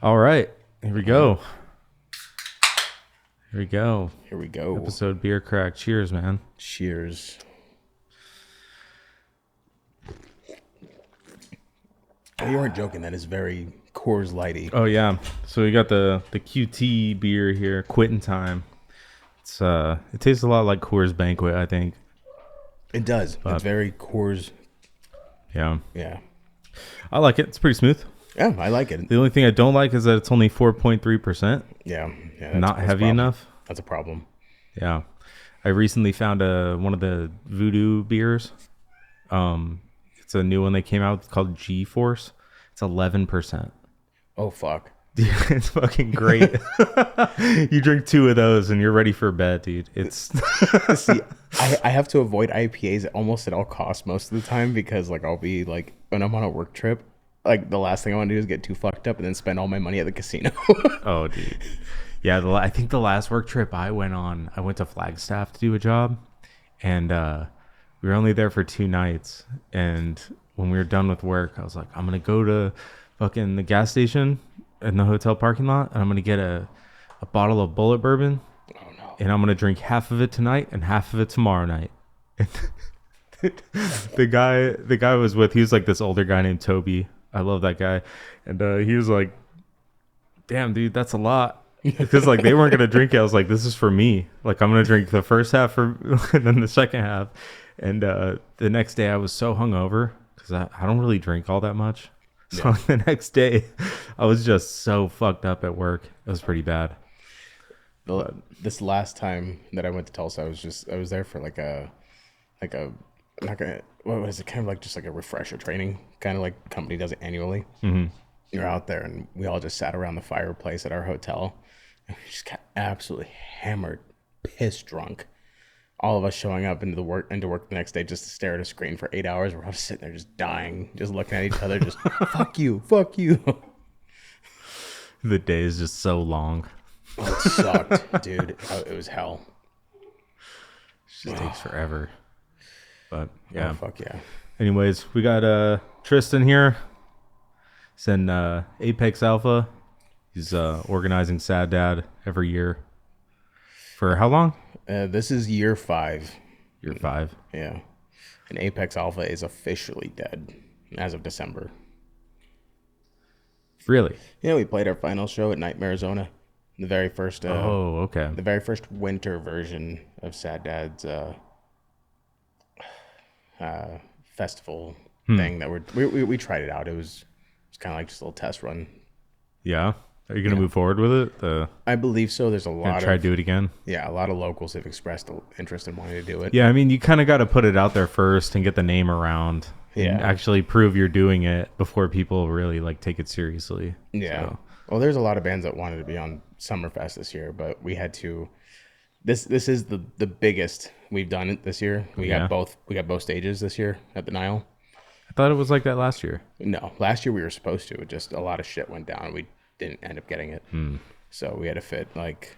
All right, here we go. Here we go. Here we go. Episode Beer Crack. Cheers, man. Cheers. Oh, you weren't joking. That is very Coors Lighty. Oh yeah. So we got the QT beer here. Quitting time. It tastes a lot like Coors Banquet, I think. It does. It's very Coors. Yeah. Yeah. I like it. It's pretty smooth. Yeah, I like it. The only thing I don't like is that it's only 4.3%. Yeah. Not heavy enough. That's a problem. Yeah. I recently found one of the Voodoo beers. It's a new one they came out with called G-Force. It's 11%. Oh, fuck. Dude, it's fucking great. You drink 2 of those and you're ready for bed, dude. It's See, I have to avoid IPAs almost at all costs most of the time because, like, I'll be like, when I'm on a work trip, like, the last thing I want to do is get too fucked up and then spend all my money at the casino. Oh, dude. Yeah, I think the last work trip I went to Flagstaff to do a job, and we were only there for 2 nights. And when we were done with work, I was like, I'm gonna go to fucking the gas station in the hotel parking lot, and I'm gonna get a bottle of Bullet Bourbon, Oh, no. and I'm gonna drink half of it tonight and half of it tomorrow night. the guy I was with, he was like this older guy named Toby. I love that guy, and he was like, "Damn, dude, that's a lot." Because like they weren't gonna drink it. I was like, "This is for me. Like I'm gonna drink the first half and then the second half." And the next day I was so hungover because I don't really drink all that much. So the next day I was just so fucked up at work. It was pretty bad. This last time that I went to Tulsa, I was there for like a what was it, kind of like just like a refresher training, kind of like company does it annually. Mm-hmm. You're out there and we all just sat around the fireplace at our hotel and we just got absolutely hammered, piss drunk. All of us showing up into work the next day just to stare at a screen for 8 hours. We're all just sitting there just dying, just looking at each other, just fuck you. The day is just so long. Oh, it sucked, dude. It was hell. It just takes forever. But yeah. Oh, fuck yeah. Anyways, we got Trystin here. He's in Apex Alpha. He's organizing Sad Dad every year. For how long? This is year 5. Year 5. Yeah. And Apex Alpha is officially dead as of December. Really? Yeah, we played our final show at Nightmarizona. The very first okay. the very first winter version of Sad Dad's festival thing that we tried it out. It was kind of like just a little test run. Yeah. Are you going to move forward with it? I believe so. There's a lot try to do it again? Yeah, a lot of locals have expressed interest in wanting to do it. Yeah, I mean, you kind of got to put it out there first and get the name around. Yeah. And actually prove you're doing it before people really like take it seriously. Yeah. So. Well, there's a lot of bands that wanted to be on Summerfest this year, but we had to. This is the biggest we've done it this year. We got both stages this year at the Nile. I thought it was like that last year. No, last year we were supposed to. Just a lot of shit went down. We didn't end up getting it. So we had to fit like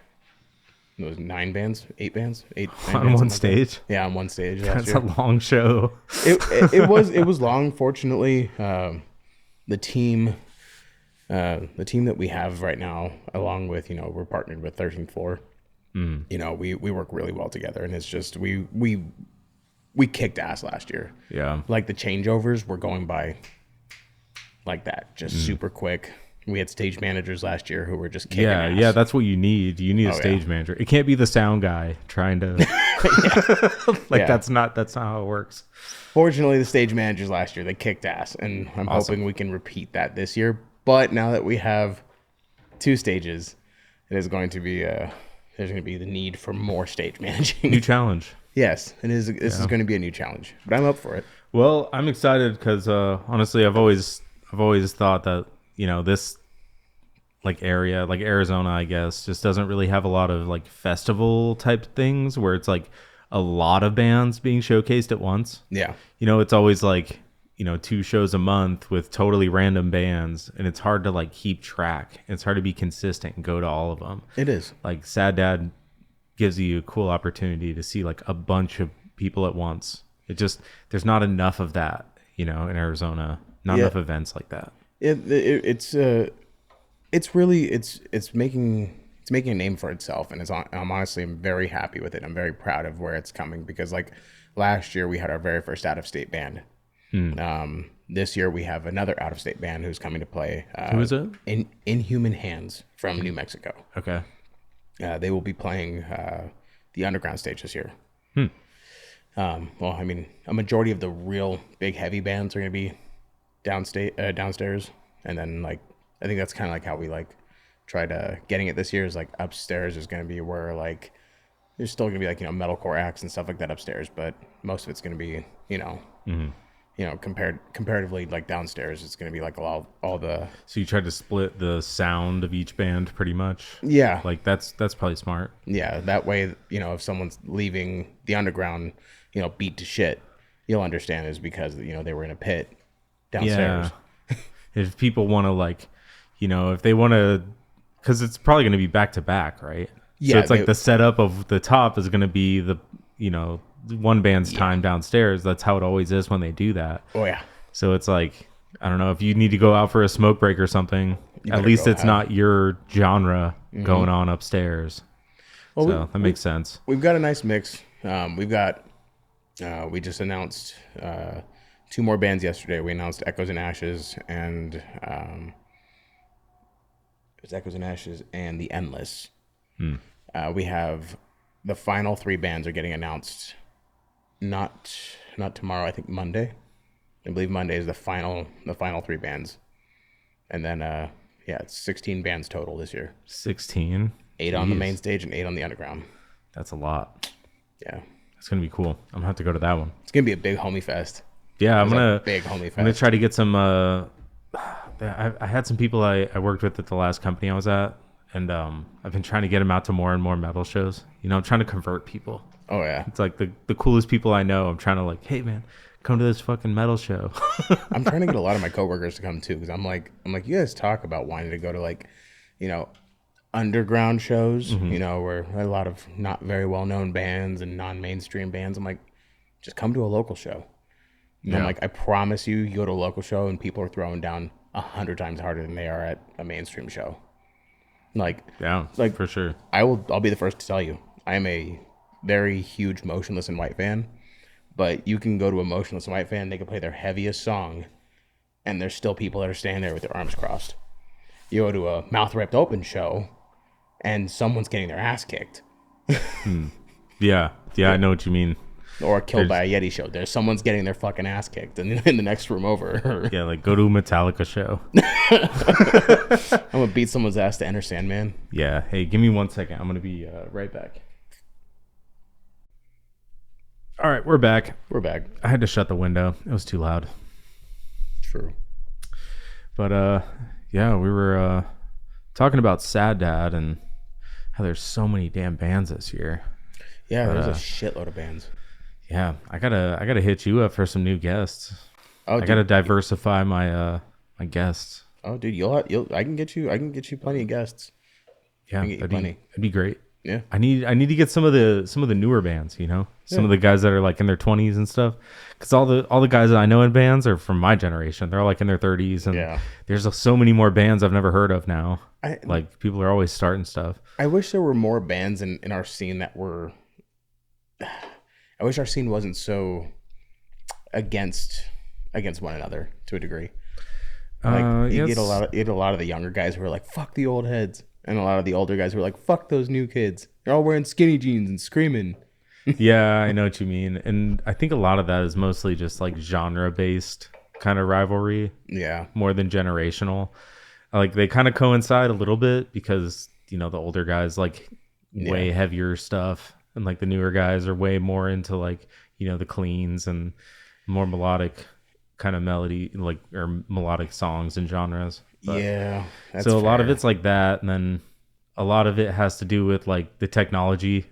those 9 bands, 8 bands, 8 on bands one stage. Yeah, on one stage. That's year. a long show. It was long. Fortunately, the team that we have right now, along with we're partnered with 13th Floor. We work really well together, and it's just we kicked ass last year. Yeah, like the changeovers were going by like that, just super quick. We had stage managers last year who were just kicking ass. Yeah, that's what you need. You need a stage manager. It can't be the sound guy trying to that's not how it works. Fortunately, the stage managers last year, they kicked ass, and I'm hoping we can repeat that this year. But now that we have 2 stages, it is going to be there's going to be the need for more stage managing. New challenge. Yes, this is going to be a new challenge, but I'm up for it. Well, I'm excited because honestly, I've always thought that this like area, like Arizona, I guess, just doesn't really have a lot of like festival type things where it's like a lot of bands being showcased at once. Yeah, it's always like 2 shows a month with totally random bands, and it's hard to like keep track. It's hard to be consistent and go to all of them. It is. Like Sad Dad gives you a cool opportunity to see like a bunch of people at once. There's not enough of that, in Arizona. Not enough events like that. It's it's making a name for itself, and I'm very happy with it. I'm very proud of where it's coming, because like last year we had our very first out of state band. This year we have another out of state band who's coming to play. Who is it? Inhuman Hands from New Mexico. Okay. They will be playing the underground stage this year. Well, I mean, a majority of the real big heavy bands are going to be downstairs, and then like I think that's kind of like how we like try to getting it this year, is like upstairs is going to be where like there's still going to be like, you know, metalcore acts and stuff like that upstairs, but most of it's going to be, you know, comparatively like downstairs it's going to be like all the. So you tried to split the sound of each band pretty much. Yeah, like that's probably smart. Yeah, that way, you know, if someone's leaving the underground, you know, beat to shit, you'll understand is because, you know, they were in a pit downstairs. Yeah. If people want to like, you know, if they want to, because it's probably going to be back to back, right? Yeah. So it's like the setup of the top is going to be the, you know, one band's time downstairs. That's how it always is when they do that. Oh yeah. So it's like, I don't know, if you need to go out for a smoke break or something, at least it's not your genre going on upstairs. Well, so that makes sense. We've got a nice mix. We just announced 2 more bands yesterday. We announced Echoes and Ashes and it's Echoes and Ashes and The Endless. We have the final 3 bands are getting announced. Not tomorrow. I think Monday. I believe Monday is the final 3 bands, and then it's 16 bands total this year. 16. 8 on the main stage and 8 on the underground. That's a lot. Yeah, it's gonna be cool. I'm gonna have to go to that one. It's gonna be a big homie fest. Yeah, I'm gonna big homie fest. I'm gonna try to get some. I had some people I worked with at the last company I was at, and I've been trying to get them out to more and more metal shows. You know, I'm trying to convert people. Oh yeah, it's like the coolest people I know. I'm trying to like, hey man, come to this fucking metal show. I'm trying to get a lot of my coworkers to come too, because I'm like, you guys talk about wanting to go to like, you know, underground shows, you know, where a lot of not very well known bands and non-mainstream bands. I'm like, just come to a local show. And I'm like, I promise you go to a local show and people are throwing down 100 times harder than they are at a mainstream show. Like, yeah, like for sure. I'll be the first to tell you, I am a very huge Motionless in White fan, but you can go to a Motionless in White fan, they can play their heaviest song, and there's still people that are standing there with their arms crossed. You go to a Mouth Ripped Open show, and someone's getting their ass kicked. Yeah, I know what you mean. Or Killed by a Yeti show. There's someone's getting their fucking ass kicked in the next room over. Yeah, like go to a Metallica show. I'm gonna beat someone's ass to Enter Sandman. Yeah. Hey, give me 1 second. I'm gonna be right back. All right, we're back. I had to shut the window. It was too loud. True. But yeah, we were talking about Sad Dad and how there's so many damn bands this year. Yeah, there's a shitload of bands. Yeah, I gotta hit you up for some new guests. Oh, I gotta diversify my my guests. Oh, dude, I can get you plenty of guests. Yeah, that'd be great. Yeah, I need to get some of the newer bands. You know, some of the guys that are like in their 20s and stuff. Because all the guys that I know in bands are from my generation. They're like in their 30s, and there's so many more bands I've never heard of now. Like people are always starting stuff. I wish there were more bands in our scene that were. I wish our scene wasn't so against one another to a degree. Like you get a lot of the younger guys who are like, fuck the old heads, and a lot of the older guys who are like, fuck those new kids. They're all wearing skinny jeans and screaming. Yeah, I know what you mean. And I think a lot of that is mostly just like genre based kind of rivalry. Yeah. More than generational. Like they kind of coincide a little bit because, you know, the older guys like way heavier stuff. And like the newer guys are way more into like, you know, the cleans and more melodic kind of melody, like, or melodic songs and genres. But, yeah. So a lot of it's like that. And then a lot of it has to do with like the technology,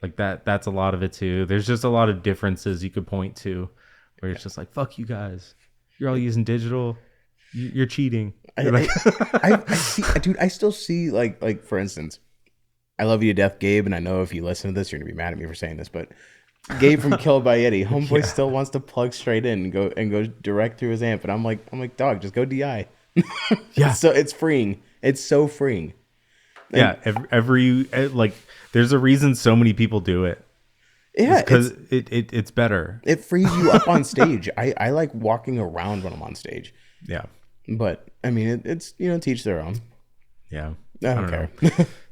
like that's a lot of it too. There's just a lot of differences you could point to where it's just like, fuck you guys. You're all using digital. You're cheating. I see, dude, I still see like, for instance, I love you to death, Gabe, and I know if you listen to this, you're gonna be mad at me for saying this, but Gabe from Killed by Yeti, homeboy still wants to plug straight in and go direct through his amp, and I'm like, dog, just go DI. Yeah. So it's freeing. It's so freeing. Yeah, every like, there's a reason so many people do it. Yeah, because it's better. It frees you up on stage. I like walking around when I'm on stage. Yeah, but I mean, it's teach their own. Yeah, I don't care.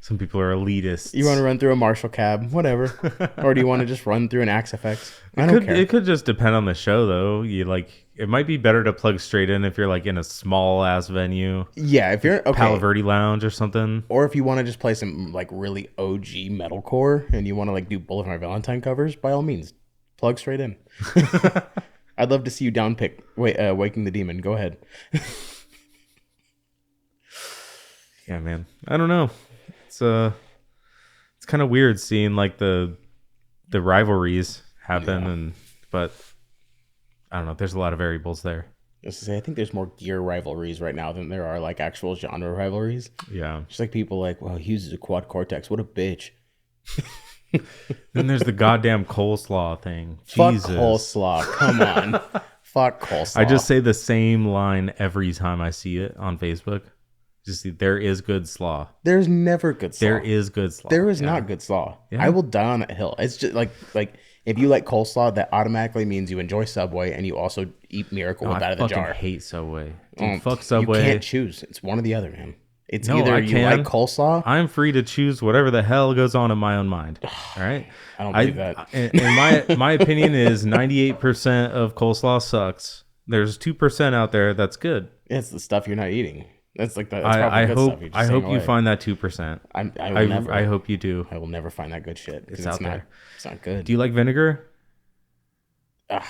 Some people are elitists. You want to run through a Marshall cab, whatever, or do you want to just run through an Axe FX? I don't care. It could just depend on the show, though. It might be better to plug straight in if you're like in a small ass venue. Yeah, if you're Palo Verde Lounge or something, or if you want to just play some like really OG metalcore and you want to like do Bullet for My Valentine covers, by all means, plug straight in. I'd love to see you downpick Waking the Demon. Go ahead. Yeah, man. I don't know. It's kind of weird seeing like the rivalries happen, but I don't know. There's a lot of variables there. Just to say, I think there's more gear rivalries right now than there are like actual genre rivalries. Yeah, just like people like, well, he uses a quad cortex. What a bitch. Then there's the goddamn coleslaw thing. Fuck Jesus. coleslaw. Come on. Fuck coleslaw. I just say the same line every time I see it on Facebook. Just see, there is good slaw. There's never good slaw. There is good slaw. There is not good slaw. Yeah. I will die on that hill. It's just like if you like coleslaw, that automatically means you enjoy Subway and you also eat Miracle Whip out of the jar. I fucking hate Subway. Dude, fuck Subway. You can't choose. It's one or the other, man. It's no, either you like coleslaw. I'm free to choose whatever the hell goes on in my own mind. All right. I don't believe that. And my opinion is 98% of coleslaw sucks. There's 2% out there that's good. It's the stuff you're not eating. That's like that. I hope you find that 2%. I hope you do. I will never find that good shit. It's out there. It's not good. Do you like vinegar? I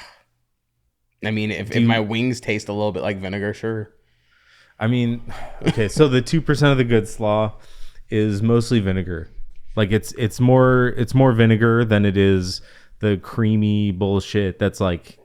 mean, if my wings taste a little bit like vinegar, sure. I mean, okay, so the 2% of the good slaw is mostly vinegar. Like it's more vinegar than it is the creamy bullshit that's like,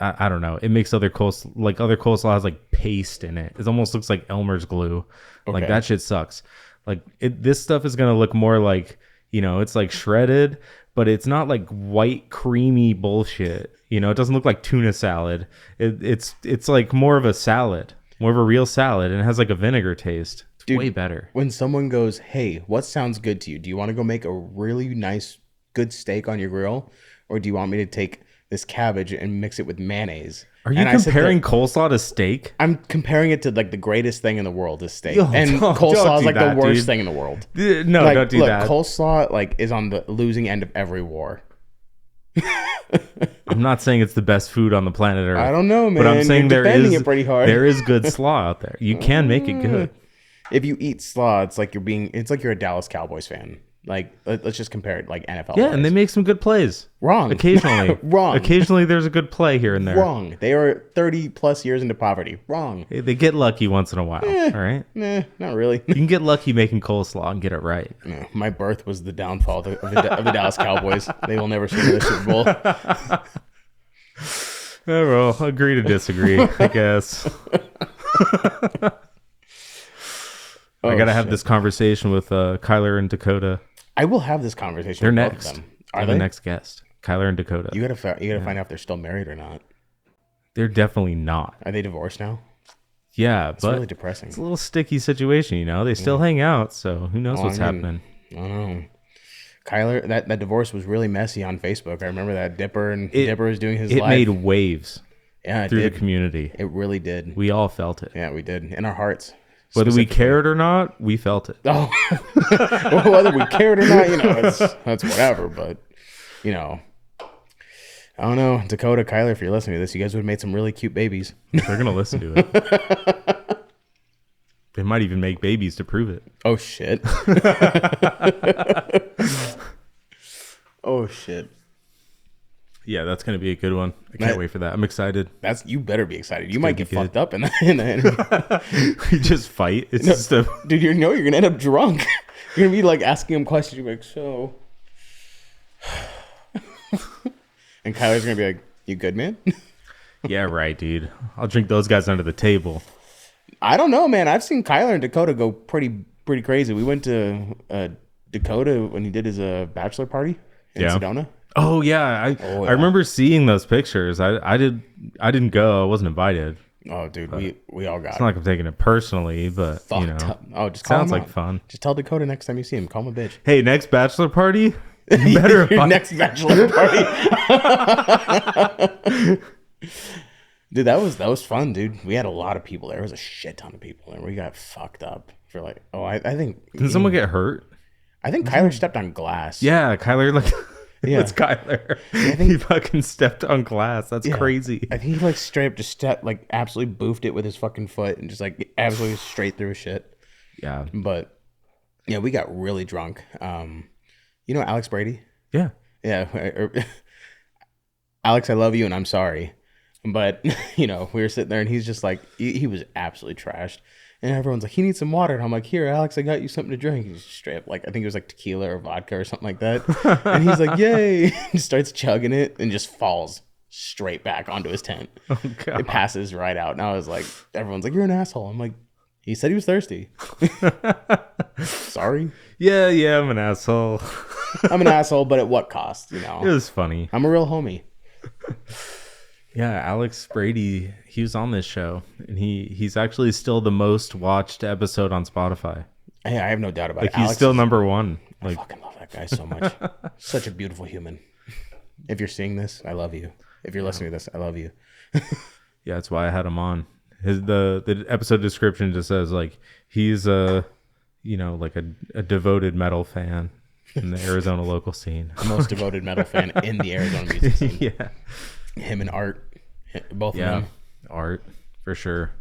I don't know. It makes other coleslaw has like paste in it. It almost looks like Elmer's glue. Okay. Like that shit sucks. Like this stuff is gonna look more like, it's like shredded, but it's not like white creamy bullshit. It doesn't look like tuna salad. It's like more of a salad, more of a real salad, and it has like a vinegar taste. It's way better. When someone goes, "Hey, what sounds good to you? Do you want to go make a really nice, good steak on your grill, or do you want me to take this cabbage and mix it with mayonnaise?" Are you comparing coleslaw to steak? I'm comparing it to like the greatest thing in the world is steak. Coleslaw is like the worst thing in the world. No, don't do that. Coleslaw like is on the losing end of every war. I'm not saying it's the best food on the planet Earth. I don't know, man. But I'm saying You're defending it pretty hard. There is good slaw out there. You can make it good. If you eat slaw, it's like you're a Dallas Cowboys fan. Like, let's just compare it like NFL. Yeah, and they make some good plays. Wrong. Occasionally. Wrong. Occasionally there's a good play here and there. Wrong. They are 30 plus years into poverty. Wrong. They get lucky once in a while. All right? Not really. You can get lucky making coleslaw and get it right. My birth was the downfall of the Dallas Cowboys. They will never see the Super Bowl. Well, agree to disagree, I guess. I gotta have this conversation with Kyler and Dakota. I will have this conversation. They're with next. Both of them. They're the next guest. Kyler and Dakota. You gotta find out if they're still married or not. They're definitely not. Are they divorced now? Yeah, it's but really depressing. It's a little sticky situation, They still hang out, so who knows what's happening. I don't know. Kyler, that divorce was really messy on Facebook. I remember that Dipper was doing his live. It made waves. Yeah, through the community. It really did. We all felt it. Yeah, we did. In our hearts. Whether we cared or not, we felt it. Oh, well, whether we cared or not, that's whatever. But, I don't know. Dakota, Kyler, if you're listening to this, you guys would have made some really cute babies. They're going to listen to it. They might even make babies to prove it. Oh, shit. Oh, shit. Yeah, that's going to be a good one. I can't wait for that. I'm excited. You better be excited. You might get fucked up in the interview. We just fight. It's dude, you're going to end up drunk. You're going to be like asking him questions. You're like, so. And Kyler's going to be like, you good, man? Yeah, right, dude. I'll drink those guys under the table. I don't know, man. I've seen Kyler and Dakota go pretty crazy. We went to Dakota when he did his bachelor party in Sedona. Oh yeah, I remember seeing those pictures. I didn't go. I wasn't invited. Oh, dude, we all got It's not like I'm taking it personally, but fucked up. Oh, just call sounds him like out. fun. Just tell Dakota next time you see him, call him a bitch. Hey, next bachelor party, you better Your next bachelor party. Dude, that was fun, dude. We had a lot of people there. There was a shit ton of people there. We got fucked up for like, I think. Did someone get hurt? I think Kyler stepped on glass. Yeah, Kyler, like, Yeah. it's Kyler. I think, He fucking stepped on glass. That's crazy. I think he like straight up just stepped, like absolutely boofed it with his fucking foot and just like absolutely straight through his shit. Yeah. But yeah, we got really drunk. You know Alex Brady? Yeah. Yeah. Alex, I love you and I'm sorry. But, you know, we were sitting there and he's just like, he was absolutely trashed. And everyone's like, he needs some water. And I'm like, here, Alex, I got you something to drink. He's straight up, like, I think it was like tequila or vodka or something like that. And he's like, yay. He starts chugging it and just falls straight back onto his tent. Oh, God. It passes right out. And I was like, everyone's like, you're an asshole. I'm like, he said he was thirsty. Sorry. Yeah, I'm an asshole. I'm an asshole, but at what cost, you know? It was funny. I'm a real homie. Yeah, Alex Brady, he was on this show, and he's actually still the most watched episode on Spotify. Hey, I have no doubt about Like, it. he's still number one. I Like, fucking love that guy so much. Such a beautiful human. If you're seeing this, I love you. If you're listening to this, I love you. yeah, that's why I had him on. The episode description just says like he's like a devoted metal fan in the Arizona local scene. The most devoted metal fan in the Arizona music scene. Yeah. Him and Art, both of Yeah, them. Art for sure,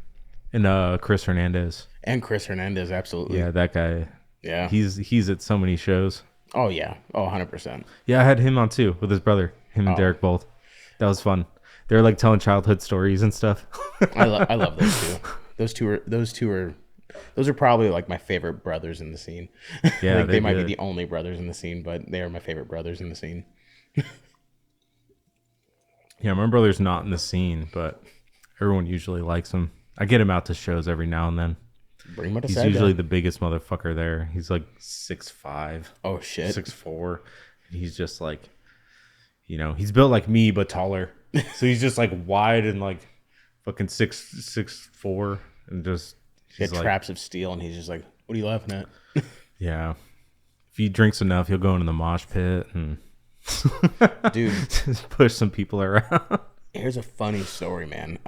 and Chris Hernandez. And Chris Hernandez, absolutely. Yeah, that guy. Yeah. He's at so many shows. Oh, yeah. Oh, 100%. Yeah, I had him on too with his brother. Him and Derek both. That was fun. They were like telling childhood stories and stuff. I love those two. Those are probably like my favorite brothers in the scene. Yeah, like, they might be the only brothers in the scene, but they are my favorite brothers in the scene. Yeah, my brother's not in the scene, but everyone usually likes him. I get him out to shows every now and then. Bring him out to He's usually the biggest motherfucker there. He's like 6'5". Oh shit. 6'4". And he's just like, you know, he's built like me but taller. So he's just like wide and like fucking 6'4", and just He had like, traps of steel, and he's just like, "What are you laughing at?" yeah. If he drinks enough, he'll go into the mosh pit and Dude, just push some people around. here's a funny story, man.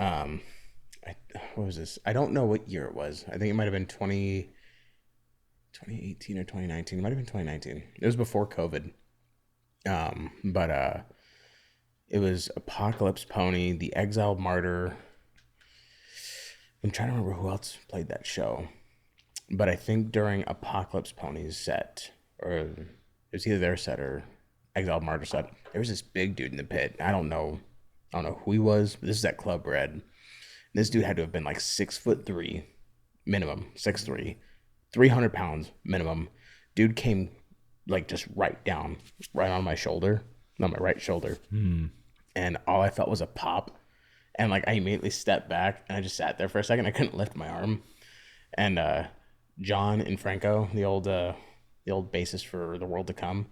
What was this? I don't know what year it was. I think it might have been 2018 or 2019. It might have been 2019. It was before COVID. But it was Apocalypse Pony, The Exiled Martyr. I'm trying to remember who else played that show. But I think during Apocalypse Pony's set, or it was either their set or Exiled Martyr set, there was this big dude in the pit. I don't know who he was, but this is at Club Red. This dude had to have been like 6'3" minimum, 6'3", 300 pounds minimum. Dude came like just right down, right on my shoulder, on my right shoulder. And all I felt was a pop. And like I immediately stepped back and I just sat there for a second. I couldn't lift my arm. And John and Franco, the old bassist for The World to Come,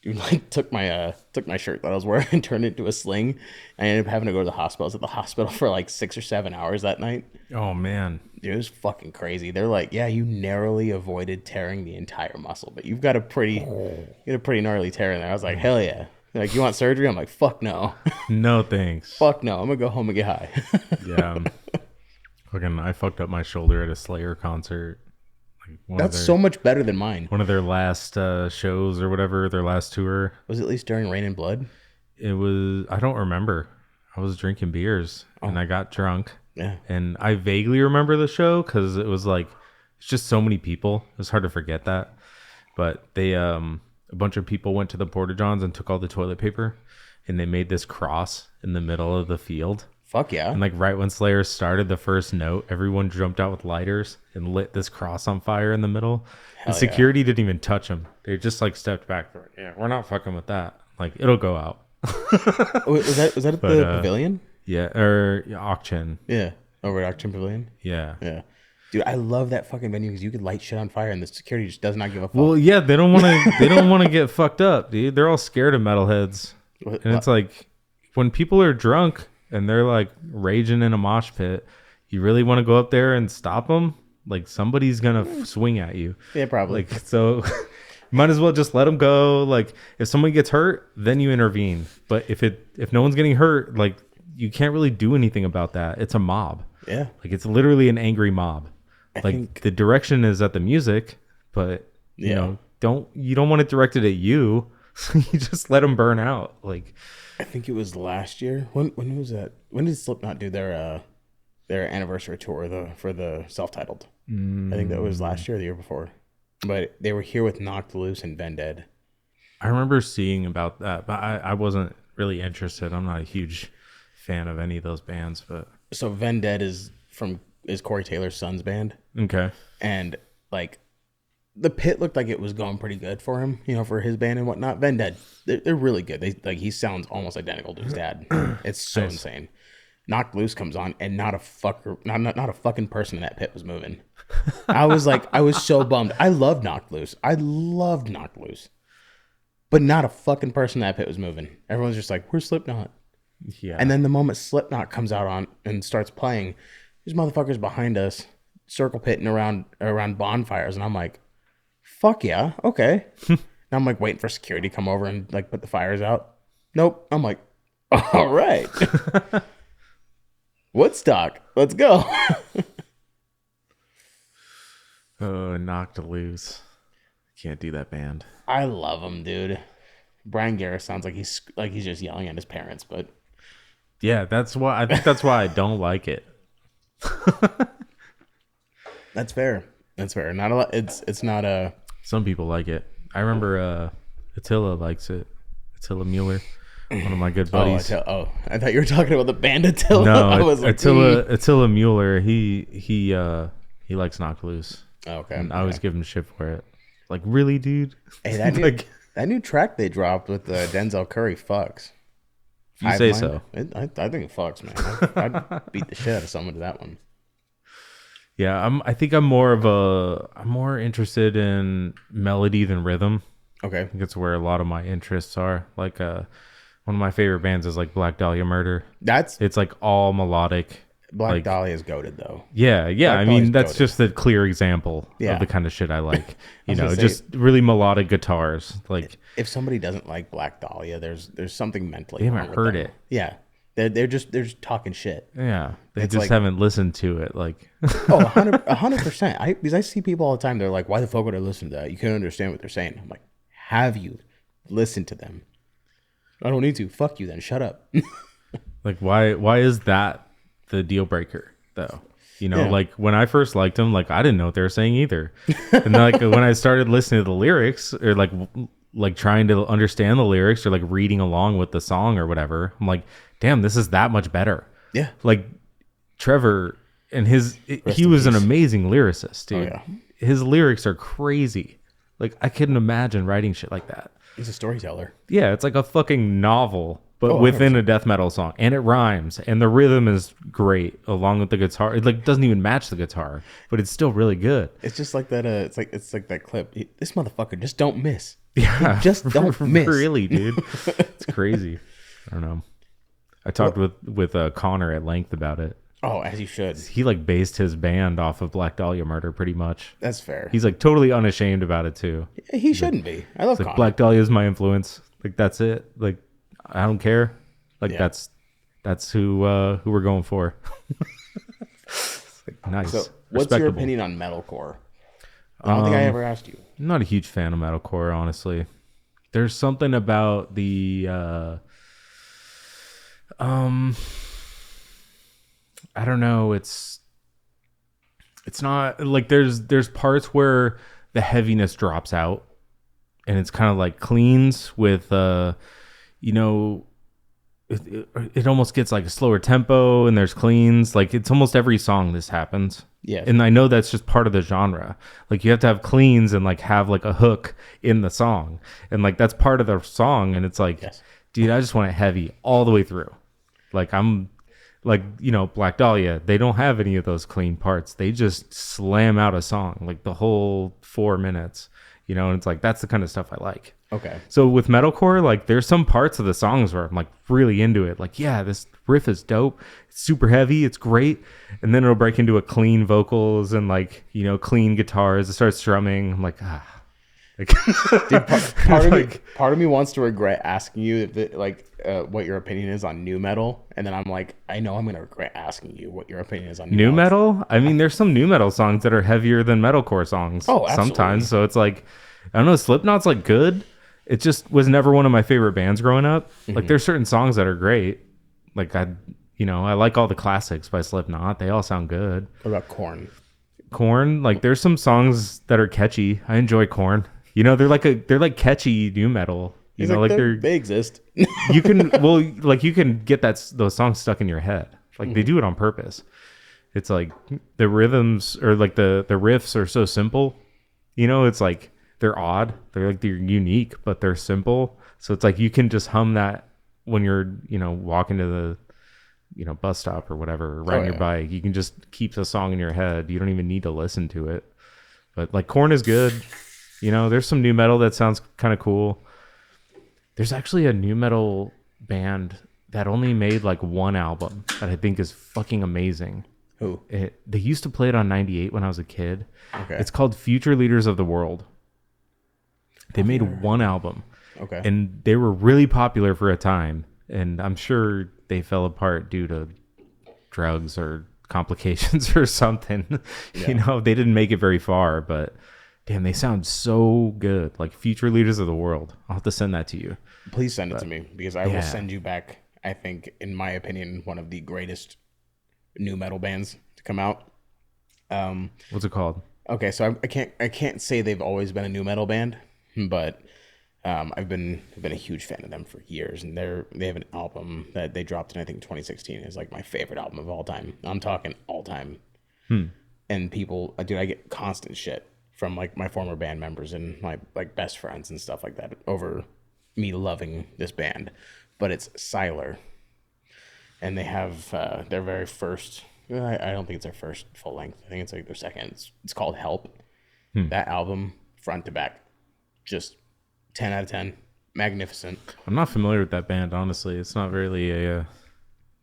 dude, like took my shirt that I was wearing and turned it into a sling. I ended up having to go to the hospital. I was at the hospital for like 6 or 7 hours that night. Oh man. Dude, it was fucking crazy. They're like, yeah, you narrowly avoided tearing the entire muscle, but you've got a pretty gnarly tear in there. I was like, hell yeah. They're like, you want surgery? I'm like, fuck no. No thanks. Fuck no. I'm gonna go home and get high. Yeah. Fucking, I fucked up my shoulder at a Slayer concert. Like That's so much better than mine. one of their last shows or whatever, their last tour. Was it at least during Rain and Blood? It was, I don't remember. I was drinking beers and I got drunk. Yeah. And I vaguely remember the show because it was like, it's just so many people. It was hard to forget that. But they, a bunch of people went to the Porta Johns and took all the toilet paper and they made this cross in the middle of the field. Fuck yeah. And like right when Slayer started the first note, everyone jumped out with lighters and lit this cross on fire in the middle. And security didn't even touch them. They just like stepped back. They're like, yeah, we're not fucking with that. Like, it'll go out. Was that at the pavilion? Yeah, or Auction. Yeah. Over at Auction Pavilion? Yeah. Yeah. Dude, I love that fucking venue because you could light shit on fire and the security just does not give a fuck. Well, yeah, they don't want to. They don't want to get fucked up, dude. They're all scared of metalheads, and it's like when people are drunk and they're like raging in a mosh pit, you really want to go up there and stop them? Like somebody's gonna swing at you. Yeah, probably. Like so, might as well just let them go. Like if somebody gets hurt, then you intervene. But if no one's getting hurt, like you can't really do anything about that. It's a mob. Yeah, like it's literally an angry mob. I like think... the direction is at the music, but you know, you don't want it directed at you. So you just let them burn out. Like I think it was last year. When was that? When did Slipknot do their anniversary tour for the self-titled? I think that was last year or the year before. But they were here with Knocked Loose and Vended. I remember seeing about that, but I wasn't really interested. I'm not a huge fan of any of those bands. But so Vended is Corey Taylor's son's band. Okay. And like the pit looked like it was going pretty good for him, you know, for his band and whatnot. Vended, they're really good. He sounds almost identical to his dad. It's so Nice. insane. Knocked Loose comes on, and not a fucking person in that pit was moving. I was so bummed. I loved Knocked Loose. But not a fucking person in that pit was moving. Everyone's just like, "Where's Slipknot?" Yeah. And then the moment Slipknot comes out on and starts playing, these motherfuckers behind us circle pitting around bonfires, and I'm like, "Fuck yeah, okay." Now I'm like waiting for security to come over and like put the fires out. Nope. I'm like, all right. Woodstock, let's go. Knocked Loose. Can't do that band. I love him, dude. Brian Garris sounds like he's just yelling at his parents, but Yeah, that's why I don't like it. that's fair. Not a lot. It's not a. Some people like it. I remember Attila likes it. Attila Mueller, one of my good buddies. I thought you were talking about the band Attila. No, I was like, Attila Mueller. He likes Knocked Loose. Oh, okay. And I always give him shit for it. Like, really, dude? Hey, that new track they dropped with Denzel Curry fucks. You say so. I think it fucks, man. I'd beat the shit out of someone to that one. Yeah, I think I'm more interested in melody than rhythm. Okay. I think it's where a lot of my interests are. Like one of my favorite bands is like Black Dahlia Murder. It's like all melodic. Black Dahlia is goated though. Yeah. I mean, that's just a clear example of the kind of shit I like. Just really melodic guitars. Like if somebody doesn't like Black Dahlia, there's something mentally. They haven't heard it. Yeah. They're just talking shit. Yeah. They just haven't listened to it. Like 100%. Because I see people all the time, they're like, why the fuck would I listen to that? You can't understand what they're saying. I'm like, have you listened to them? I don't need to. Fuck you then. Shut up. Like why is that the deal breaker though? Like when I first liked them, like I didn't know what they were saying either. And then, like when I started listening to the lyrics or like trying to understand the lyrics or like reading along with the song or whatever, I'm like, damn, this is that much better. Yeah. Like Trevor and he was an amazing lyricist, dude. Oh, yeah. His lyrics are crazy. Like I couldn't imagine writing shit like that. He's a storyteller. Yeah, it's like a fucking novel, but within 100%. A death metal song, and it rhymes, and the rhythm is great along with the guitar. It like doesn't even match the guitar, but it's still really good. It's just like that. It's like that clip. This motherfucker just don't miss. Yeah, he just don't miss. Really, dude. It's crazy. I don't know. I talked with Connor at length about it. Oh, as you should. He like based his band off of Black Dahlia Murder pretty much. That's fair. He's like totally unashamed about it too. Yeah, he shouldn't be. I love Connor. Like Black Dahlia is my influence. Like that's it. Like I don't care. Like that's who we're going for. Like, nice. So, what's your opinion on metalcore? I don't think I ever asked you. I'm not a huge fan of metalcore, honestly. There's something about the I don't know. It's not like there's parts where the heaviness drops out, and it's kind of like cleans with it almost gets like a slower tempo, and there's cleans. Like it's almost every song this happens. Yeah. And I know that's just part of the genre. Like you have to have cleans and like have like a hook in the song, and like that's part of the song. And it's like, dude, I just want it heavy all the way through. Like I'm like, Black Dahlia, they don't have any of those clean parts. They just slam out a song like the whole 4 minutes, you know, and it's like, that's the kind of stuff I like. Okay. So with metalcore, like there's some parts of the songs where I'm like really into it. Like, yeah, this riff is dope. It's super heavy. It's great. And then it'll break into a clean vocals and like, you know, clean guitars. It starts strumming. I'm like, ah. Like, dude, part of me wants to regret asking you what your opinion is on new metal, and then I'm like, I know I'm gonna regret asking you what your opinion is on new metal. I mean, there's some new metal songs that are heavier than metalcore songs. Oh, absolutely. Sometimes. So it's like, I don't know. Slipknot's like good. It just was never one of my favorite bands growing up. Mm-hmm. Like there's certain songs that are great. Like I like all the classics by Slipknot. They all sound good. What about Korn? Korn, like there's some songs that are catchy. I enjoy Korn. You know, they're like catchy new metal. You know, like they exist. You can get those songs stuck in your head. Like they do it on purpose. It's like the rhythms or like the riffs are so simple. You know, it's like they're odd. They're unique, but they're simple. So it's like you can just hum that when you're, you know, walking to the, you know, bus stop or whatever, or riding your bike. You can just keep the song in your head. You don't even need to listen to it. But like Korn is good. You know, there's some new metal that sounds kind of cool. There's actually a new metal band that only made like one album that I think is fucking amazing. Who? They used to play it on 98 when I was a kid. Okay. It's called Future Leaders of the World. They made one album. Okay. And they were really popular for a time. And I'm sure they fell apart due to drugs or complications or something. Yeah. You know, they didn't make it very far, but damn, they sound so good. Like Future Leaders of the World. I'll have to send that to you. Please send it to me, because I will send you back, I think, in my opinion, one of the greatest new metal bands to come out. What's it called? Okay, so I can't say they've always been a new metal band, but I've been a huge fan of them for years, and they have an album that they dropped in, I think, 2016. It's like my favorite album of all time. I'm talking all time. And people, dude, I get constant shit from like my former band members and my like best friends and stuff like that over me loving this band. But it's Siler, and they have their very first, I don't think it's their first full length, I think it's like their second. It's called Help. That album, front to back, just 10 out of 10, magnificent. I'm not familiar with that band, honestly. It's not really a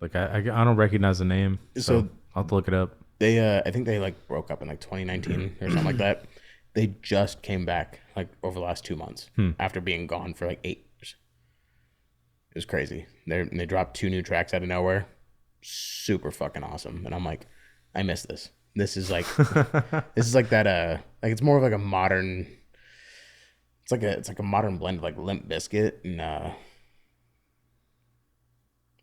like I don't recognize the name, so I'll have to look it up. They I think they like broke up in like 2019 or something like that. They just came back like over the last 2 months after being gone for like 8 years. It was crazy. They dropped 2 new tracks out of nowhere. Super fucking awesome. And I'm like, I miss this. This is like that like it's more of like a modern, it's like a modern blend of like Limp Bizkit and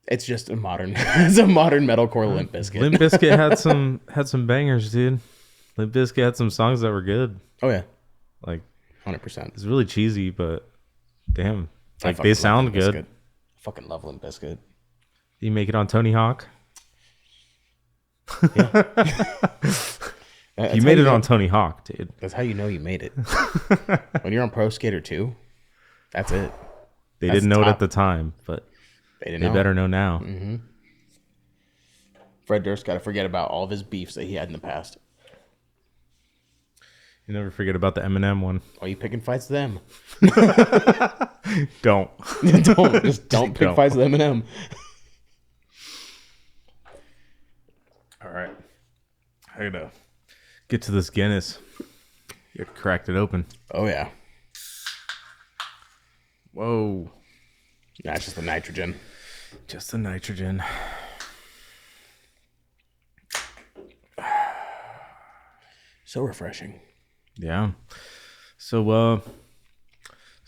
it's just a modern it's a modern metalcore Limp Bizkit. Limp Bizkit had some bangers, dude. Limp Bizkit had some songs that were good. Oh yeah. Like 100%. It's really cheesy, but damn. Like they sound good. I fucking love Limp Bizkit. You make it on Tony Hawk? Yeah. You made it on Tony Hawk, dude. That's how you know you made it. When you're on Pro Skater 2, that's it. They didn't know it at the time, but they better know now. Mm-hmm. Fred Durst got to forget about all of his beefs that he had in the past. You never forget about the Eminem one. Why are you picking fights with them? Don't. Don't pick fights with Eminem. All right. I gotta get to this Guinness. You cracked it open. Oh, yeah. Whoa. That's just the nitrogen. Just the nitrogen. So refreshing. Yeah. So, there's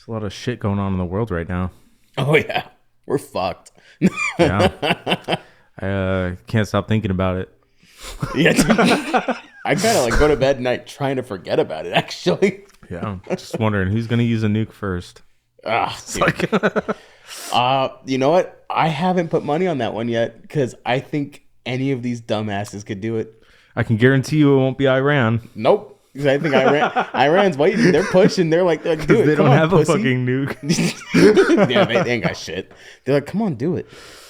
a lot of shit going on in the world right now. Oh, yeah. We're fucked. Yeah. I can't stop thinking about it. Yeah. I kind of like go to bed at night trying to forget about it, actually. Yeah. Just wondering who's going to use a nuke first. You know what? I haven't put money on that one yet because I think any of these dumbasses could do it. I can guarantee you it won't be Iran. Nope. Because I think Iran's waiting. They're pushing. They're like do it. They don't have a fucking nuke. Yeah, they ain't got shit. They're like, come on, do it.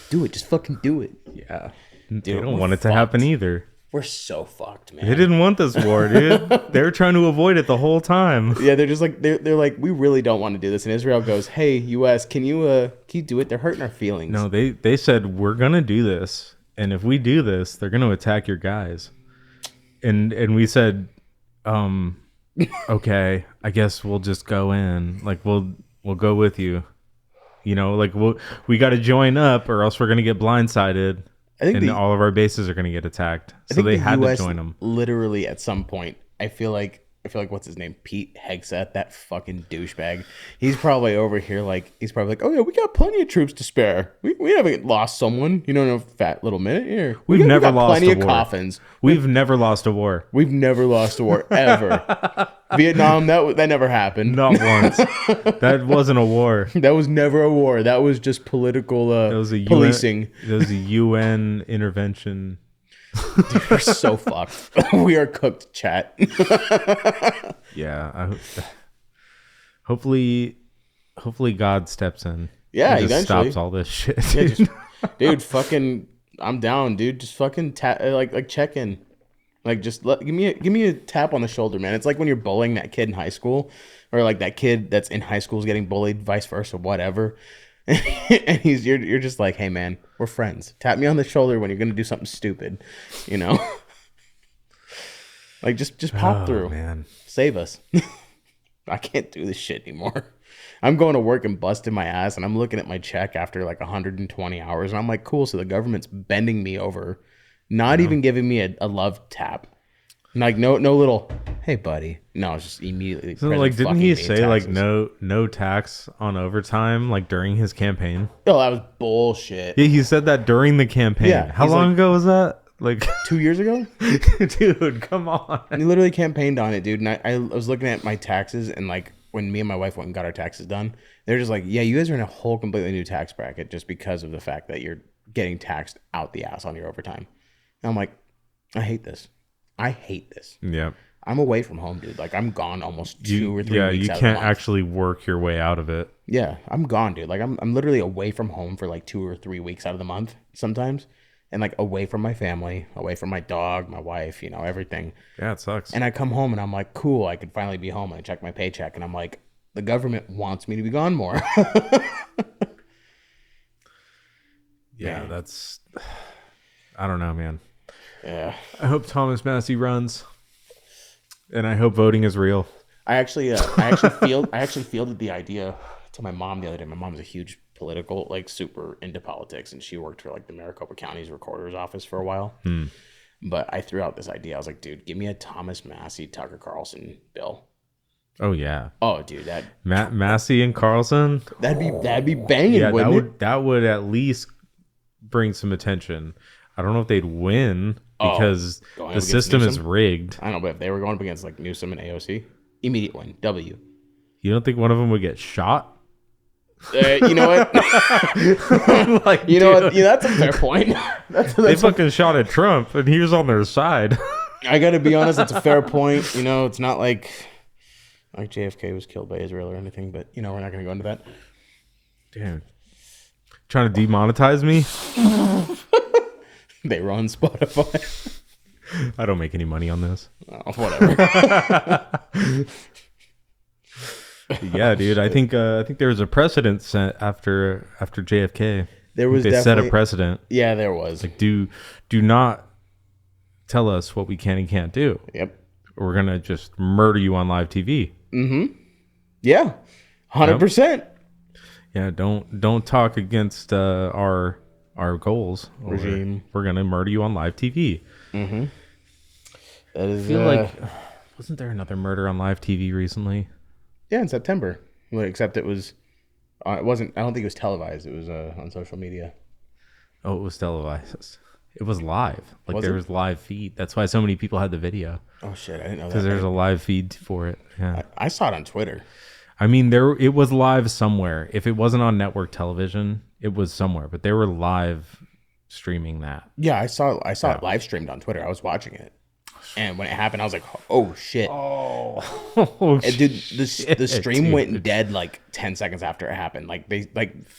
Do it. Just fucking do it. Yeah. Dude, they don't want it to happen either. We're so fucked, man. They didn't want this war, dude. They were trying to avoid it the whole time. Yeah, they're just like they're like, we really don't want to do this. And Israel goes, hey, US, can you do it? They're hurting our feelings. No, they said we're gonna do this, and if we do this, they're gonna attack your guys. And we said, okay, I guess we'll just go in. Like we'll go with you. You know, like we got to join up, or else we're gonna get blindsided. And all of our bases are going to get attacked. So they had to join them. Literally, at some point, I feel like what's his name, Pete Hegseth, that fucking douchebag. He's probably over here he's probably like, oh yeah, we got plenty of troops to spare. We haven't lost someone, in a fat little minute here. We've never lost plenty a of war. coffins. We've never lost a war. We've never lost a war ever. Vietnam, that never happened. Not once. That wasn't a war. That was never a war. That was just political policing. It was a UN intervention. Dude, we're so fucked. We are cooked, chat. Yeah. Hopefully God steps in. Yeah, and just eventually stops all this shit. Yeah, dude, fucking, I'm down, dude. Just fucking check in. Like, just give me a tap on the shoulder, man. It's like when you're bullying that kid in high school, or like that kid that's in high school is getting bullied, vice versa, whatever. And you're just like, hey man, we're friends. Tap me on the shoulder when you're gonna do something stupid, Like just pop through, man. Save us. I can't do this shit anymore. I'm going to work and busting my ass, and I'm looking at my check after like 120 hours, and I'm like, cool. So the government's bending me over. Not even giving me a love tap. Like no little, hey buddy. No, it's just immediately. So like, didn't he say like no tax on overtime like during his campaign? Oh, that was bullshit. Yeah, he said that during the campaign. Yeah, how long ago was that? Like 2 years ago? Dude, come on. He literally campaigned on it, dude. And I was looking at my taxes, and like when me and my wife went and got our taxes done, they're just like, yeah, you guys are in a whole completely new tax bracket just because of the fact that you're getting taxed out the ass on your overtime. And I'm like, I hate this. Yeah. I'm away from home, dude. Like, I'm gone almost 2 or 3 weeks. Yeah, you can't actually work your way out of it. Yeah, I'm gone, dude. Like, I'm literally away from home for like 2 or 3 weeks out of the month sometimes. And like away from my family, away from my dog, my wife, everything. Yeah, it sucks. And I come home and I'm like, cool, I could finally be home. And I check my paycheck and I'm like, the government wants me to be gone more. Yeah, that's... I don't know, man. Yeah. I hope Thomas Massey runs, and I hope voting is real. I actually fielded the idea to my mom the other day. My mom's a huge political, like super into politics, and she worked for like the Maricopa County's recorder's office for a while. But I threw out this idea. I was like, dude, give me a Thomas Massey, Tucker Carlson bill. Oh yeah. Oh dude, that Massey and Carlson. That'd be banging. Yeah, that would at least bring some attention. I don't know if they'd win because the system is rigged. I don't know, but if they were going up against like Newsom and AOC, immediate win, W. You don't think one of them would get shot? You know what? Like, you know what? Yeah, that's a fair point. They fucking shot at Trump, and he was on their side. I got to be honest, that's a fair point. It's not like JFK was killed by Israel or anything, but we're not going to go into that. Damn. Trying to demonetize me? They run Spotify. I don't make any money on this. Oh, whatever. Yeah, dude. I think there was a precedent set after JFK. There was. They set a precedent. Yeah, there was. Like, do not tell us what we can and can't do. Yep. Or we're gonna just murder you on live TV. Mm-hmm. Yeah, 100%. Yeah. Don't talk against our goals. Regime. We're gonna murder you on live TV. Mm-hmm. That is. I feel like wasn't there another murder on live TV recently? Yeah, in September. Well, except it was. It wasn't. I don't think it was televised. It was on social media. Oh, it was televised. It was live. Like, there was live feed. That's why so many people had the video. Oh shit! I didn't know that. Because there's a live feed for it. Yeah. I saw it on Twitter. I mean, it was live somewhere. If it wasn't on network television, it was somewhere. But they were live streaming that. Yeah, I saw it live streamed on Twitter. I was watching it. And when it happened, I was like, "Oh shit!" Oh, and dude, the stream went dead like 10 seconds after it happened. Like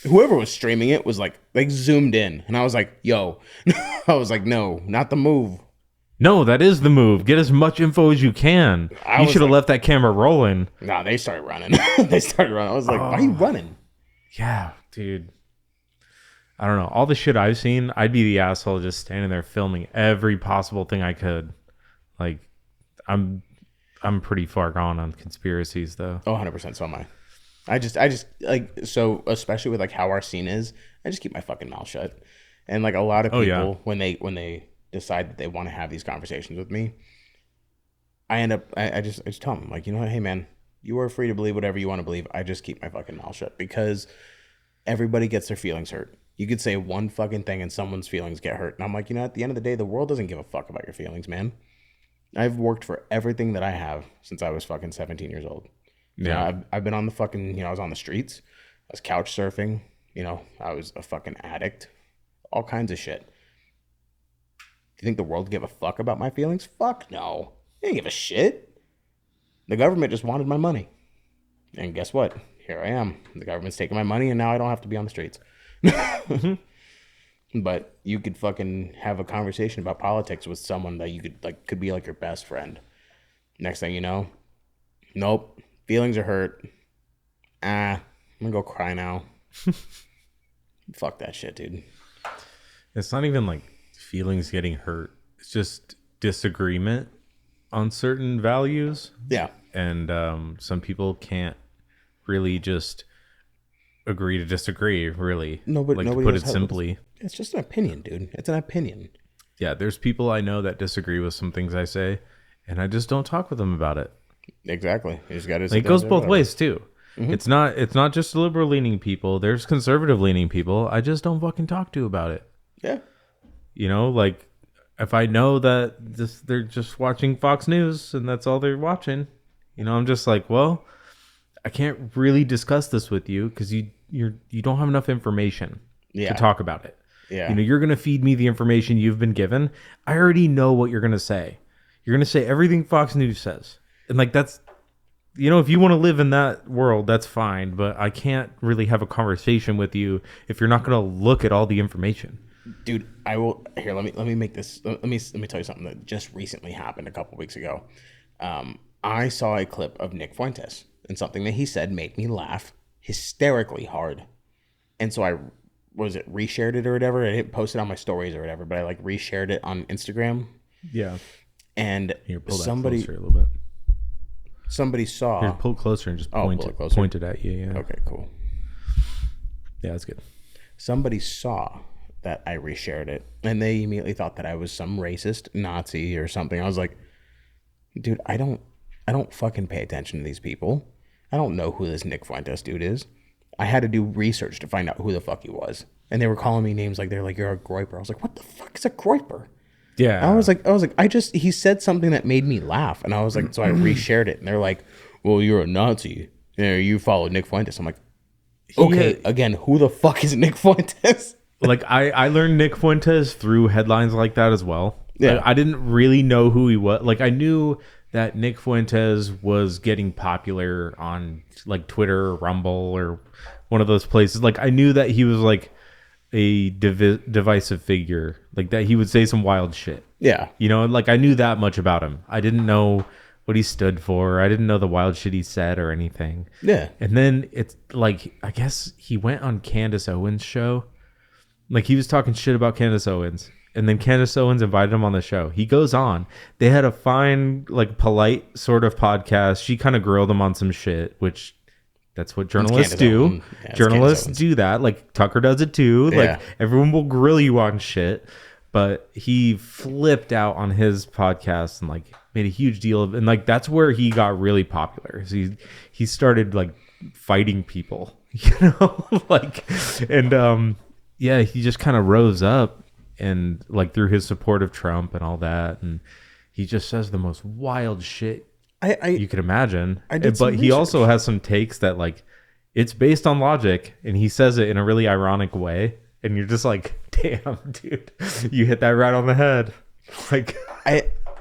whoever was streaming it was like zoomed in, and I was like, "Yo," I was like, "No, not the move." No, that is the move. Get as much info as you can. You should have left that camera rolling. Nah, they started running. They started running. I was like, why are you running? Yeah, dude. I don't know. All the shit I've seen, I'd be the asshole just standing there filming every possible thing I could. Like, I'm pretty far gone on conspiracies, though. Oh, 100%. So am I. I just like, so especially with like how our scene is, I just keep my fucking mouth shut. And like a lot of people, when they decide that they want to have these conversations with me, I just tell them, like, you know what, hey man, you are free to believe whatever you want to believe. I just keep my fucking mouth shut because everybody gets their feelings hurt. You could say one fucking thing and someone's feelings get hurt. And I'm like, you know, at the end of the day, the world doesn't give a fuck about your feelings, man. I've worked for everything that I have since I was fucking 17 years old. Yeah. You know, I've been on the fucking, you know, I was on the streets. I was couch surfing. You know, I was a fucking addict. All kinds of shit. Do you think the world give a fuck about my feelings? Fuck no. They didn't give a shit. The government just wanted my money. And guess what? Here I am. The government's taking my money and now I don't have to be on the streets. But you could fucking have a conversation about politics with someone that you could be like your best friend. Next thing you know, nope, feelings are hurt. I'm gonna go cry now. Fuck that shit, dude. It's not even like feelings getting hurt. It's just disagreement on certain values. Yeah. And some people can't really just agree to disagree, really. Nobody to put it simply. It's just an opinion, dude. It's an opinion. Yeah, there's people I know that disagree with some things I say, and I just don't talk with them about it. Exactly. You just got to. It goes both ways too. Mm-hmm. It's not just liberal leaning people. There's conservative leaning people. I just don't fucking talk to about it. Yeah. You know, like if I know that they're just watching Fox News and that's all they're watching, you know, I'm just like, well, I can't really discuss this with you because you don't have enough information to talk about it. Yeah. You know, you're going to feed me the information you've been given. I already know what you're going to say. You're going to say everything Fox News says. And like, that's, you know, if you want to live in that world, that's fine. But I can't really have a conversation with you if you're not going to look at all the information. Dude, I will. Here, let me make this. Let me tell you something that just recently happened a couple weeks ago. I saw a clip of Nick Fuentes and something that he said made me laugh hysterically hard. And so I reshared it or whatever. I didn't post it on my stories or whatever, but I like reshared it on Instagram. Yeah. And here, pull that closer a little bit. Somebody saw. Here, pull closer and just point it at you. Yeah. Okay, cool. Yeah, that's good. Somebody saw that I reshared it, and they immediately thought that I was some racist Nazi or something. I was like, dude, I don't fucking pay attention to these people. I don't know who this Nick Fuentes dude is. I had to do research to find out who the fuck he was. And they were calling me names like, they're like, you're a groiper. I was like, what the fuck is a groiper? Yeah. I was like, he said something that made me laugh. And I was like, so I reshared it. And they're like, well, you're a Nazi. You followed Nick Fuentes. I'm like, okay, again, who the fuck is Nick Fuentes? Like, I learned Nick Fuentes through headlines like that as well. Yeah. I didn't really know who he was. Like, I knew that Nick Fuentes was getting popular on like Twitter or Rumble or one of those places. Like, I knew that he was like a divisive figure, like that he would say some wild shit. Yeah. You know, like I knew that much about him. I didn't know what he stood for. I didn't know the wild shit he said or anything. Yeah. And then it's like, I guess he went on Candace Owens' show. Like he was talking shit about Candace Owens. And then Candace Owens invited him on the show. He goes on. They had a fine, like polite sort of podcast. She kind of grilled him on some shit, which that's what journalists do. Yeah, journalists do that. Like Tucker does it too. Yeah. Like everyone will grill you on shit. But he flipped out on his podcast and like made a huge deal of, and like that's where he got really popular. So he started like fighting people, you know, like, and yeah, he just kind of rose up. And like through his support of Trump and all that, and he just says the most wild shit you could imagine. But he also has some takes that like it's based on logic, and he says it in a really ironic way, and you're just like, damn, dude, you hit that right on the head. Like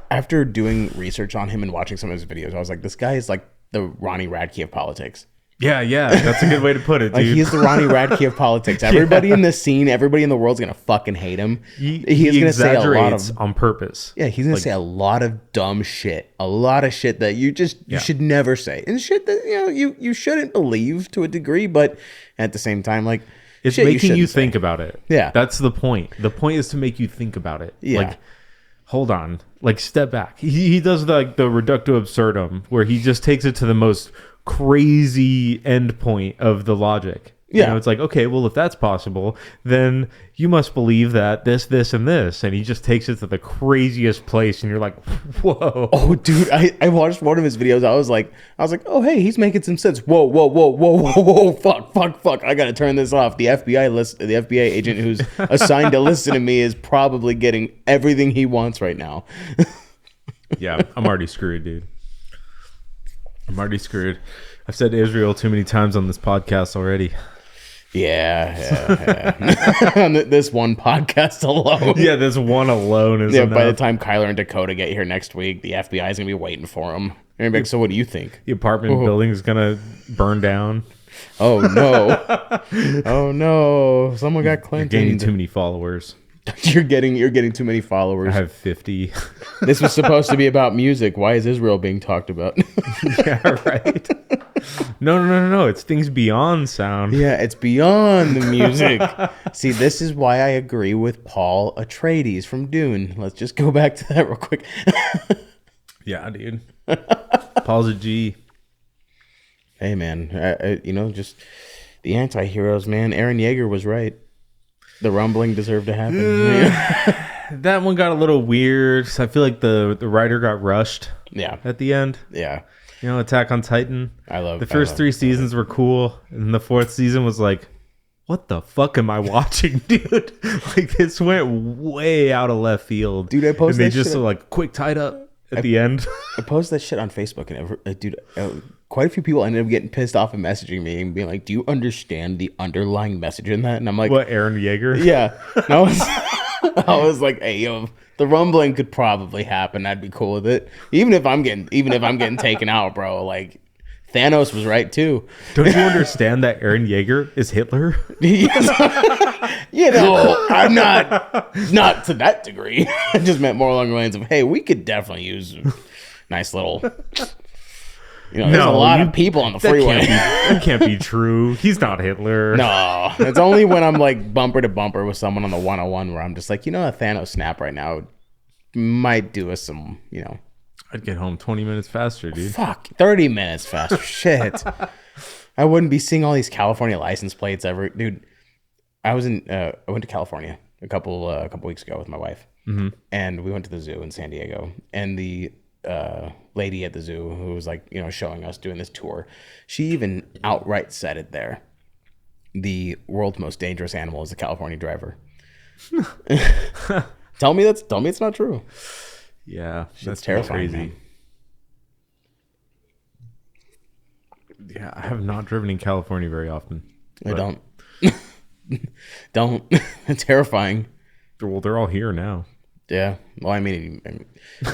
after doing research on him and watching some of his videos, I was like, this guy is like the Ronnie Radke of politics. Yeah, that's a good way to put it, dude. Like, he's the Ronnie Radke of politics. Everybody in this scene, everybody in the world's gonna fucking hate him. He's gonna say a lot of on purpose. Yeah, he's gonna say a lot of dumb shit, a lot of shit that you should never say, and shit that you shouldn't believe to a degree, but at the same time, like, it's making you think about it. Yeah, that's the point. The point is to make you think about it. Yeah. Like, hold on, like, step back. He does the reductio absurdum, where he just takes it to the most crazy end point of the logic. Yeah, it's like, okay, well, if that's possible, then you must believe that this, and this, and he just takes it to the craziest place, and you're like, whoa. Oh, dude, I watched one of his videos. I was like, oh, hey, he's making some sense. Whoa, fuck, I gotta turn this off. The FBI agent who's assigned to listen to me is probably getting everything he wants right now. Yeah, I'm already screwed, dude. I'm already screwed. I've said Israel too many times on this podcast already. Yeah. On this one podcast alone. Yeah, this one alone is enough. By the time Kyler and Dakota get here next week, the FBI is going to be waiting for them. And like, so what do you think? The apartment building is going to burn down. Oh, no. Oh, no. Someone got Clinton. You're gaining too many followers. You're getting too many followers. I have 50. This was supposed to be about music. Why is Israel being talked about? Yeah, right. No. It's things beyond sound. Yeah, it's beyond the music. See, this is why I agree with Paul Atreides from Dune. Let's just go back to that real quick. Yeah, dude. Paul's a G. Hey, man. Just the anti-heroes, man. Eren Yeager was right. The rumbling deserved to happen. That one got a little weird. I feel like the writer got rushed. Yeah. At the end. Yeah. Attack on Titan. The first 3 seasons were cool, and the 4th season was like, what the fuck am I watching, dude? Like, this went way out of left field. Dude, I posted and they just like quick tied up at the end. I posted that shit on Facebook, and quite a few people ended up getting pissed off and messaging me and being like, do you understand the underlying message in that? And I'm like, what, Eren Yeager? Yeah. And I was like, hey, yo, the rumbling could probably happen. I'd be cool with it. Even if I'm getting taken out, bro. Like, Thanos was right too. Don't you understand that Eren Yeager is Hitler? I'm not to that degree. I just meant more along the lines of, hey, we could definitely use a nice little. There's a lot of people on the freeway. That can't be true. He's not Hitler. No, it's only when I'm like bumper to bumper with someone on the 101 where I'm just like, a Thanos snap right now might do us some, I'd get home 20 minutes faster, dude. Fuck, 30 minutes faster. Shit. I wouldn't be seeing all these California license plates ever, dude. I went to California a couple weeks ago with my wife, and we went to the zoo in San Diego, and the lady at the zoo who was like, showing us doing this tour, she even outright said it there. The world's most dangerous animal is the California driver. Tell me it's not true. Yeah, that's terrifying. Crazy. Yeah, I have not driven in California very often. I don't. Don't. It's terrifying. Well, they're all here now. Yeah. Well, I mean,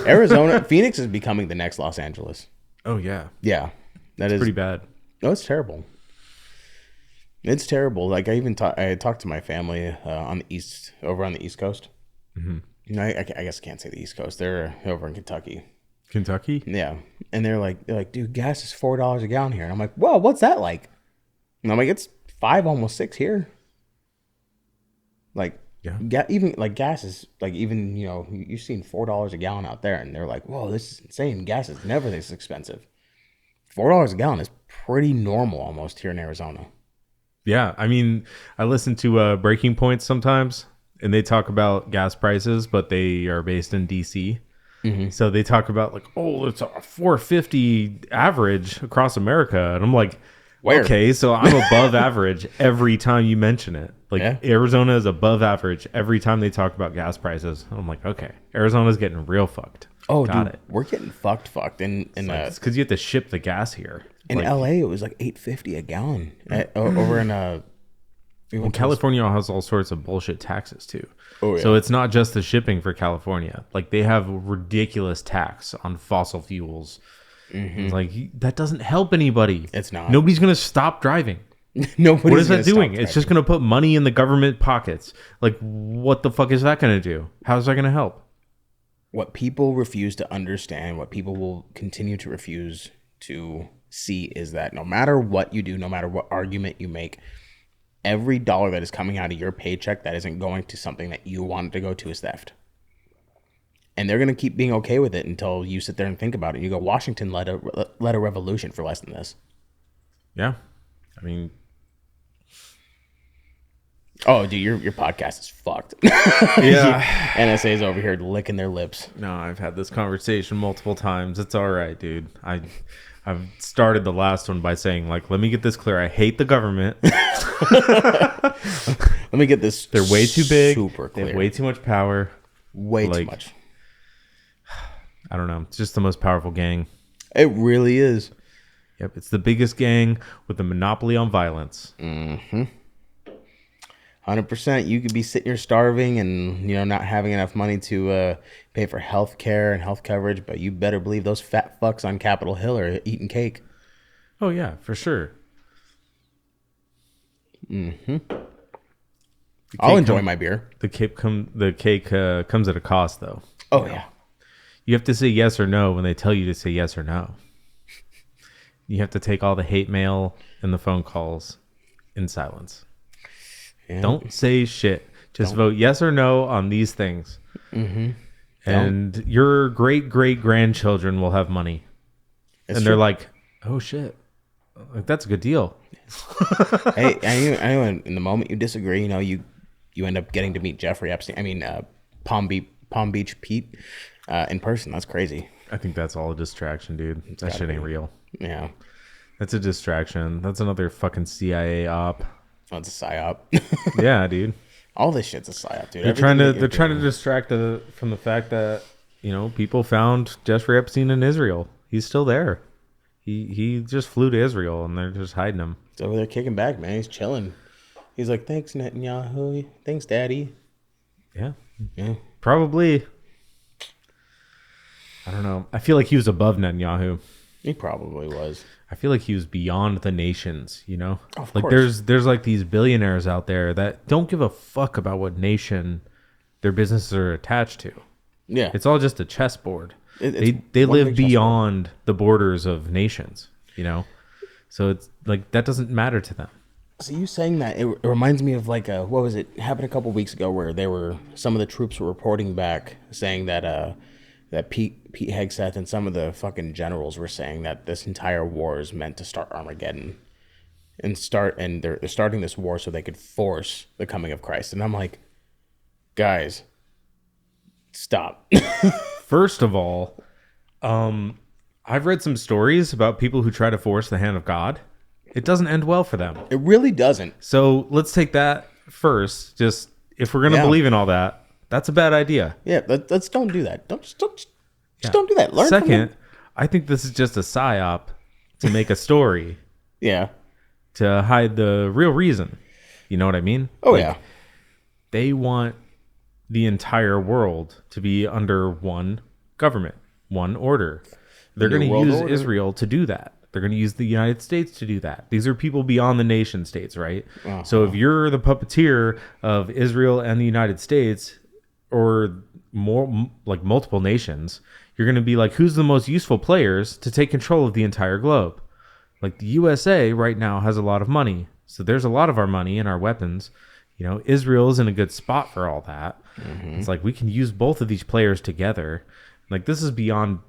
Arizona, Phoenix is becoming the next Los Angeles. Oh, yeah. Yeah. That's pretty bad. No, it's terrible. It's terrible. Like, I talked to my family over on the East Coast. Mm-hmm. I guess I can't say the East Coast. They're over in Kentucky. Kentucky? Yeah. And they're like, dude, gas is $4 a gallon here. And I'm like, whoa, what's that like? And I'm like, it's $5, almost $6 here. Like, yeah, even like gas is like, even, you've seen $4 a gallon out there, and they're like, whoa, this is insane. Gas is never this expensive. $4 a gallon is pretty normal almost here in Arizona. Yeah. I mean, I listen to Breaking Points sometimes, and they talk about gas prices, but they are based in DC. Mm-hmm. So they talk about like, oh, it's a $4.50 average across America. And I'm like, where? Okay, so I'm above average every time you mention it. Like, yeah. Arizona is above average every time they talk about gas prices. I'm like, okay, Arizona's getting real fucked. Oh, dude, we're getting fucked. And it's because you have to ship the gas here. In LA, it was like $8.50 a gallon. Over in well, California has all sorts of bullshit taxes too. Oh, yeah. So it's not just the shipping for California. Like, they have ridiculous tax on fossil fuels. It's like, that doesn't help anybody. It's not. Nobody's going to stop driving. Nobody's What is that gonna doing? stop It's just going to put money in the government pockets. Like, what the fuck is that going to do? How's that going to help? What people refuse to understand, what people will continue to refuse to see, is that no matter what you do, no matter what argument you make, every dollar that is coming out of your paycheck that isn't going to something that you wanted to go to is theft. And they're going to keep being okay with it until you sit there and think about it. You go, Washington led a revolution for less than this. Yeah. I mean... Oh, dude, your podcast is fucked. Yeah. NSA's over here licking their lips. No, I've had this conversation multiple times. It's all right, dude. I've started the last one by saying, like, let me get this clear. I hate the government. Let me get this. They're way too big. Super clear. They have way too much power. Way too much. I don't know. It's just the most powerful gang. It really is. Yep. It's the biggest gang with a monopoly on violence. 100%. You could be sitting here starving and, not having enough money to pay for health care and health coverage, but you better believe those fat fucks on Capitol Hill are eating cake. Oh, yeah, for sure. I'll enjoy my beer. The cake comes at a cost, though. Oh, yeah. You have to say yes or no when they tell you to say yes or no. You have to take all the hate mail and the phone calls in silence. Yeah. Don't say shit. Just vote yes or no on these things. And your great-great-grandchildren will have money. It's and they're true. Like, oh, shit. Like, that's a good deal. Hey, I know in the moment you disagree, you end up getting to meet Jeffrey Epstein. I mean, Palm Beach Pete in person. That's crazy. I think that's all a distraction, dude. That shit ain't real. Yeah. That's a distraction. That's another fucking CIA op. Oh, it's a psyop. Yeah, dude. All this shit's a psyop, dude. They're trying to distract from the fact that, people found Jeffrey Epstein in Israel. He's still there. He just flew to Israel and they're just hiding him. He's over there kicking back, man. He's chilling. He's like, thanks, Netanyahu. Thanks, Daddy. Yeah. Probably. I don't know. I feel like he was above Netanyahu. He probably was. I feel like he was beyond the nations, Of like course. there's like these billionaires out there that don't give a fuck about what nation their businesses are attached to. Yeah. It's all just a chessboard. They live beyond the borders of nations, So it's like that doesn't matter to them. So you saying that it reminds me of like what was it happened a couple of weeks ago where some of the troops were reporting back saying that Pete Hegseth and some of the fucking generals were saying that this entire war is meant to start Armageddon and they're starting this war so they could force the coming of Christ. And I'm like, guys, stop. First of all, I've read some stories about people who try to force the hand of God. It doesn't end well for them. It really doesn't. So let's take that first. Just if we're going to believe in all that, that's a bad idea. Yeah, let's don't do that. Just don't do that. Learn Second, from them. I think this is just a psyop to make a story. Yeah. To hide the real reason. You know what I mean? Oh, yeah. They want the entire world to be under one government, one order. They're going to use Israel to do that. They're going to use the United States to do that. These are people beyond the nation states, right? Uh-huh. So if you're the puppeteer of Israel and the United States, or more like multiple nations, you're going to be like, who's the most useful players to take control of the entire globe? Like the USA right now has a lot of money. So there's a lot of our money and our weapons. Israel's in a good spot for all that. Mm-hmm. It's like we can use both of these players together. Like this is beyond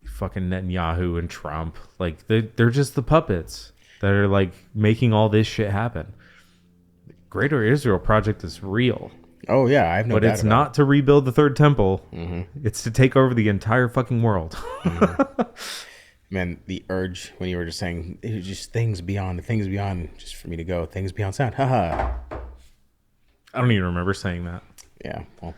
fucking Netanyahu and Trump. Like they're just the puppets that are like making all this shit happen. The Greater Israel Project is real. Oh yeah, I have no doubt. But it's not to rebuild the third temple. Mm-hmm. It's to take over the entire fucking world. Mm-hmm. Man, the urge when you were just saying it was just things beyond, just for me to go things beyond sound. Haha. I don't even remember saying that. Yeah. Well.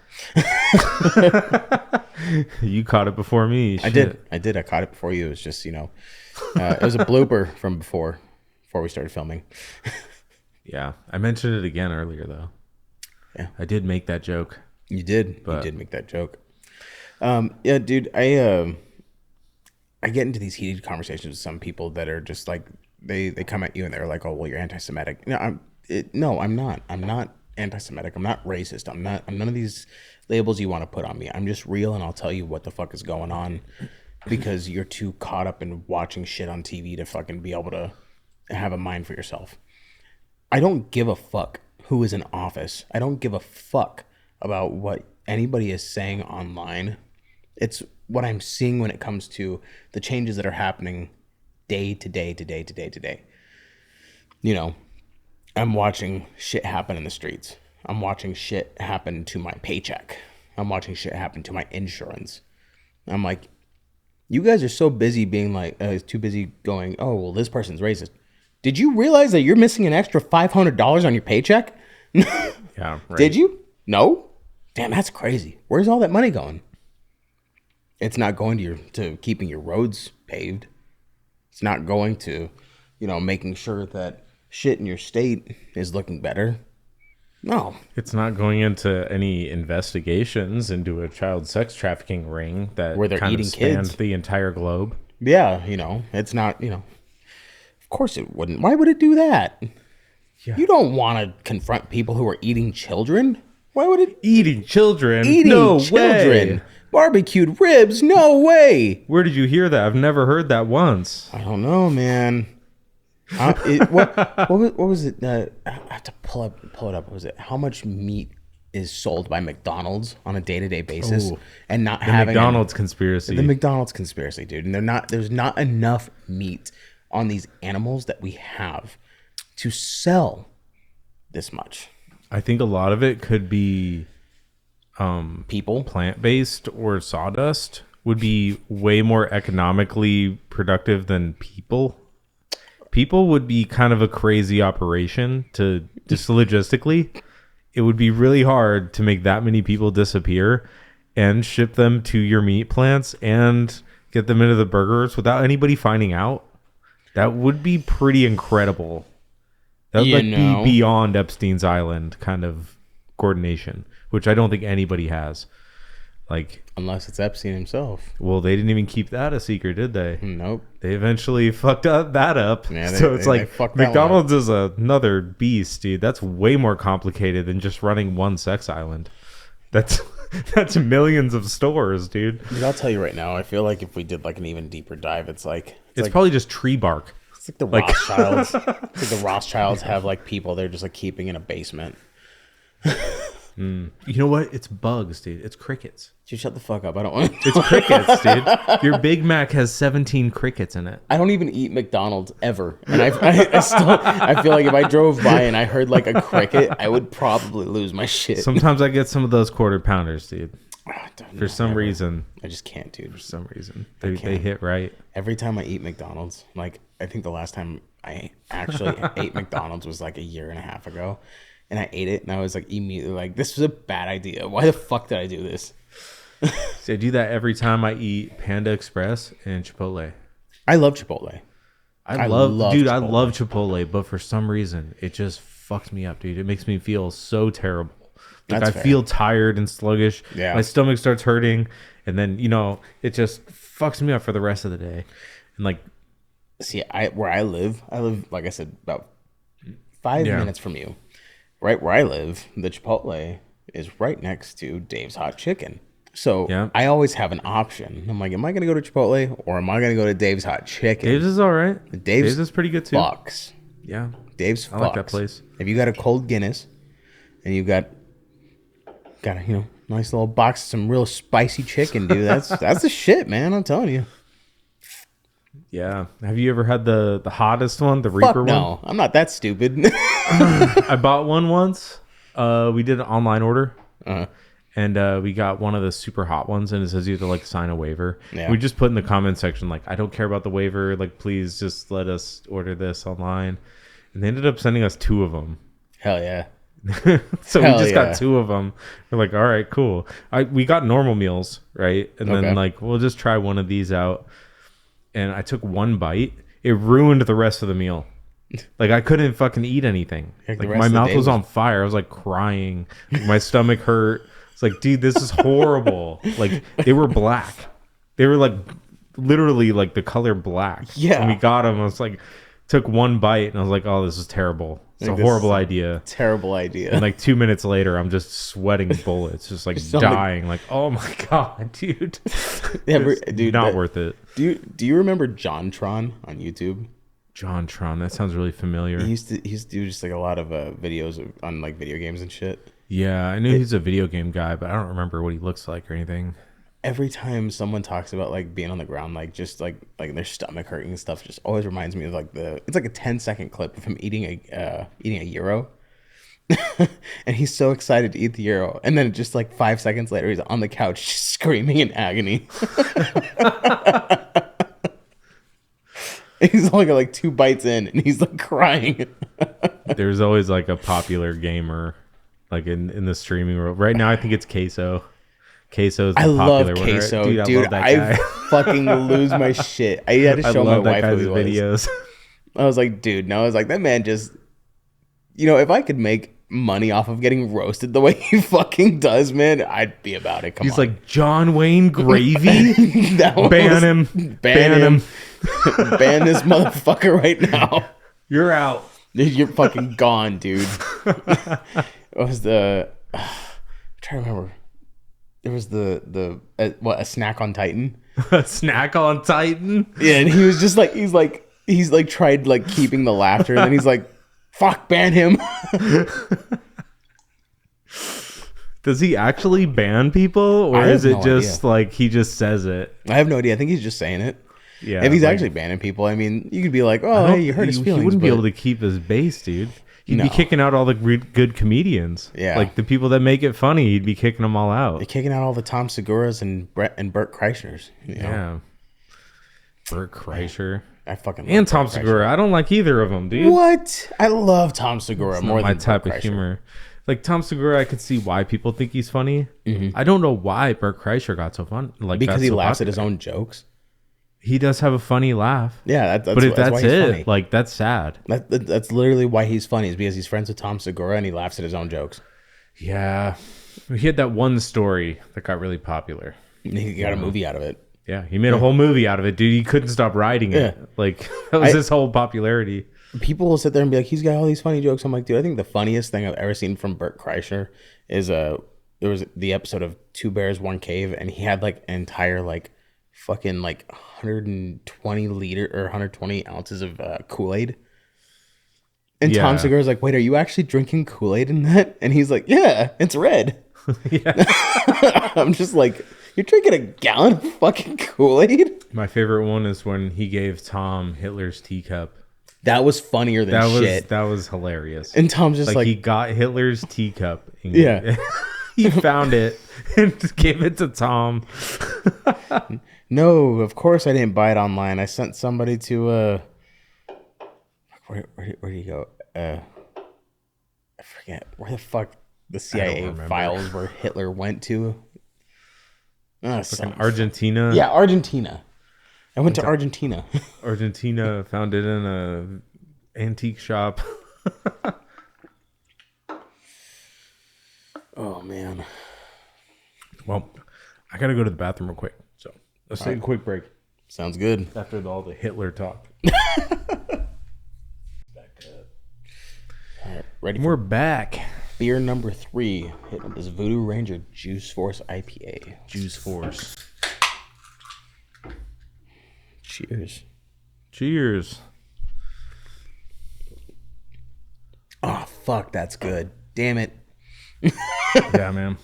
You caught it before me. Shit. I did. I caught it before you. It was just, it was a blooper from before we started filming. Yeah. I mentioned it again earlier, though. Yeah. I did make that joke. You did. You did make that joke. Yeah, dude, I I get into these heated conversations with some people that are just like they come at you and they're like, "Oh, well, you're anti-Semitic." No, I'm not. I'm not anti-Semitic. I'm not racist. I'm none of these labels you want to put on me. I'm just real, and I'll tell you what the fuck is going on because you're too caught up in watching shit on TV to fucking be able to have a mind for yourself. I don't give a fuck who is in office. I don't give a fuck about what anybody is saying online. It's what I'm seeing when it comes to the changes that are happening day to day to day to day to day. You know, I'm watching shit happen in the streets. I'm watching shit happen to my paycheck. I'm watching shit happen to my insurance. I'm like, you guys are so busy being like, too busy going, oh, well, this person's racist. Did you realize that you're missing an extra $500 on your paycheck? Yeah. Right. Did you? No? Damn, that's crazy. Where's all that money going? It's not going to keeping your roads paved. It's not going to, making sure that shit in your state is looking better. No. It's not going into any investigations into a child sex trafficking ring that where they're eating kids the entire globe. Yeah, it's not, of course it wouldn't. Why would it do that? Yeah. You don't want to confront people who are eating children. Why would it? Eating children? No children. Way. Barbecued ribs? No way. Where did you hear that? I've never heard that once. I don't know, man. What was it? I have to pull it up. What was it? How much meat is sold by McDonald's on a day-to-day basis? Ooh, and not the having McDonald's conspiracy. The McDonald's conspiracy, dude. And there's not enough meat on these animals that we have to sell this much. I think a lot of it could be people, plant-based, or sawdust would be way more economically productive than people. People would be kind of a crazy operation to just logistically. It would be really hard to make that many people disappear and ship them to your meat plants and get them into the burgers without anybody finding out. That would be pretty incredible. That would be beyond Epstein's Island kind of coordination, which I don't think anybody has. Unless it's Epstein himself. Well, they didn't even keep that a secret, did they? Nope. They eventually fucked that up. Yeah, so it's McDonald's is another beast, dude. That's way more complicated than just running one sex island. That's millions of stores, dude. Dude, I'll tell you right now, I feel like if we did an even deeper dive, it's probably just tree bark. It's like the Rothschilds. It's like the Rothschilds have people they're just keeping in a basement. You know what? It's bugs, dude. It's crickets. Dude, shut the fuck up. I don't want to. It's crickets, dude. Your Big Mac has 17 crickets in it. I don't even eat McDonald's ever. And I feel like if I drove by and I heard a cricket, I would probably lose my shit. Sometimes I get some of those quarter pounders, dude. For some reason. I just can't, dude. For some reason. They hit right. Every time I eat McDonald's, I think the last time I actually ate McDonald's was a year and a half ago. And I ate it, and I was immediately this was a bad idea. Why the fuck did I do this? So I do that every time I eat Panda Express and Chipotle. I love Chipotle. I love Chipotle, but for some reason, it just fucks me up, dude. It makes me feel so terrible. I feel tired and sluggish. Yeah. My stomach starts hurting, and then, it just fucks me up for the rest of the day. And see, where I live, like I said, about 5 minutes from you. Right where I live, the Chipotle is right next to Dave's Hot Chicken. So I always have an option. I'm like, am I going to go to Chipotle or am I going to go to Dave's Hot Chicken? Dave's is all right. Dave's is pretty good too. Fucks. Yeah. Dave's fucks. I like that place. If you got a cold Guinness and you got a nice little box of some real spicy chicken, dude, that's the shit, man. I'm telling you. Yeah. Have you ever had the hottest one, the Reaper one? No, I'm not that stupid. I bought one once. We did an online order. And we got one of the super hot ones, and it says you have to sign a waiver. Yeah. We just put in the comment section I don't care about the waiver. Please just let us order this online. And they ended up sending us 2 of them. Hell yeah. So we just got 2 of them. We're like, all right, cool. We got normal meals, right? And then we'll just try one of these out. And I took one bite. It ruined the rest of the meal. I couldn't fucking eat anything. My mouth was on fire. I was crying. My stomach hurt. It's dude, this is horrible. They were black. They were literally like the color black. Yeah. When we got them, I was like, took one bite and I was like, oh, this is terrible. It's like, a horrible idea. Terrible idea. And like 2 minutes later, I'm just sweating bullets, just like dying. Like, oh my god, dude. Dude, not worth it. Do you remember JonTron on YouTube? JonTron, that sounds really familiar. He used to do just like a lot of videos on like video games and shit. Yeah, I knew he's a video game guy, but I don't remember what he looks like or anything. Every time someone talks about like being on the ground, like just like their stomach hurting and stuff, just always reminds me of like it's like a 10-second clip of him eating a gyro. And he's so excited to eat the gyro, and then just like 5 seconds later he's on the couch just screaming in agony. He's only got like 2 bites in and he's like crying. There's always like a popular gamer like in the streaming world. Right now I think it's Queso. Queso's the popular one. Queso. Dude, I love that guy. Fucking lose my shit. I had to show my wife who he was. Videos. I was like, dude, no, I was like, that man just, if I could make money off of getting roasted the way he fucking does, man, I'd be about it. He's like, John Wayne Gravy? Ban him. Ban this motherfucker right now. You're out. You're fucking gone, dude. What was I'm trying to remember. There was a snack on Titan. A snack on Titan? Yeah, and he was just like, he's like tried like keeping the laughter, and then he's like, fuck, ban him. Does he actually ban people, or is it just like he just says it? I have no idea. I think he's just saying it. Yeah. If he's actually banning people, I mean, you could be like, oh, hey, you hurt his feelings. He wouldn't be able to keep his base, dude. He'd be kicking out all the good comedians. Yeah. Like the people that make it funny, he'd be kicking them all out. They're kicking out all the Tom Segura's and Bert Kreischer's. Yeah. Bert Kreischer. I fucking love and Tom Segura. I don't like either of them, dude. What? I love Tom Segura more than my type of humor. Like Tom Segura, I could see why people think he's funny. Mm-hmm. I don't know why Bert Kreischer got so fun. Like because he laughs at his own jokes. He does have a funny laugh. Yeah, but if that's it, funny. Like that's sad. That's literally why he's funny, is because he's friends with Tom Segura and he laughs at his own jokes. Yeah, he had that one story that got really popular. He got a movie out of it. Yeah, he made a whole movie out of it, dude. He couldn't stop writing it. Yeah. Like that was his whole popularity. People will sit there and be like, he's got all these funny jokes. I'm like, dude, I think the funniest thing I've ever seen from Bert Kreischer is there was the episode of Two Bears, One Cave, and he had like an entire like fucking like 120 ounces of Kool-Aid. And Tom Segura's like, wait, are you actually drinking Kool-Aid in that? And he's like, yeah, it's red. I'm just like, you're drinking a gallon of fucking Kool-Aid? My favorite one is when he gave Tom Hitler's teacup. That was funnier than shit. That was hilarious. And Tom's just like he got Hitler's teacup. And he found it and gave it to Tom. No, of course I didn't buy it online. I sent somebody to where do you go? I forget where the fuck the CIA files where Hitler went to. Argentina. Yeah, Argentina. I went to Argentina. Argentina, found it in a antique shop. Oh man. Well, I gotta go to the bathroom real quick. So let's take a quick break. Sounds good. After all the Hitler talk. All right, ready? We're back. Beer number 3 hitting this Voodoo Ranger Juice Force IPA. Juice Force. Cheers. Cheers. Oh fuck, that's good. Damn it. Yeah, man.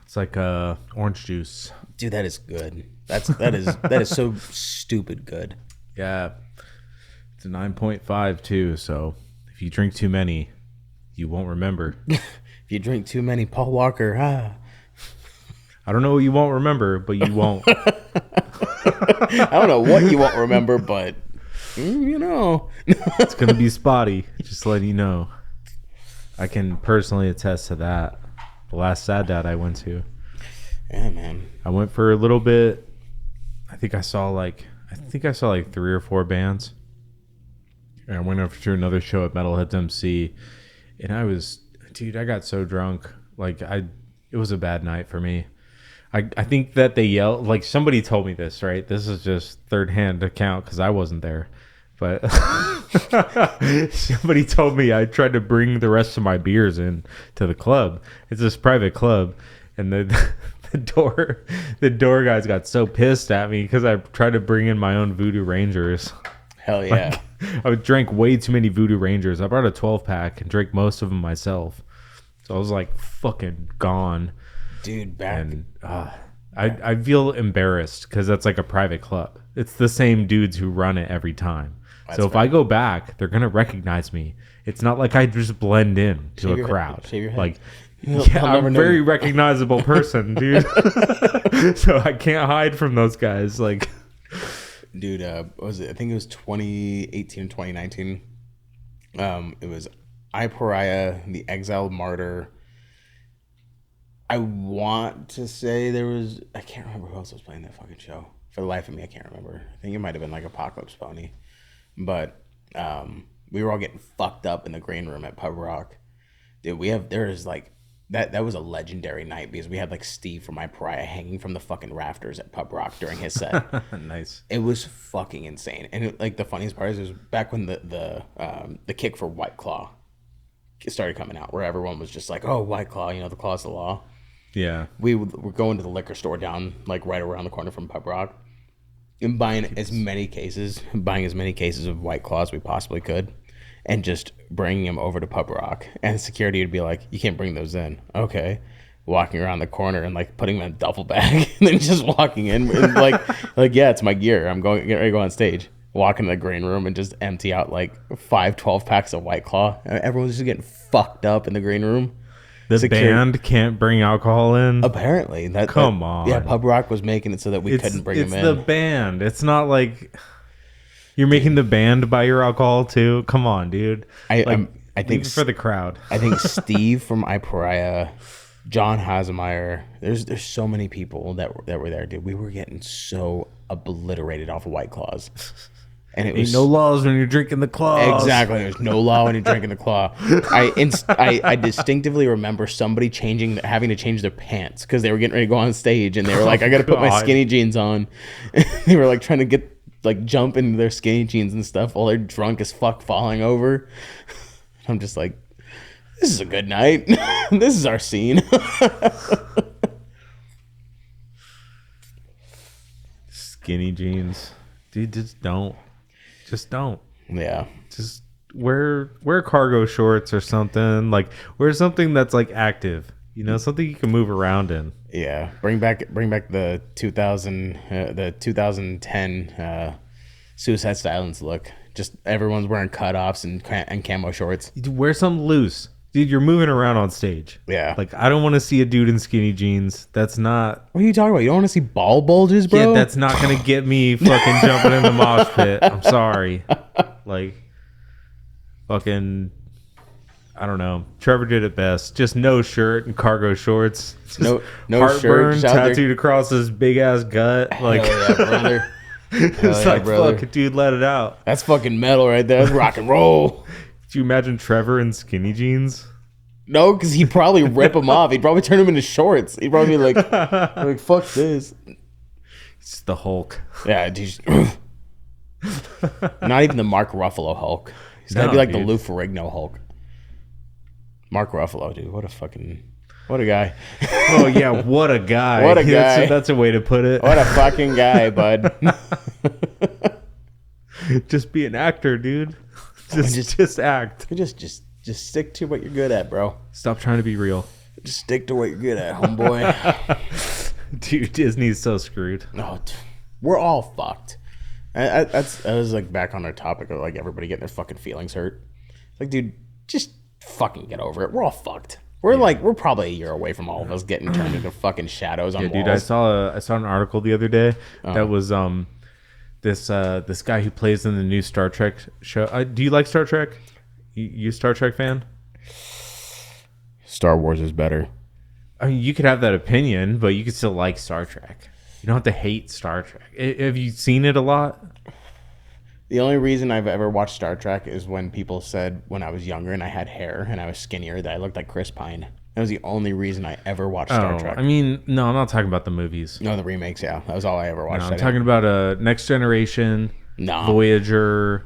It's like orange juice. Dude, that is good. That is so stupid good. Yeah. It's a 9.5 too, so if you drink too many, you won't remember. If you drink too many Paul Walker, I don't know what you won't remember, but you won't. I don't know what you won't remember, but it's gonna be spotty. Just letting you know. I can personally attest to that. The last Sad Dad I went to. Yeah, man. I went for a little bit. I think I saw like 3 or 4 bands. And I went over to another show at Metalheads MC, and I got so drunk. Like it was a bad night for me. I think that they yell, like somebody told me this, right? This is just third hand account because I wasn't there. But somebody told me I tried to bring the rest of my beers in to the club. It's this private club, and the door guys got so pissed at me because I tried to bring in my own Voodoo Rangers. Hell yeah. I drank way too many Voodoo Rangers. I brought a 12-pack and drank most of them myself. So I was like fucking gone. Dude, back. And I feel embarrassed because that's like a private club. It's the same dudes who run it every time. So if I go back, they're going to recognize me. It's not like I just blend in to a crowd. Shave your head. Like, yeah, I'm a very recognizable person, dude. So I can't hide from those guys. Like, dude, what was it? I think it was 2018 and 2019. It was I, Pariah, The Exiled Martyr. I want to say there was... I can't remember who else was playing that fucking show. For the life of me, I can't remember. I think it might have been like Apocalypse Pony. But we were all getting fucked up in the green room at Pub Rock. Dude, there's like... That was a legendary night because we had like Steve from My Pariah hanging from the fucking rafters at Pub Rock during his set. Nice. It was fucking insane. And like the funniest part is it was back when the kick for White Claw started coming out, where everyone was just like, "Oh, White Claw, the claw's the law." Yeah. We were going to the liquor store down like right around the corner from Pub Rock and buying as many cases of White Claw as we possibly could. And just bringing them over to Pub Rock, and security would be like, "You can't bring those in." Okay, walking around the corner and like putting them in a duffel bag, and then just walking in and like yeah, it's my gear. I'm getting ready to go on stage. Walk into the green room and just empty out like 12 packs of White Claw. Everyone's just getting fucked up in the green room. The band can't bring alcohol in. Apparently, Come on. Yeah, Pub Rock was making it so that we couldn't bring them in. It's the band. It's not like. You're making the band buy your alcohol too? Come on, dude. I think for the crowd. I think Steve from I, Pariah, John Hasemeyer. There's so many people that were there, dude. We were getting so obliterated off of White Claws, and it was no laws when you're drinking the claws. Exactly. There's no law when you're drinking the claw. I distinctively remember somebody having to change their pants because they were getting ready to go on stage, and they were like, "I got to put my skinny jeans on." They were like trying to jump into their skinny jeans and stuff while they're drunk as fuck falling over. I'm just like, this is a good night. This is our scene. Skinny jeans. Dude, just don't. Yeah. Just wear cargo shorts or something. Like, wear something that's like active. Something you can move around in. Yeah, bring back the 2010 Suicide Silence look. Just everyone's wearing cutoffs and camo shorts. Dude, wear something loose, dude. You're moving around on stage. Yeah, like I don't want to see a dude in skinny jeans. That's not. What are you talking about? You don't want to see ball bulges, bro? Yeah, that's not gonna get me fucking jumping in the mosh pit. I'm sorry. Like, fucking. I don't know. Trevor did it best. Just no shirt and cargo shorts. Just no heartburn shirt tattooed across his big ass gut. Like, hell yeah, brother. It's like, fuck, dude, let it out. That's fucking metal right there. That's rock and roll. Could you imagine Trevor in skinny jeans? No, because he'd probably rip them off. He'd probably turn them into shorts. He'd probably be like fuck this. It's the Hulk. Yeah, dude. Not even the Mark Ruffalo Hulk. He's got to be like the Lou Ferrigno Hulk. Mark Ruffalo, dude. What a guy. Oh, yeah. What a guy. What a guy. That's a way to put it. What a fucking guy, bud. Just be an actor, dude. Just act. Just stick to what you're good at, bro. Stop trying to be real. Just stick to what you're good at, homeboy. Dude, Disney's so screwed. No, we're all fucked. I was like back on our topic of like everybody getting their fucking feelings hurt. Like, dude, just fucking get over it. We're all fucked. We're probably a year away from all of us getting turned into fucking shadows on walls. Dude, I saw an article the other day that was this guy who plays in the new Star Trek show. Do you like Star Trek? You a Star Trek fan? Star Wars is better. I mean, you could have that opinion, but you could still like Star Trek. You don't have to hate Star Trek. Have you seen it a lot? The only reason I've ever watched Star Trek is when people said when I was younger and I had hair and I was skinnier that I looked like Chris Pine. That was the only reason I ever watched Star Trek. I mean, no, I'm not talking about the movies. No, the remakes, yeah. That was all I ever watched. No, I'm talking about Next Generation, Voyager,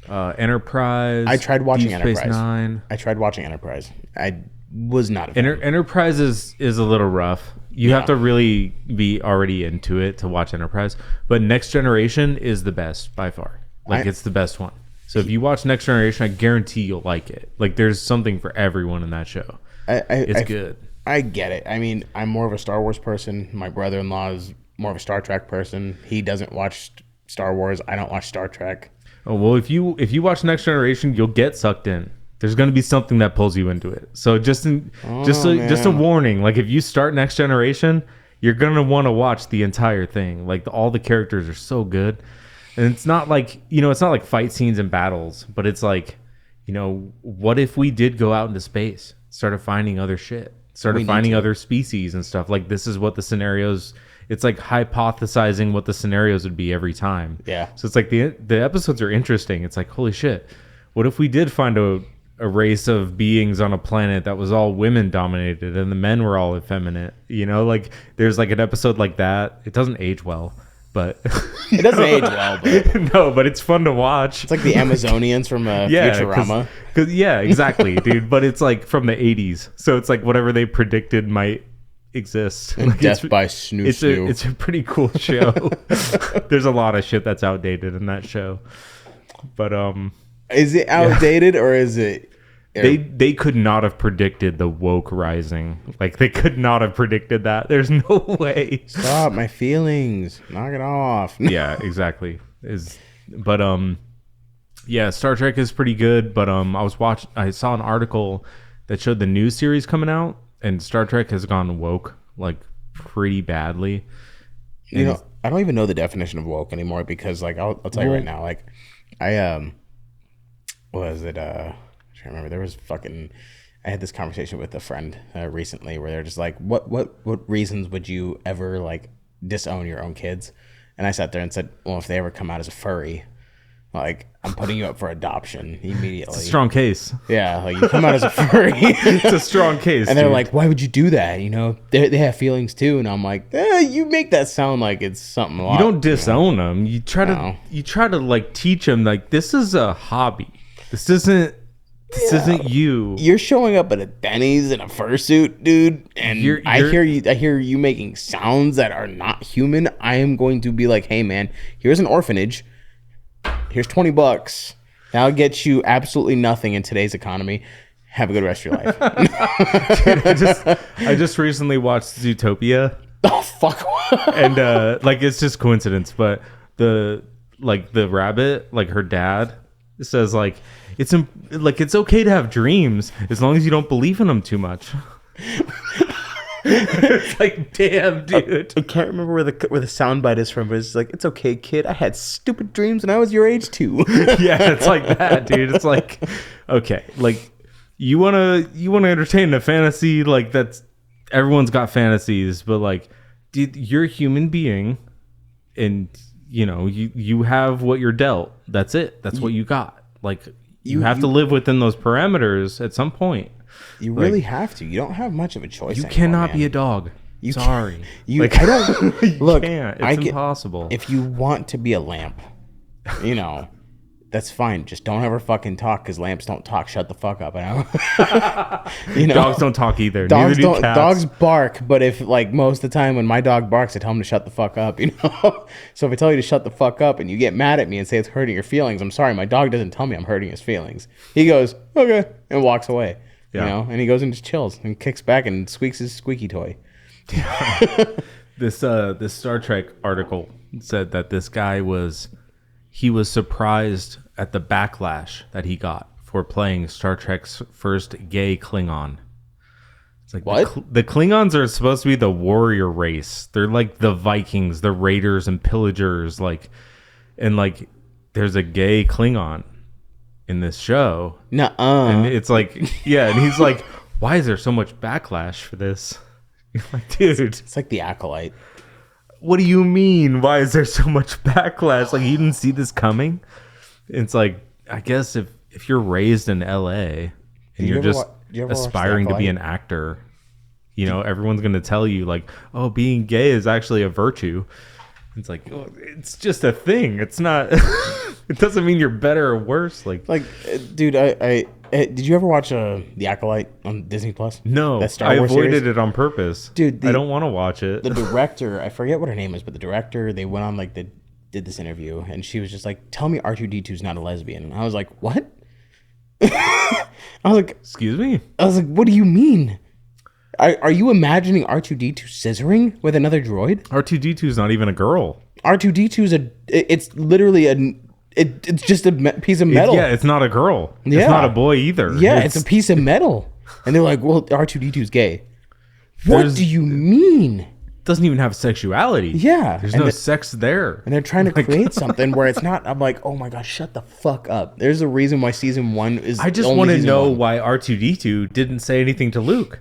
Enterprise. I tried watching Deep Enterprise. Space Nine. I tried watching Enterprise. I was not a fan. Enterprise is a little rough. You have to really be already into it to watch Enterprise. But Next Generation is the best by far. Like, it's the best one. So if you watch Next Generation, I guarantee you'll like it. Like, there's something for everyone in that show. It's good. I get it. I mean, I'm more of a Star Wars person. My brother-in-law is more of a Star Trek person. He doesn't watch Star Wars. I don't watch Star Trek. Oh, well, if you watch Next Generation, you'll get sucked in. There's going to be something that pulls you into it. So just a warning. Like, if you start Next Generation, you're going to want to watch the entire thing. Like, all the characters are so good. And it's not like, it's not like fight scenes and battles, but it's like, what if we did go out into space, started finding other shit, started finding other species and stuff? Like, this is what the scenarios, it's like hypothesizing what the scenarios would be every time. Yeah. So it's like the episodes are interesting. It's like, holy shit, what if we did find a race of beings on a planet that was all women dominated and the men were all effeminate? Like, there's like an episode like that. It doesn't age well, but it doesn't age well, but no, but it's fun to watch. It's like the Amazonians from Futurama. Yeah, exactly, dude. But it's like from the 80s, so it's like whatever they predicted might exist. And like, Death by Snoo. It's a pretty cool show. There's a lot of shit that's outdated in that show, but is it outdated or is it? They could not have predicted the woke rising. Like, they could not have predicted that. There's no way. Stop my feelings. Knock it off. Yeah, exactly. Star Trek is pretty good, but I saw an article that showed the new series coming out, and Star Trek has gone woke like pretty badly. I don't even know the definition of woke anymore, because like I'll tell you right now, like I I remember there was I had this conversation with a friend recently where they're just like, what reasons would you ever like disown your own kids? And I sat there and said, well, if they ever come out as a furry, like, I'm putting you up for adoption immediately. It's a strong case. Yeah, like, you come out as a furry. It's a strong case. And they're like, why would you do that? They have feelings too. And I'm like, you make that sound like it's something. You don't disown them. You try to like teach them, like, this is a hobby. This isn't you. You're showing up at a Denny's in a fursuit, dude, and I hear you making sounds that are not human. I am going to be like, hey man, here's an orphanage. Here's $20. That'll get you absolutely nothing in today's economy. Have a good rest of your life. Dude, I just recently watched Zootopia. Oh fuck. And like, it's just coincidence, but the rabbit, like, her dad says like, it's okay to have dreams as long as you don't believe in them too much. It's like, damn, dude. I can't remember where the soundbite is from, but it's like, it's okay, kid. I had stupid dreams when I was your age too. Yeah, it's like that, dude. It's like, okay, like, you wanna entertain a fantasy, like, that's, everyone's got fantasies, but like, dude, you're a human being, and you have what you're dealt. That's it. That's what you got. Like, you have to live within those parameters at some point. You really have to. You don't have much of a choice. You cannot be a dog. Sorry. I don't look. It's impossible. If you want to be a lamp, that's fine. Just don't ever fucking talk, because lamps don't talk. Shut the fuck up. Dogs don't talk either. Dogs Neither do cats. Dogs bark, but if, like, most of the time when my dog barks, I tell him to shut the fuck up. So if I tell you to shut the fuck up and you get mad at me and say it's hurting your feelings, I'm sorry. My dog doesn't tell me I'm hurting his feelings. He goes, okay, and walks away. Yeah. And he goes and just chills and kicks back and squeaks his squeaky toy. This Star Trek article said that this guy was surprised at the backlash that he got for playing Star Trek's first gay Klingon. It's like, what? The Klingons are supposed to be the warrior race. They're like the Vikings, the raiders and pillagers, and there's a gay Klingon in this show. Nuh-uh. And it's like, yeah, and he's like, why is there so much backlash for this? You're like, dude, it's like The Acolyte. What do you mean? Why is there so much backlash? Like, you didn't see this coming? It's like, I guess if you're raised in LA and you're just aspiring to be an actor, You know, everyone's going to tell you like, oh, being gay is actually a virtue. It's like, oh, it's just a thing. It's not, it doesn't mean you're better or worse. Like, dude, I did you ever watch The Acolyte on Disney Plus? No, that Star I Wars avoided series? it on purpose. Dude, I don't want to watch it. The director, I forget what her name is, but the director, they went on like did this interview, and she was just like, tell me R2D2 is not a lesbian. And I was like, what? I was like, excuse me? I was like, what do you mean? Are you imagining R2D2 scissoring with another droid? R2D2 is not even a girl. R2D2 is it's literally it's just a piece of metal. It's not a girl. Yeah. It's not a boy either. Yeah, it's a piece of metal. And they're like, well, R2D2 is gay. What do you mean? Doesn't even have sexuality. Yeah. There's no sex there. And they're trying to create something where it's not. I'm like, oh my gosh, shut the fuck up. There's a reason why season 1 is. I just want to know why R2D2 didn't say anything to Luke.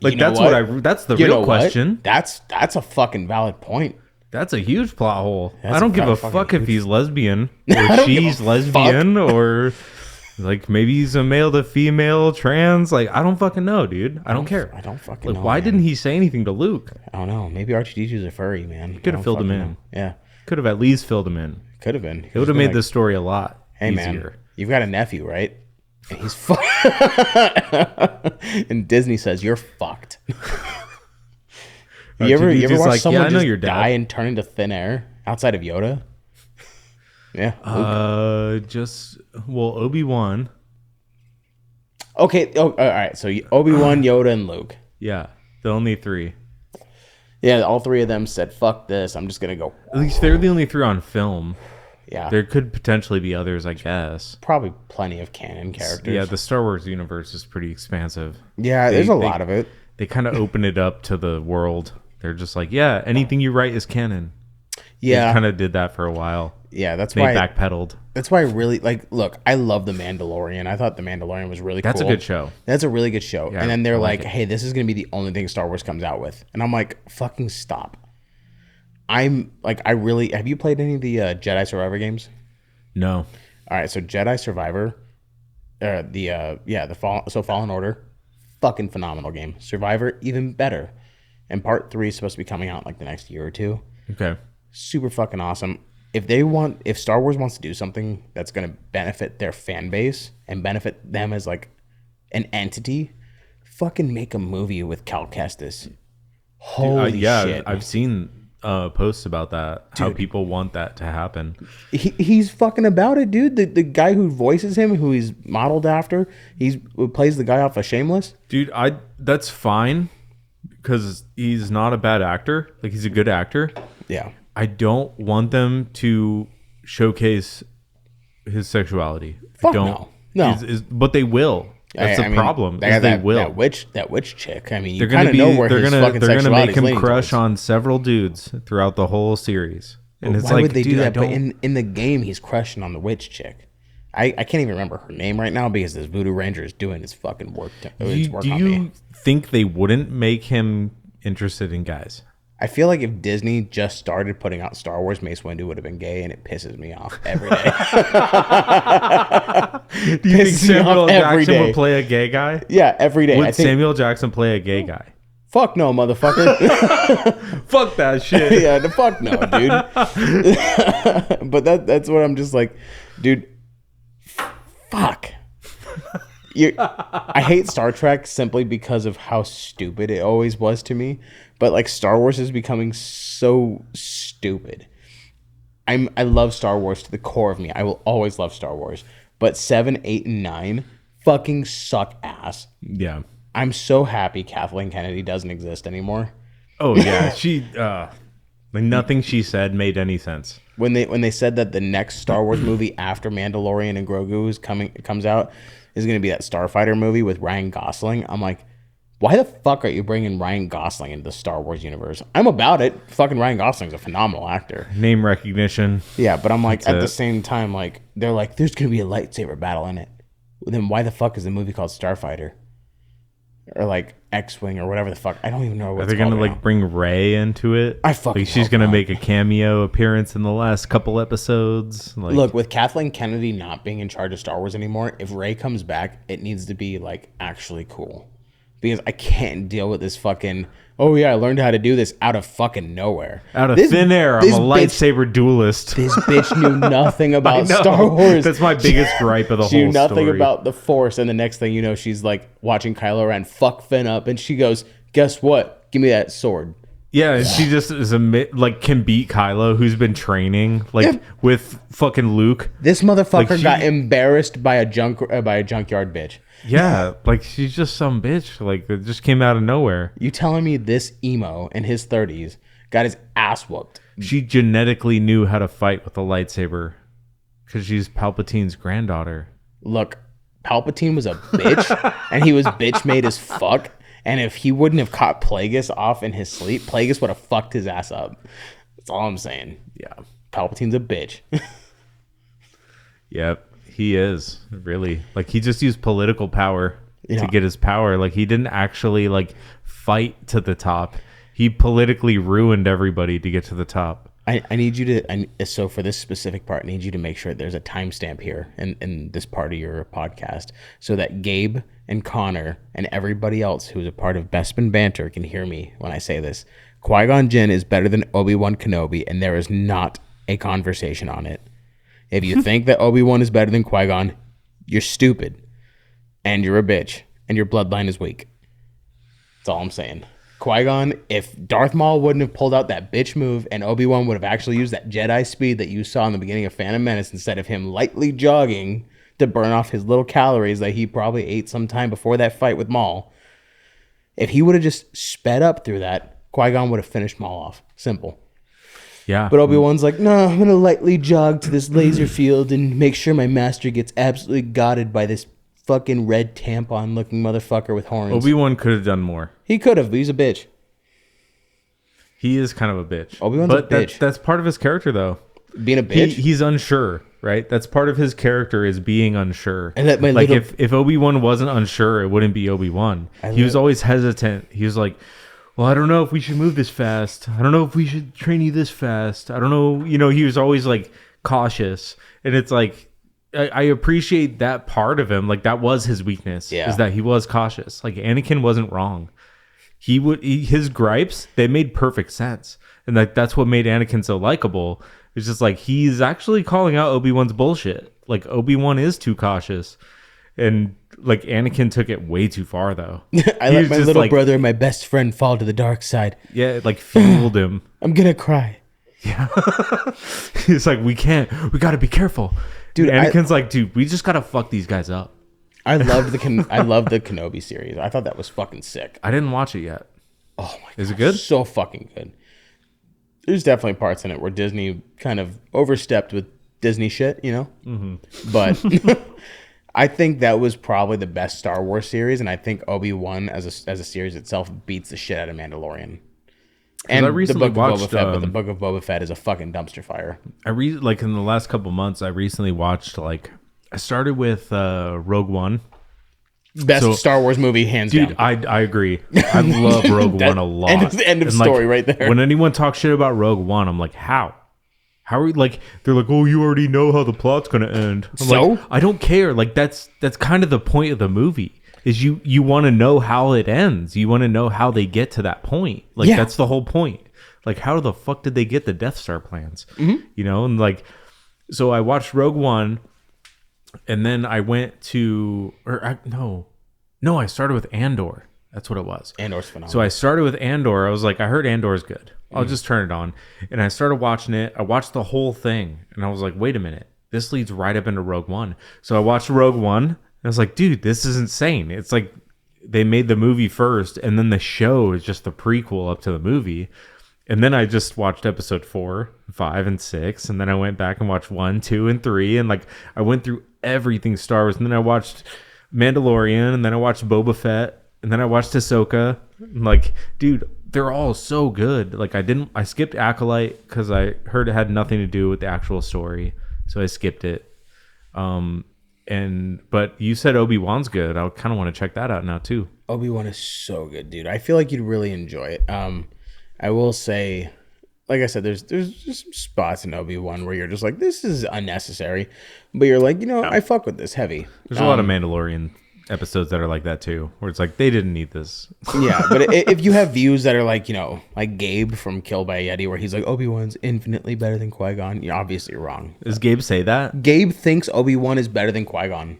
Like, that's that's the real question. That's a fucking valid point. That's a huge plot hole. I don't give a fuck if he's lesbian or she's lesbian or like maybe he's a male to female trans. Like, I don't fucking know, dude. I don't care. I don't fucking know. Why didn't he say anything to Luke? I don't know. Maybe R2D2's a furry, man. Could have filled him in. Know. Yeah. Could have at least filled him in. Could have been. It would have made the story a lot easier. Man, you've got a nephew, right? And he's and Disney says you're fucked. You ever watch someone just die and turn into thin air outside of Yoda? Yeah. Obi-Wan. Okay. Oh, all right. So Obi-Wan, Yoda, and Luke. Yeah, the only 3. Yeah, all 3 of them said, "Fuck this! I'm just gonna go." At least they're the only 3 on film. Yeah. There could potentially be others, I guess. Probably plenty of canon characters. Yeah, the Star Wars universe is pretty expansive. Yeah, there's a lot of it. They kind of open it up to the world. They're just like, yeah, anything you write is canon. Yeah. They kind of did that for a while. Yeah, they backpedaled. That's why I really look, I love The Mandalorian. I thought The Mandalorian was really cool. That's a good show. That's a really good show. Yeah, and then they're like, hey, this is going to be the only thing Star Wars comes out with. And I'm like, fucking stop. Have you played any of the Jedi Survivor games? No. All right, so Jedi Survivor, Fallen Order, fucking phenomenal game. Survivor, even better. And part 3 is supposed to be coming out like the next year or 2. Okay. Super fucking awesome. If Star Wars wants to do something that's going to benefit their fan base and benefit them as like an entity, fucking make a movie with Cal Kestis. Holy shit. I've seen posts about that. Dude, how people want that to happen. He's fucking about it, dude. The guy who voices him, who he's modeled after, who plays the guy off of Shameless. Dude, that's fine because he's not a bad actor. Like, he's a good actor. Yeah. I don't want them to showcase his sexuality. Fuck no. But they will. That's the problem. They will. That witch chick. I mean, they're gonna make him crush on several dudes throughout the whole series. And why would they do that? But in the game, he's crushing on the witch chick. I can't even remember her name right now because this Voodoo Ranger is doing his fucking work. Do you think they wouldn't make him interested in guys? I feel like if Disney just started putting out Star Wars, Mace Windu would have been gay, and it pisses me off every day. Do you think Samuel Jackson would play a gay guy? Yeah, every day. Would Samuel Jackson play a gay guy? Fuck no, motherfucker. Fuck that shit. Yeah, the fuck no, dude. But that's what I'm just like, dude. Fuck. I hate Star Trek simply because of how stupid it always was to me. But like Star Wars is becoming so stupid. I love Star Wars to the core of me. I will always love Star Wars. But 7, 8, and 9 fucking suck ass. Yeah. I'm so happy Kathleen Kennedy doesn't exist anymore. Oh yeah, she nothing she said made any sense. When they said that the next Star Wars movie after Mandalorian and Grogu comes out is going to be that Starfighter movie with Ryan Gosling, I'm like, why the fuck are you bringing Ryan Gosling into the Star Wars universe? I'm about it. Fucking Ryan Gosling's a phenomenal actor. Name recognition. Yeah, but I'm like, at the same time, like, they're like, there's going to be a lightsaber battle in it. Then why the fuck is the movie called Starfighter? Or like X-Wing or whatever the fuck. I don't even know what it's called. Are they going to like bring Rey into it? I fucking like she's going to make a cameo appearance in the last couple episodes. Like, look, with Kathleen Kennedy not being in charge of Star Wars anymore, if Rey comes back, it needs to be like actually cool. because I can't deal with this fucking. Oh yeah, I learned how to do this out of fucking nowhere. Out of thin air. I'm a lightsaber duelist. This bitch knew nothing about Star Wars. That's my biggest gripe of the whole story. She knew nothing about the Force, and the next thing you know, she's like watching Kylo Ren fuck Finn up, and she goes, "Guess what? Give me that sword." Yeah, and she just is can beat Kylo, who's been training with fucking Luke. This motherfucker got embarrassed by a junkyard bitch. Yeah, like she's just some bitch. Like it just came out of nowhere. You telling me this emo in his 30s got his ass whooped? She genetically knew how to fight with a lightsaber because she's Palpatine's granddaughter. Look, Palpatine was a bitch, and he was bitch made as fuck. And if he wouldn't have caught Plagueis off in his sleep, Plagueis would have fucked his ass up. That's all I'm saying. Yeah, Palpatine's a bitch. Yep. He is really like he just used political power to get his power. Like he didn't actually like fight to the top. He politically ruined everybody to get to the top. I need you to. So for this specific part, I need you to make sure there's a timestamp here in this part of your podcast, so that Gabe and Connor and everybody else who's a part of Bespin Banter can hear me when I say this. Qui-Gon Jinn is better than Obi-Wan Kenobi, and there is not a conversation on it. If you think that Obi-Wan is better than Qui-Gon, you're stupid. And you're a bitch. And your bloodline is weak. That's all I'm saying. Qui-Gon, if Darth Maul wouldn't have pulled out that bitch move and Obi-Wan would have actually used that Jedi speed that you saw in the beginning of Phantom Menace instead of him lightly jogging to burn off his little calories that he probably ate sometime before that fight with Maul, if he would have just sped up through that, Qui-Gon would have finished Maul off. Simple. Yeah. But Obi-Wan's like, no, I'm going to lightly jog to this laser field and make sure my master gets absolutely gotted by this fucking red tampon looking motherfucker with horns. Obi-Wan could have done more. He could have, but he's a bitch. He is kind of a bitch. Obi-Wan's a bitch. That's part of his character, though. Being a bitch? He's unsure, right? That's part of his character is being unsure. And that if Obi-Wan wasn't unsure, it wouldn't be Obi-Wan. He was always hesitant. He was like, well, I don't know if we should move this fast. I don't know if we should train you this fast. I don't know. You know, he was always like cautious. And it's like, I appreciate that part of him. Like that was his weakness, is that he was cautious. Like Anakin wasn't wrong. His gripes, they made perfect sense. And that's what made Anakin so likable. It's just like, he's actually calling out Obi-Wan's bullshit. Like Obi-Wan is too cautious. And like Anakin took it way too far though. I let my little brother and my best friend fall to the dark side. Yeah, it like fueled him. I'm gonna cry. Yeah. He's like, we gotta be careful. Dude, Anakin's like, dude, we just gotta fuck these guys up. I loved the Kenobi series. I thought that was fucking sick. I didn't watch it yet. Oh my god. Is it good? So fucking good. There's definitely parts in it where Disney kind of overstepped with Disney shit, you know? Mm-hmm. But I think that was probably the best Star Wars series, and I think Obi-Wan as a series itself beats the shit out of Mandalorian. And I recently watched Boba Fett, but the Book of Boba Fett is a fucking dumpster fire. Like in the last couple months, I recently watched I started with Rogue One. Best Star Wars movie, hands down. Dude, I agree. I love Rogue One a lot. End of story right there. When anyone talks shit about Rogue One, I'm like, how? How are we like? They're like, oh, you already know how the plot's gonna end. I'm like, I don't care. Like that's kind of the point of the movie. Is you want to know how it ends. You want to know how they get to that point. Like that's the whole point. Like how the fuck did they get the Death Star plans? Mm-hmm. You know, and like, so I watched Rogue One, and then I went to I started with Andor. That's what it was. Andor's phenomenal. So I started with Andor. I was like, I heard Andor's good. I'll just turn it on. And I started watching it. I watched the whole thing. And I was like, wait a minute. This leads right up into Rogue One. So I watched Rogue One. And I was like, dude, this is insane. It's like they made the movie first. And then the show is just the prequel up to the movie. And then I just watched episode 4, 5, and 6. And then I went back and watched 1, 2, and 3. And like I went through everything Star Wars. And then I watched Mandalorian. And then I watched Boba Fett. And then I watched Ahsoka. Like, dude, they're all so good. Like I skipped Acolyte because I heard it had nothing to do with the actual story. So I skipped it. But you said Obi-Wan's good. I kind of want to check that out now too. Obi-Wan is so good, dude. I feel like you'd really enjoy it. I will say, like I said, there's just some spots in Obi-Wan where you're just like, this is unnecessary. But you're like, I fuck with this heavy. There's a lot of Mandalorian episodes that are like that too, where it's like they didn't need this. Yeah, but if you have views that are like, like Gabe from Killed by a Yeti, where he's like, Obi-Wan's infinitely better than Qui-Gon, you're obviously wrong. Does Gabe say that? Gabe thinks Obi-Wan is better than Qui-Gon.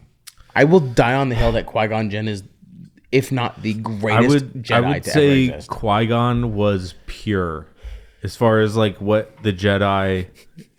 I will die on the hill that Qui-Gon Jinn is, if not the greatest Jedi I would to say ever exist. Qui-Gon was pure. As far as like what the Jedi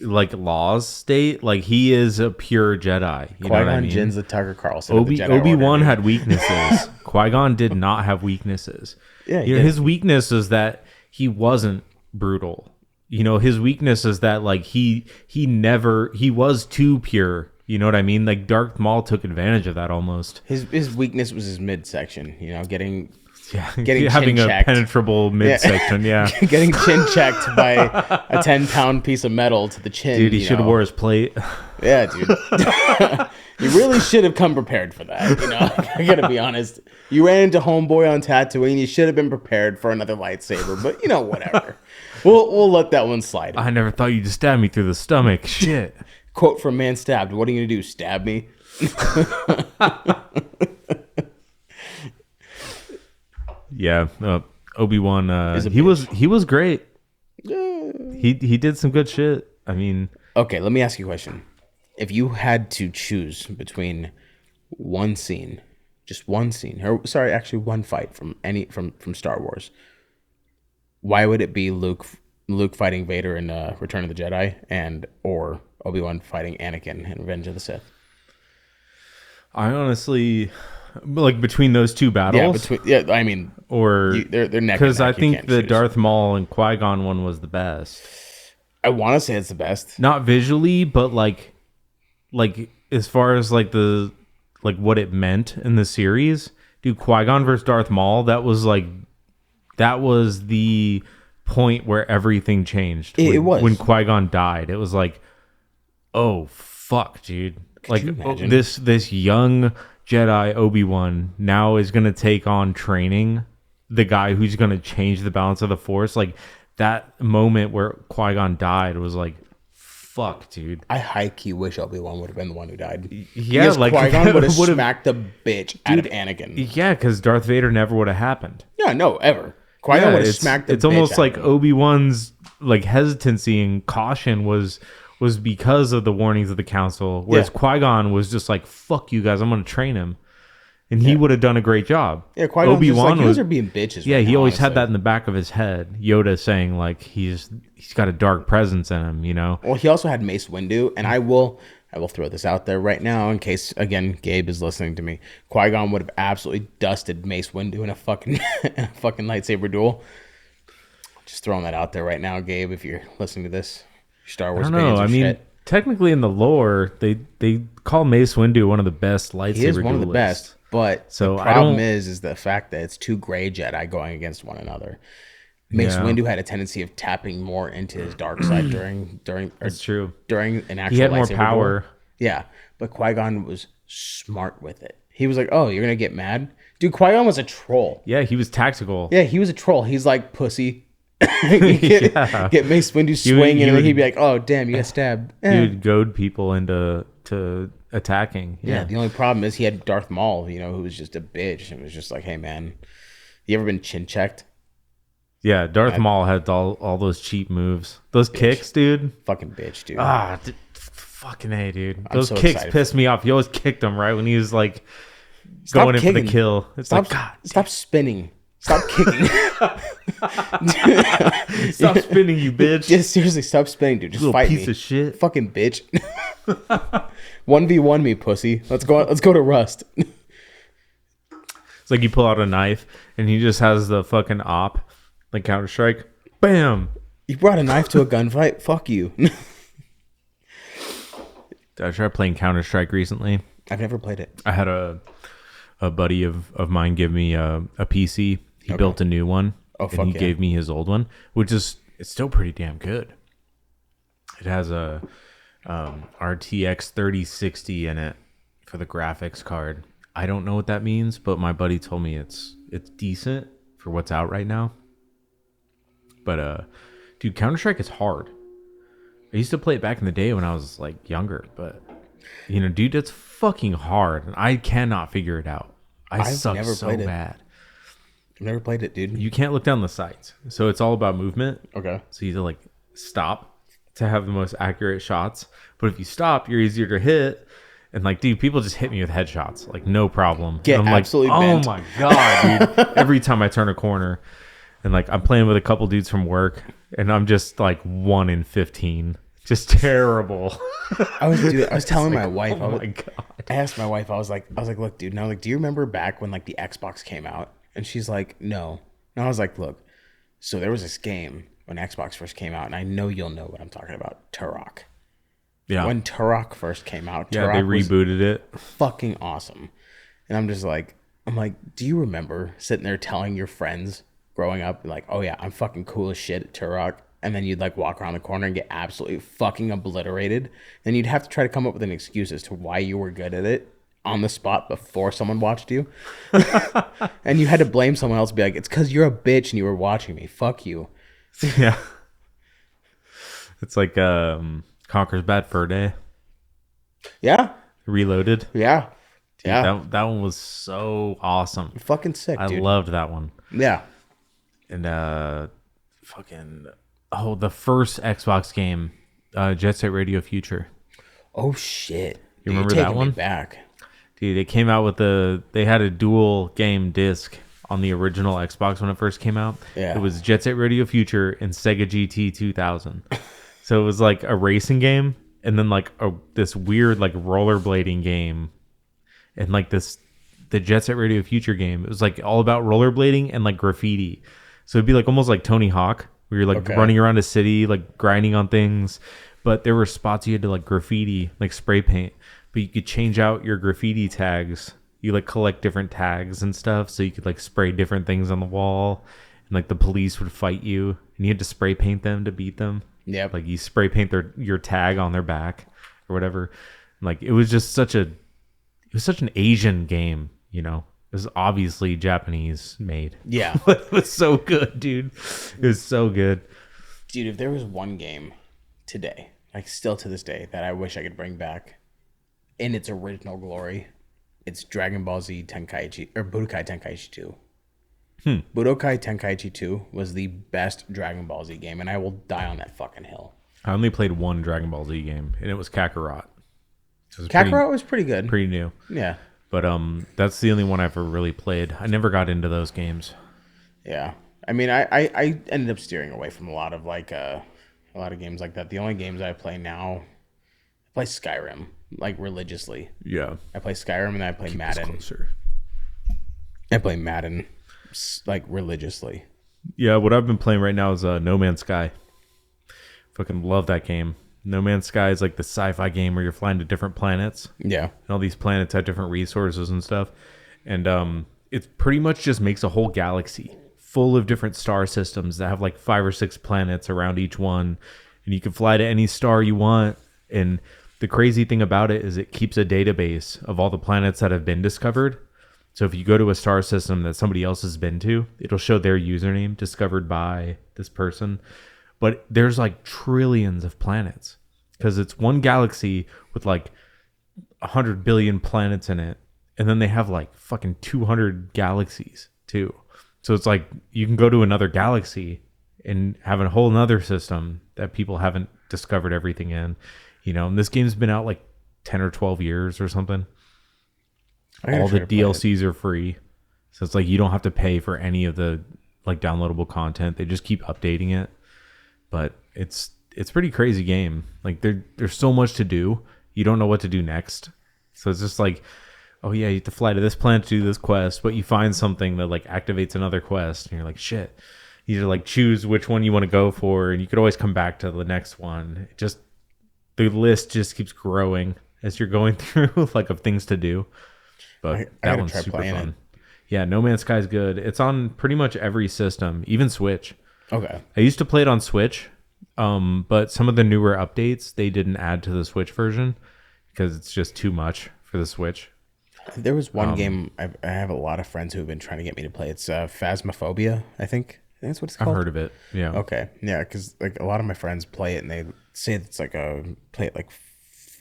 like laws state, like he is a pure Jedi. You know what I mean? Jinn's the Tucker Carlson of the Jedi Obi-Wan Order. had weaknesses. Qui-Gon did not have weaknesses. Yeah, his weakness is that he wasn't brutal. His weakness is that like he was too pure. You know what I mean? Like Darth Maul took advantage of that almost. His weakness was his midsection. Getting having a penetrable midsection. Yeah, getting chin checked by a 10-pound piece of metal to the chin. Dude, he should have wore his plate. Yeah, dude. You really should have come prepared for that. I gotta be honest. You ran into Homeboy on Tatooine. You should have been prepared for another lightsaber. But whatever. We'll let that one slide. I never thought you'd just stab me through the stomach. Shit. Quote from Man Stabbed. What are you gonna do? Stab me? Yeah, Obi-Wan. He was great. He did some good shit. I mean, okay. Let me ask you a question. If you had to choose between one scene, just one scene, or sorry, actually one fight from Star Wars, why would it be Luke fighting Vader in Return of the Jedi, or Obi-Wan fighting Anakin in Revenge of the Sith? I honestly. Like between those two battles, I mean, they're neck because I think the Darth Maul and Qui-Gon one was the best. I want to say it's the best, not visually, but like as far as like the what it meant in the series. Dude, Qui-Gon versus Darth Maul, that was the point where everything changed. It was when Qui-Gon died. It was like, oh fuck, dude! This young Jedi Obi-Wan now is going to take on training the guy who's going to change the balance of the Force. Like that moment where Qui-Gon died was like, fuck, dude. I high-key wish Obi-Wan would have been the one who died. Yeah, because like Qui-Gon would have smacked the bitch out of Anakin. Yeah, because Darth Vader never would have happened. Yeah, no, ever. Qui-Gon would have smacked the bitch. It's almost like Obi-Wan's like hesitancy and caution was because of the warnings of the council, whereas Qui-Gon was just like, fuck you guys, I'm going to train him. And he would have done a great job. Yeah, Qui-Gon was like, you guys are being bitches. Yeah, he always had that in the back of his head. Yoda saying like he's got a dark presence in him, Well, he also had Mace Windu, and I will throw this out there right now in case, again, Gabe is listening to me. Qui-Gon would have absolutely dusted Mace Windu in a fucking lightsaber duel. Just throwing that out there right now, Gabe, if you're listening to this. Star Wars. I don't know. I mean, technically in the lore, they call Mace Windu one of the best lightsaber duelists. He is one of the best, but the problem is the fact that it's two gray Jedi going against one another. Mace Windu had a tendency of tapping more into his dark side during That's true. During an actual he had more power. Duel. Yeah, but Qui-Gon was smart with it. He was like, "Oh, you're gonna get mad, dude." Qui-Gon was a troll. Yeah, he was tactical. Yeah, he was a troll. He's like, pussy. Get Mace Windu swinging, and he'd be like, "Oh, damn, you got stabbed." He would goad people into attacking. Yeah. The only problem is he had Darth Maul, who was just a bitch, and was just like, "Hey, man, you ever been chin checked?" Yeah, Darth Maul had all those cheap moves, those kicks, dude. Fucking bitch, dude. Fucking A, dude. Those kicks pissed me off. He always kicked them right when he was like going in for the kill. It's like, God, stop spinning. Stop kicking. Stop spinning, you bitch. Just seriously, stop spinning, dude. Just little fight piece me. Of shit. Fucking bitch. 1v1 me, pussy. Let's go to Rust. It's like you pull out a knife and he just has the fucking op, like Counter-Strike. Bam. You brought a knife to a gunfight? Fuck you. Did I try playing Counter-Strike recently? I've never played it. I had a buddy of mine give me a PC. He built a new one. Oh, fuck, and he gave me his old one, which is it's still pretty damn good. It has a RTX 3060 in it for the graphics card. I don't know what that means, but my buddy told me it's decent for what's out right now. But dude, Counter-Strike is hard. I used to play it back in the day when I was like younger, but dude, it's fucking hard, and I cannot figure it out. I suck so bad. I've never played it, dude. You can't look down the sights. So it's all about movement. Okay. So you have to like stop to have the most accurate shots. But if you stop, you're easier to hit. And like, dude, people just hit me with headshots. Like, no problem. Get I'm absolutely like, bent. oh my God, dude. Every time I turn a corner. And like, I'm playing with a couple dudes from work. And I'm just like 1 in 15. Just terrible. I was telling my wife. Oh my God. I asked my wife. I was like, look, dude. Now, like, do you remember back when like the Xbox came out? And she's like, no. And I was like, look. So there was this game when Xbox first came out, and I know you'll know what I'm talking about. Turok. Yeah. When Turok first came out, yeah, they rebooted it. Fucking awesome. And I'm like, do you remember sitting there telling your friends growing up, like, oh yeah, I'm fucking cool as shit at Turok? And then you'd like walk around the corner and get absolutely fucking obliterated. Then you'd have to try to come up with an excuse as to why you were good at it on the spot before someone watched you. And you had to blame someone else, be like, it's because you're a bitch and you were watching me. Fuck you. Yeah. It's like Conker's Bad Fur Day. Yeah. Reloaded. Yeah. Dude, yeah. That one was so awesome. Fucking sick, dude. I loved that one. Yeah. And the first Xbox game, Jet Set Radio Future. Oh shit. You remember that one? Me back. Dude, it came out with they had a dual game disc on the original Xbox when it first came out. Yeah. It was Jet Set Radio Future and Sega GT 2000. So it was like a racing game and then like this weird like rollerblading game and like the Jet Set Radio Future game. It was like all about rollerblading and like graffiti. So it'd be like almost like Tony Hawk where you're like running around a city, like grinding on things. But there were spots you had to like graffiti, like spray paint. But you could change out your graffiti tags. You like collect different tags and stuff. So you could like spray different things on the wall. And like the police would fight you. And you had to spray paint them to beat them. Yeah. Like you spray paint your tag on their back or whatever. Like it was just such an Asian game, you know. It was obviously Japanese made. Yeah. But it was so good, dude. It was so good. Dude, if there was one game today, like still to this day, that I wish I could bring back in its original glory, it's Dragon Ball Z Tenkaichi, or Budokai Tenkaichi 2. Budokai Tenkaichi 2 was the best Dragon Ball Z game, and I will die on that fucking hill. I only played one Dragon Ball Z game, and it was Kakarot. Kakarot was pretty good. Pretty new. Yeah. But that's the only one I've ever really played. I never got into those games. Yeah. I mean, I ended up steering away from a lot of games like that. The only games I play now, I play Skyrim, like religiously. Yeah. I play Skyrim and I play Madden. I play Madden like religiously. Yeah, what I've been playing right now is No Man's Sky. Fucking love that game. No Man's Sky is like the sci-fi game where you're flying to different planets. Yeah. And all these planets have different resources and stuff. And it pretty much just makes a whole galaxy full of different star systems that have like 5 or 6 planets around each one. And you can fly to any star you want. And the crazy thing about it is it keeps a database of all the planets that have been discovered. So if you go to a star system that somebody else has been to, it'll show their username discovered by this person. But there's like trillions of planets because it's one galaxy with like 100 billion planets in it. And then they have like fucking 200 galaxies too. So it's like you can go to another galaxy and have a whole nother system that people haven't discovered everything in, you know, and this game's been out like 10 or 12 years or something. All the DLCs are free. So it's like you don't have to pay for any of the like downloadable content. They just keep updating it. But it's pretty crazy game. Like there's so much to do. You don't know what to do next. So it's just like, oh yeah, you have to fly to this planet to do this quest, but you find something that like activates another quest and you're like, shit. You need to like choose which one you want to go for, and you could always come back to the next one. It just the list just keeps growing as you're going through like of things to do. But that one's super fun. Yeah, No Man's Sky is good. It's on pretty much every system, even Switch. Okay. I used to play it on Switch, but some of the newer updates they didn't add to the Switch version because it's just too much for the Switch. There was one game I have a lot of friends who have been trying to get me to play. It's Phasmophobia, I think that's what it's called. I've heard of it. Yeah. Okay. Yeah, because like a lot of my friends play it and they say it's like play it like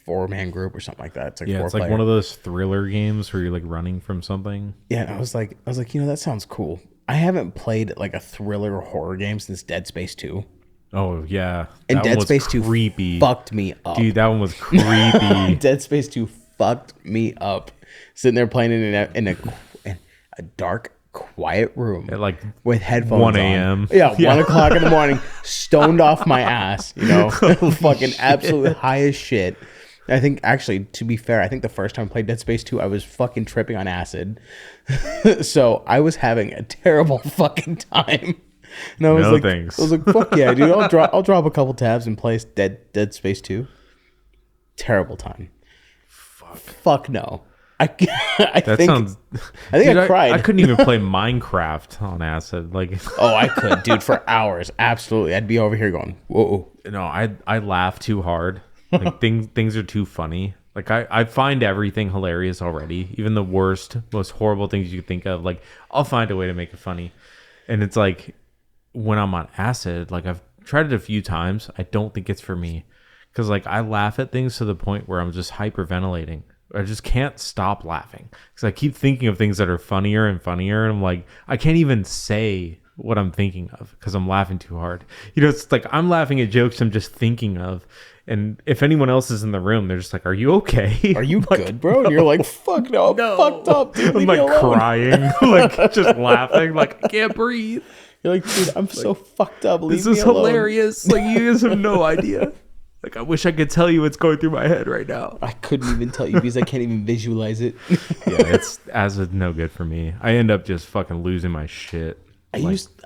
4-man group or something like that. It's like Yeah, four it's like player. one of those thriller games where you're like running from something. Yeah, and I was like, that sounds cool. I haven't played like a thriller or horror game since Dead Space 2. Oh yeah, And that Dead one was Space 2 creepy. fucked me up. Dude, that one was creepy. Dead Space 2 fucked me up. Sitting there playing in a dark, quiet room At like with headphones 1 on. a.m. Yeah, 1 o'clock in the morning, stoned off my ass, fucking absolutely high as shit. I think, actually, to be fair, I think the first time I played Dead Space 2, I was fucking tripping on acid. So I was having a terrible fucking time. And I was thanks. I was like, fuck yeah, dude. I'll drop a couple tabs and play Dead Space 2. Terrible time. Fuck no. I think I cried. I couldn't even play Minecraft on acid. Like, oh, I could, dude, for hours. Absolutely. I'd be over here going, whoa. no, I laugh too hard. Like things are too funny. Like I find everything hilarious already. Even the worst, most horrible things you could think of. Like I'll find a way to make it funny. And it's like when I'm on acid, like I've tried it a few times. I don't think it's for me. Because like I laugh at things to the point where I'm just hyperventilating. I just can't stop laughing. Because I keep thinking of things that are funnier and funnier. And I'm like, I can't even say what I'm thinking of because I'm laughing too hard. It's like I'm laughing at jokes I'm just thinking of. And if anyone else is in the room, they're just like, "Are you okay? Are you like, good, bro?" And you're like, "Fuck no, I'm fucked up, dude." I'm like crying, like just laughing, like I can't breathe. You're like, "Dude, I'm so fucked up. Leave This me is alone." hilarious. Like you guys have no idea. Like I wish I could tell you what's going through my head right now. I couldn't even tell you because I can't even visualize it. Yeah, it's acid no good for me. I end up just fucking losing my shit. I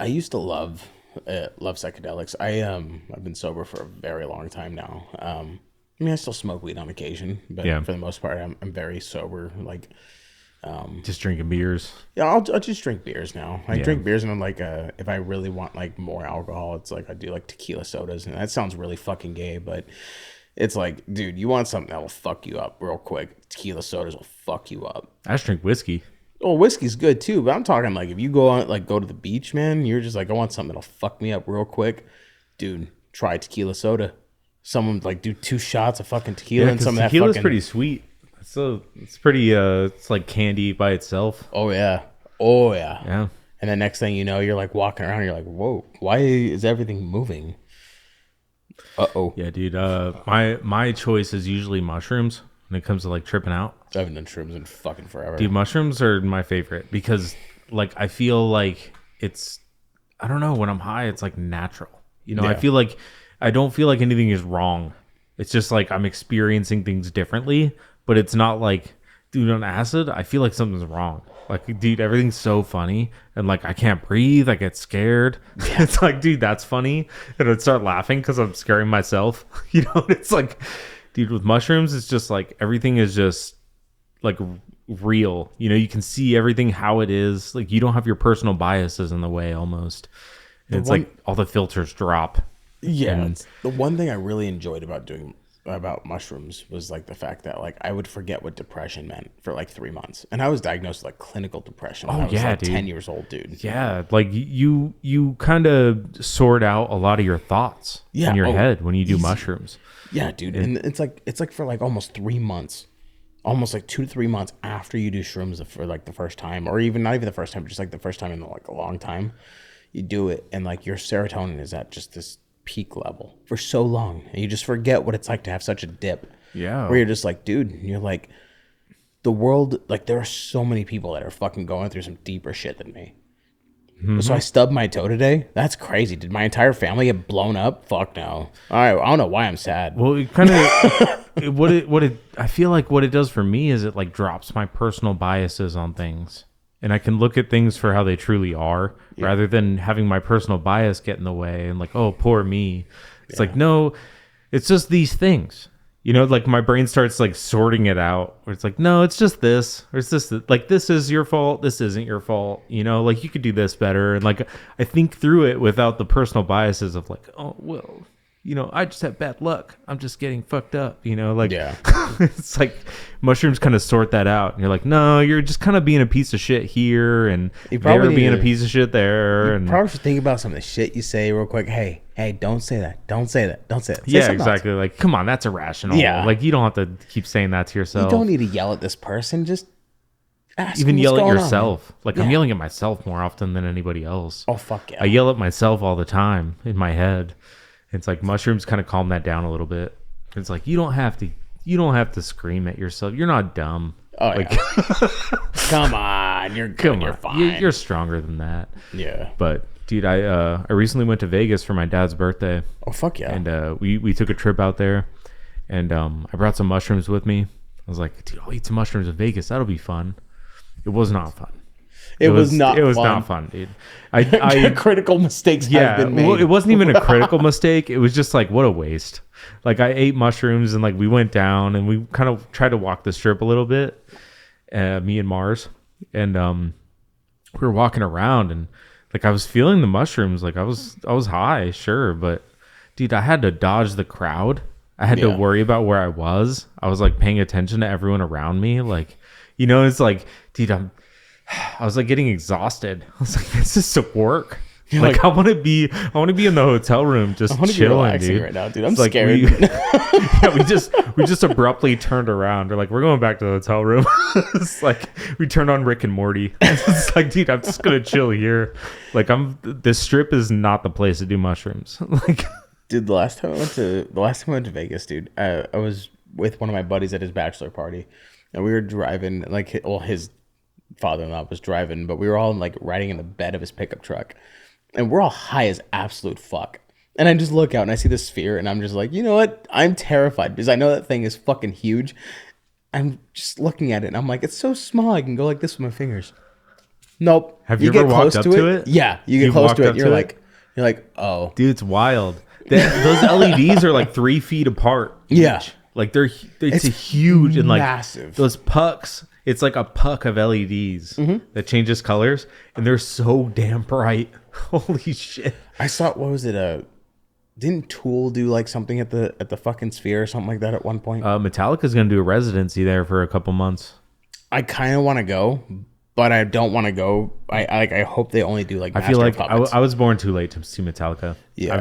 used to love psychedelics. I've been sober for a very long time now. I mean, I still smoke weed on occasion, but for the most part, I'm very sober. Like, just drinking beers. Yeah, I'll just drink beers now. I drink beers, and I'm like, if I really want like more alcohol, it's like I do like tequila sodas, and that sounds really fucking gay, but it's like, dude, you want something that will fuck you up real quick. Tequila sodas will fuck you up. I just drink whiskey. Oh, whiskey's good too, but I'm talking like if you go to the beach, man, you're just like, I want something that'll fuck me up real quick, dude. Try tequila soda. Someone like do 2 shots of fucking tequila and some of that tequila's fucking. Pretty sweet. So it's pretty. It's like candy by itself. Oh yeah. Yeah. And the next thing you know, you're like walking around. You're like, whoa, why is everything moving? Uh-oh. Yeah, dude. My choice is usually mushrooms when it comes to like tripping out. I haven't done shrooms in fucking forever. Dude, mushrooms are my favorite because like I feel like I don't know, when I'm high, it's like natural. I feel like I don't feel like anything is wrong. It's just like I'm experiencing things differently, but it's not like, dude, on acid, I feel like something's wrong. Like, dude, everything's so funny and like I can't breathe. I get scared. It's like, dude, that's funny. And I'd start laughing because I'm scaring myself. It's like, dude, with mushrooms, it's just like everything is just like real. You can see everything how it is. Like you don't have your personal biases in the way almost. And it's like all the filters drop. Yeah. The one thing I really enjoyed about mushrooms was like the fact that like I would forget what depression meant for like 3 months, and I was diagnosed with like clinical depression when I was like 10 years old, dude. Yeah, like you kind of sort out a lot of your thoughts in your head when you do mushrooms. Yeah, dude. And it's like for like almost 3 months, almost like 2 to 3 months after you do shrooms for like the first time, or even not even the first time, just like the first time in like a long time, you do it, and like your serotonin is at just this peak level for so long, and you just forget what it's like to have such a dip. Yeah, where you're just like, dude, you're like, the world, like there are so many people that are fucking going through some deeper shit than me. Mm-hmm. So I stubbed my toe today. That's crazy. Did my entire family get blown up? Fuck no. All right, I don't know why I'm sad. Well, it kind of I feel like what it does for me is it like drops my personal biases on things. And I can look at things for how they truly are rather than having my personal bias get in the way and like, oh, poor me. It's like, no, it's just these things. Like my brain starts like sorting it out where it's like, no, it's just this. Or it's this, like, this is your fault. This isn't your fault. Like you could do this better. And like, I think through it without the personal biases of like, oh, well, I just have bad luck. I'm just getting fucked up, like, Yeah. it's like mushrooms kind of sort that out. And you're like, no, you're just kind of being a piece of shit here and they're being a piece of shit there. And probably should think about some of the shit you say real quick. Hey, don't say that. Don't say that. Don't say that. Say yeah, exactly. Else. Like, come on, that's irrational. Yeah. Like, you don't have to keep saying that to yourself. You don't need to yell at this person. Just ask even yell at yourself. Like, I'm yelling at myself more often than anybody else. Oh, fuck yeah. I yell at myself all the time in my head. It's like mushrooms kind of calm that down a little bit. It's like you don't have to scream at yourself. You're not dumb. Oh, like, yeah. Come on, you're good. You're fine. You're stronger than that. Yeah. But dude, I recently went to Vegas for my dad's birthday. Oh fuck yeah. And we took a trip out there, and I brought some mushrooms with me. I was like, dude, I'll eat some mushrooms in Vegas. That'll be fun. It was not fun. It was not fun, dude. Critical mistakes have been made. Well, it wasn't even a critical mistake. It was just like, what a waste. Like, I ate mushrooms and like we went down and we kind of tried to walk the strip a little bit, me and Mars, and we were walking around and like I was feeling the mushrooms. Like I was high, sure, but dude, I had to dodge the crowd. I had to worry about where I was. I was like paying attention to everyone around me. Like, it's like, dude, I was like getting exhausted. I was like, this is to work. Like I want to be in the hotel room just chilling, dude. Right now, dude. I'm scared. We just abruptly turned around. We're like, we're going back to the hotel room. It's like we turned on Rick and Morty. It's like, dude, I'm just gonna chill here. Like this strip is not the place to do mushrooms. Like, dude, the last time I went to Vegas, dude, I was with one of my buddies at his bachelor party, and we were driving. Like, his father-in-law was driving, but we were all like riding in the bed of his pickup truck, and we're all high as absolute fuck. And I just look out and I see the sphere, and I'm just like, you know what? I'm terrified because I know that thing is fucking huge. I'm just looking at it and I'm like, it's so small. I can go like this with my fingers. Nope. Have you ever walked up to it? Yeah, you get close to it. You're like, oh, dude, it's wild. Those LEDs are like 3 feet apart. Yeah, like it's a huge and like massive. Those pucks. It's like a puck of LEDs that changes colors, and they're so damn bright. Holy shit! I saw, what was it? Didn't Tool do like something at the fucking Sphere or something like that at one point? Metallica's gonna do a residency there for a couple months. I kind of want to go, but I don't want to go. I hope they only do like. I feel like I was born too late to see Metallica. Yeah,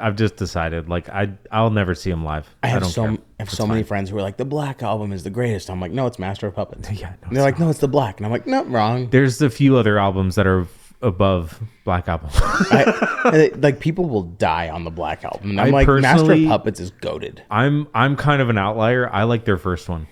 I've just decided like I'll never see them live. I have so many friends who are like, the Black Album is the greatest. I'm like, no, it's Master of Puppets. Yeah, no, and they're like, no, it's the Black, and I'm like, no, wrong. There's a few other albums that are above Black Album. Like, people will die on the Black Album, and I'm like, Master of Puppets is goated. I'm kind of an outlier. I like their first one.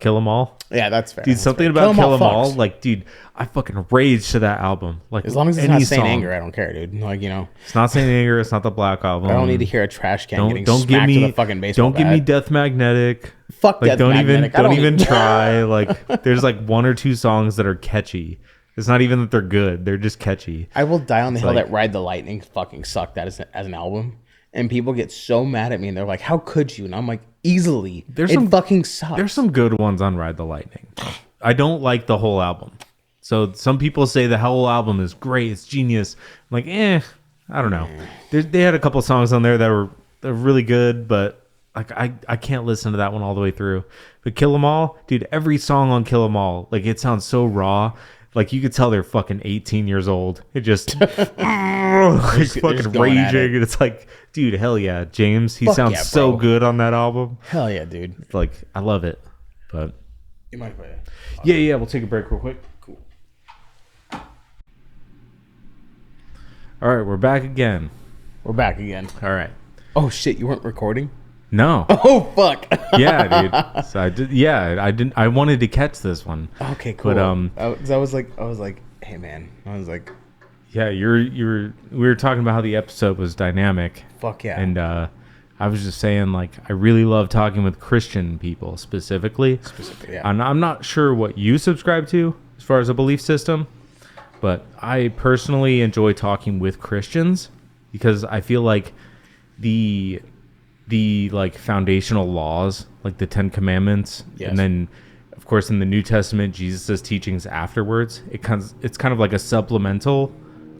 Kill 'Em All. Yeah, that's fair. Dude, something about Kill 'Em All, like, dude, I fucking rage to that album. Like, as long as it's not Saint Anger, I don't care, dude. Like, it's not Saint Anger. It's not the Black Album. I don't need to hear a trash can getting smacked with a fucking baseball bat. Don't give me Death Magnetic. Fuck like, Death Magnetic. Don't even try. Like, there's like 1 or 2 songs that are catchy. It's not even that they're good. They're just catchy. I will die on the hill that Ride the Lightning fucking sucked as an album. And people get so mad at me, and they're like, how could you? And I'm like, easily. It fucking sucks. There's some good ones on Ride the Lightning. I don't like the whole album. So some people say the whole album is great. It's genius. I'm like, I don't know. They had a couple songs on there that were really good, but like I can't listen to that one all the way through. But Kill 'Em All, dude, every song on Kill 'Em All, like, it sounds so raw. Like, you could tell they're fucking 18 years old. It just like fucking raging, and it's like, dude, hell yeah, James. He sounds so good on that album. Hell yeah, dude. Like, I love it. But you might play it. Yeah. We'll take a break real quick. Cool. All right, we're back again. All right. Oh shit, you weren't recording? No. Oh fuck. Yeah, dude. So I did. Yeah, I didn't. I wanted to catch this one. Okay, cool. But I was like, hey man. I was like, yeah, we were talking about how the episode was dynamic. Fuck yeah. And I was just saying, like, I really love talking with Christian people specifically. Yeah. And I'm not sure what you subscribe to as far as a belief system, but I personally enjoy talking with Christians because I feel like the like foundational laws, like the 10 Commandments, yes. And then of course in the New Testament Jesus' teachings afterwards, it's kind of like a supplemental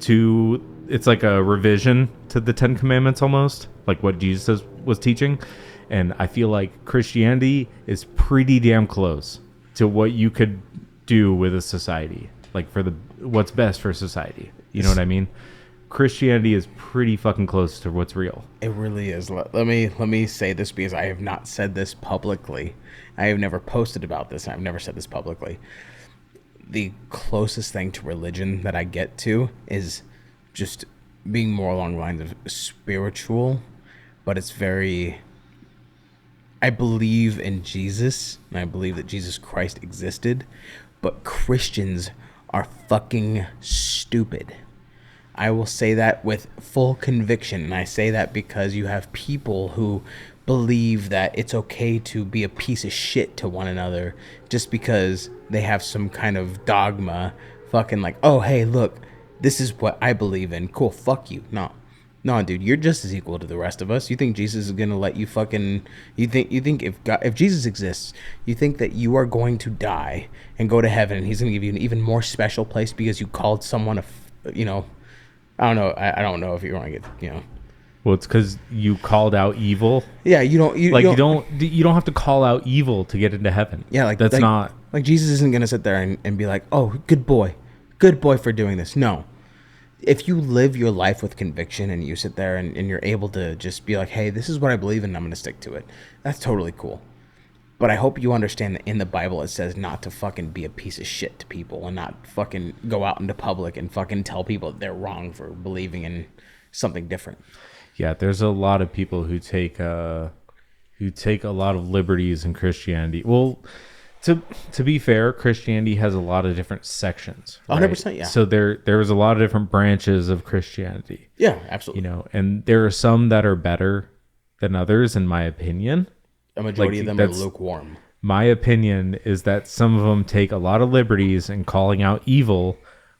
to, it's like a revision to the 10 Commandments almost. like what Jesus was teaching. And I feel like Christianity is pretty damn close to what you could do with a society, like for what's best for society. You know what I mean? Christianity is pretty fucking close to what's real. It really is. Let me say this because I have not said this publicly. I have never posted about this. I've never said this publicly. The closest thing to religion that I get to is just being more along the lines of spiritual, but it's very... I believe in Jesus, and I believe that Jesus Christ existed, but Christians are fucking stupid. I will say that with full conviction, and I say that because you have people who believe that it's okay to be a piece of shit to one another just because they have some kind of dogma, fucking like, oh, hey, look, this is what I believe in. Cool, fuck you. No, dude, you're just as equal to the rest of us. You think Jesus is gonna let you fucking... You think if Jesus exists, you think that you are going to die and go to heaven, and he's gonna give you an even more special place because you called someone I don't know. I don't know if you want to get, Well, it's because you called out evil. Yeah, you don't have to call out evil to get into heaven. Yeah, that's not like Jesus isn't gonna sit there and be like, oh, good boy for doing this. No, if you live your life with conviction and you sit there and you're able to just be like, hey, this is what I believe in, and I'm gonna stick to it. That's totally cool. But I hope you understand that in the Bible it says not to fucking be a piece of shit to people and not fucking go out into public and fucking tell people that they're wrong for believing in something different. Yeah, there's a lot of people who take a lot of liberties in Christianity. Well, to be fair, Christianity has a lot of different sections. Right? 100%, yeah. So there's a lot of different branches of Christianity. Yeah, absolutely. And there are some that are better than others, in my opinion. A majority of them are lukewarm. My opinion is that some of them take a lot of liberties in calling out evil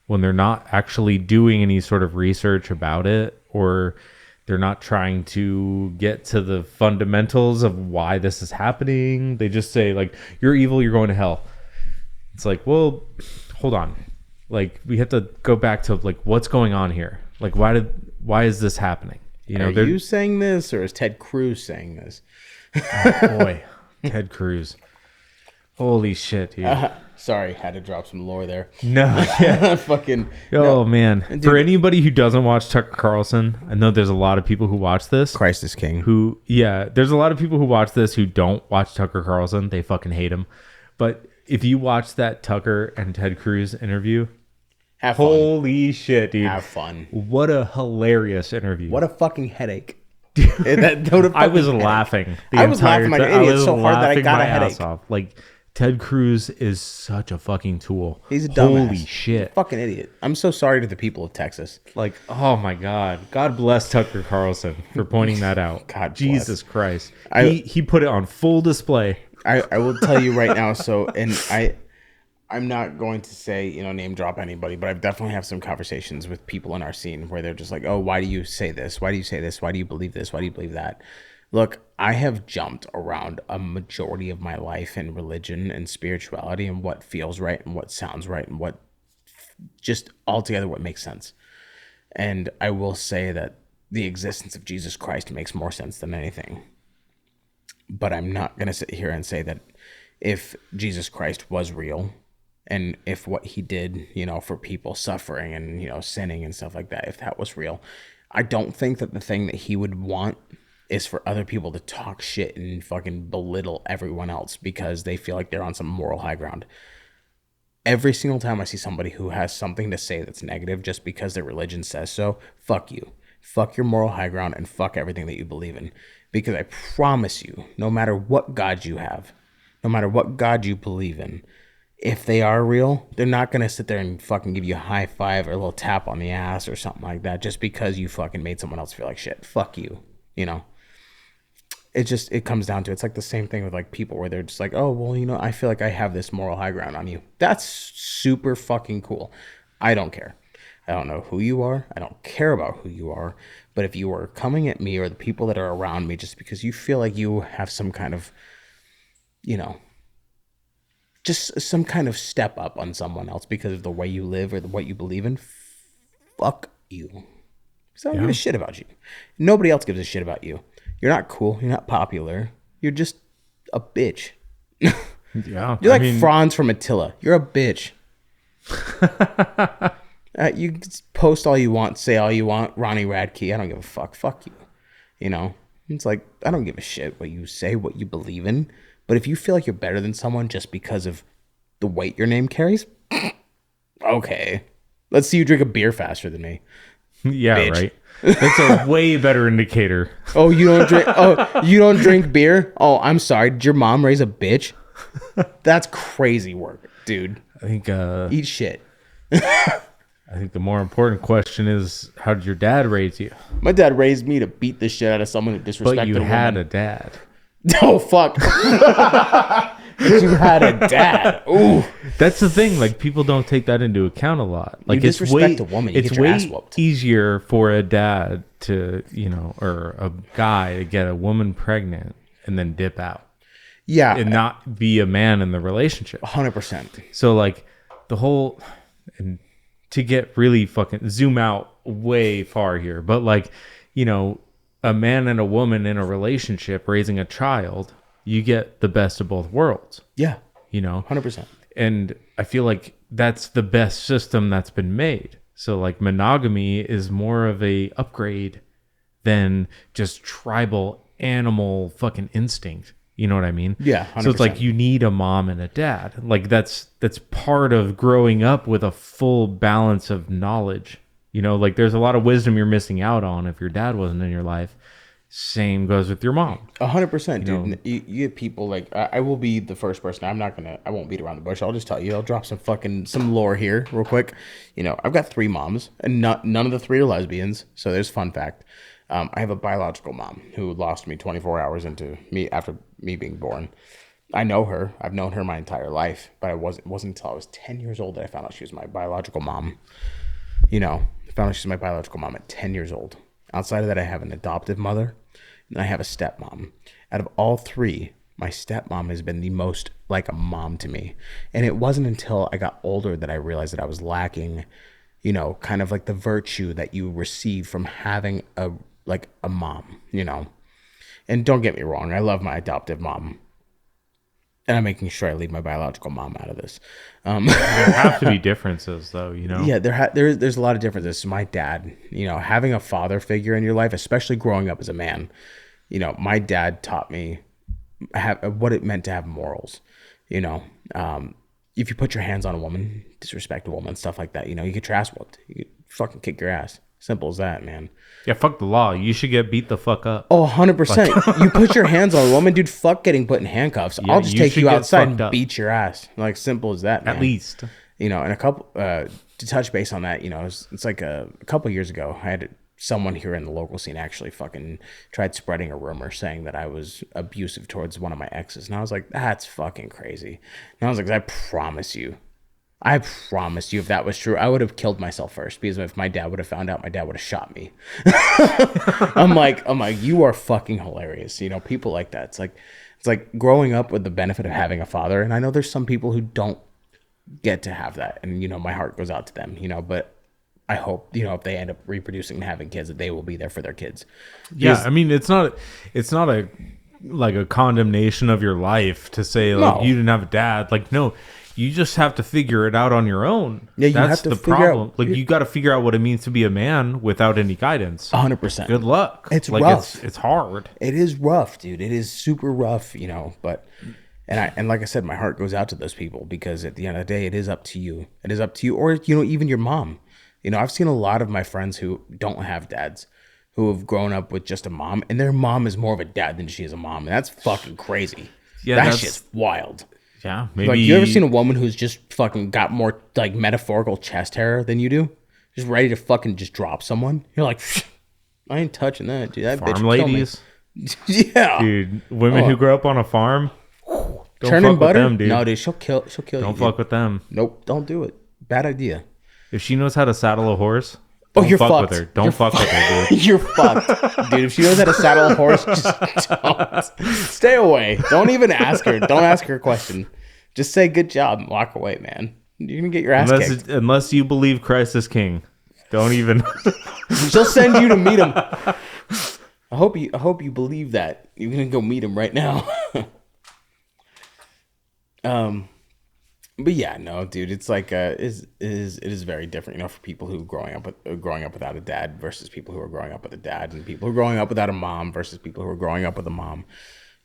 when they're not actually doing any sort of research about it, or they're not trying to get to the fundamentals of why this is happening. They just say, like, you're evil, you're going to hell. It's like, well, hold on. Like, we have to go back to, like, what's going on here? Like, why is this happening? Are you saying this, or is Ted Cruz saying this? Oh, boy, Ted Cruz. Holy shit, dude. Sorry, had to drop some lore there. No, yeah. Fucking. Oh, no. man. Dude, for anybody who doesn't watch Tucker Carlson, I know there's a lot of people who watch this. Christ is king. There's a lot of people who watch this who don't watch Tucker Carlson. They fucking hate him. But if you watch that Tucker and Ted Cruz interview, have fun. Holy shit, dude. Have fun. What a hilarious interview. What a fucking headache. I was laughing. I was laughing like an idiot so hard that I got a headache. Like, Ted Cruz is such a fucking tool. He's a dumbass. Holy shit. Fucking idiot. I'm so sorry to the people of Texas. Like, oh my God. God bless Tucker Carlson for pointing that out. God Jesus bless. Christ. He put it on full display. I will tell you right now, I'm not going to say, name drop anybody, but I've definitely have some conversations with people in our scene where they're just like, oh, why do you say this? Why do you say this? Why do you believe this? Why do you believe that? Look, I have jumped around a majority of my life in religion and spirituality and what feels right and what sounds right and what just altogether what makes sense. And I will say that the existence of Jesus Christ makes more sense than anything. But I'm not going to sit here and say that if Jesus Christ was real, and if what he did, for people suffering and, sinning and stuff like that, if that was real, I don't think that the thing that he would want is for other people to talk shit and fucking belittle everyone else because they feel like they're on some moral high ground. Every single time I see somebody who has something to say that's negative just because their religion says so, fuck you. Fuck your moral high ground and fuck everything that you believe in. Because I promise you, no matter what God you have, no matter what God you believe in, if they are real, they're not going to sit there and fucking give you a high five or a little tap on the ass or something like that just because you fucking made someone else feel like shit. Fuck you, It comes down to, it's like the same thing with like people where they're just like, oh, well, I feel like I have this moral high ground on you. That's super fucking cool. I don't care. I don't know who you are. I don't care about who you are. But if you are coming at me or the people that are around me just because you feel like you have some kind of, just some kind of step up on someone else because of the way you live or what you believe in, fuck you. Because I don't give a shit about you. Nobody else gives a shit about you. You're not cool. You're not popular. You're just a bitch. Yeah. You're like Franz from Attila. You're a bitch. You post all you want, say all you want. Ronnie Radke, I don't give a fuck. Fuck you. You know? It's like, I don't give a shit what you say, what you believe in. But if you feel like you're better than someone just because of the weight your name carries, okay. Let's see you drink a beer faster than me. Yeah, bitch. Right. That's a way better indicator. Oh, you don't drink. Oh, you don't drink beer. Oh, I'm sorry. Did your mom raise a bitch? That's crazy work, dude. I think. Eat shit. I think the more important question is, how did your dad raise you? My dad raised me to beat the shit out of someone who disrespected But you a woman. had a dad. Oh fuck. But you had a dad. Ooh. That's the thing. Like, people don't take that into account a lot. Like, You disrespect a woman, you it's get your way ass whooped. easier for a dad to, or a guy to get a woman pregnant and then dip out Yeah. and not be a man in the relationship. 100%. So, like, the whole, and to get really fucking zoom out way far here, but like, a man and a woman in a relationship raising a child, you get the best of both worlds. Yeah. 100%. And I feel like that's the best system that's been made. So like, monogamy is more of a upgrade than just tribal animal fucking instinct. You know what I mean? Yeah. 100%. So it's like, you need a mom and a dad. Like, that's part of growing up with a full balance of knowledge. Like, there's a lot of wisdom you're missing out on if your dad wasn't in your life. Same goes with your mom. 100%, dude. You get people like, I will be the first person. I won't beat around the bush. I'll just tell you. I'll drop some lore here real quick. I've got 3 moms, and none of the 3 are lesbians. So there's fun fact. I have a biological mom who lost me 24 hours into me after me being born. I know her. I've known her my entire life, but it wasn't until I was 10 years old that I found out she was my biological mom. I found out she's my biological mom at 10 years old. Outside of that, I have an adoptive mother, and I have a stepmom. Out of all 3, my stepmom has been the most like a mom to me. And it wasn't until I got older that I realized that I was lacking, kind of like the virtue that you receive from having a mom, And don't get me wrong, I love my adoptive mom. And I'm making sure I leave my biological mom out of this. There have to be differences, though, Yeah, there's a lot of differences. So my dad, having a father figure in your life, especially growing up as a man, my dad taught me what it meant to have morals. If you put your hands on a woman, disrespect a woman, stuff like that, you get your ass whooped. You could fucking kick your ass. Simple as that, man. Yeah, fuck the law. You should get beat the fuck up. Oh, 100%. You put your hands on a woman, dude, fuck getting put in handcuffs. Yeah, I'll just take you outside and up. beat your ass. Like, simple as that, man. At least. And a couple, to touch base on that, it's like a couple years ago, I had someone here in the local scene actually fucking tried spreading a rumor saying that I was abusive towards one of my exes. And I was like, that's fucking crazy. And I was like, I promise you, if that was true, I would have killed myself first, because if my dad would have found out, my dad would have shot me. I'm like, you are fucking hilarious. People like that. It's like growing up with the benefit of having a father. And I know there's some people who don't get to have that. And, my heart goes out to them, but I hope, if they end up reproducing and having kids, that they will be there for their kids. Yeah. I mean, it's not a condemnation of your life to say, like, no, you didn't have a dad. Like, no. You just have to figure it out on your own. Yeah, that's the problem. Like, you got to figure out what it means to be a man without any guidance. 100%. Good luck. It's rough. It's hard. It is rough, dude. It is super rough, But and like I said, my heart goes out to those people, because at the end of the day, it is up to you. It is up to you, or even your mom. I've seen a lot of my friends who don't have dads, who have grown up with just a mom, and their mom is more of a dad than she is a mom, and that's fucking crazy. Yeah, that's just wild. Yeah, maybe. Like, you ever seen a woman who's just fucking got more, like, metaphorical chest hair than you do? Just ready to fucking just drop someone? You're like, I ain't touching that, dude. That farm bitch ladies? Yeah. Dude, women who grow up on a farm, don't turning fuck butter? with them, dude. No, dude, she'll kill you. Don't fuck with them. Nope, don't do it. Bad idea. If she knows how to saddle a horse, you're fuck fucked. with her. Don't fuck with her, dude. You're fucked. Dude, if she knows how to saddle a horse, just don't. Stay away. Don't even ask her. Don't ask her a question. Just say good job and walk away, man. You're going to get your ass kicked. Unless you believe Christ is king. Don't even. She'll send you to meet him. I hope you believe that. You're gonna go meet him right now. But yeah, no, dude, it's like it is very different, you know, for people who growing up without a dad versus people who are growing up with a dad, and people who are growing up without a mom versus people who are growing up with a mom.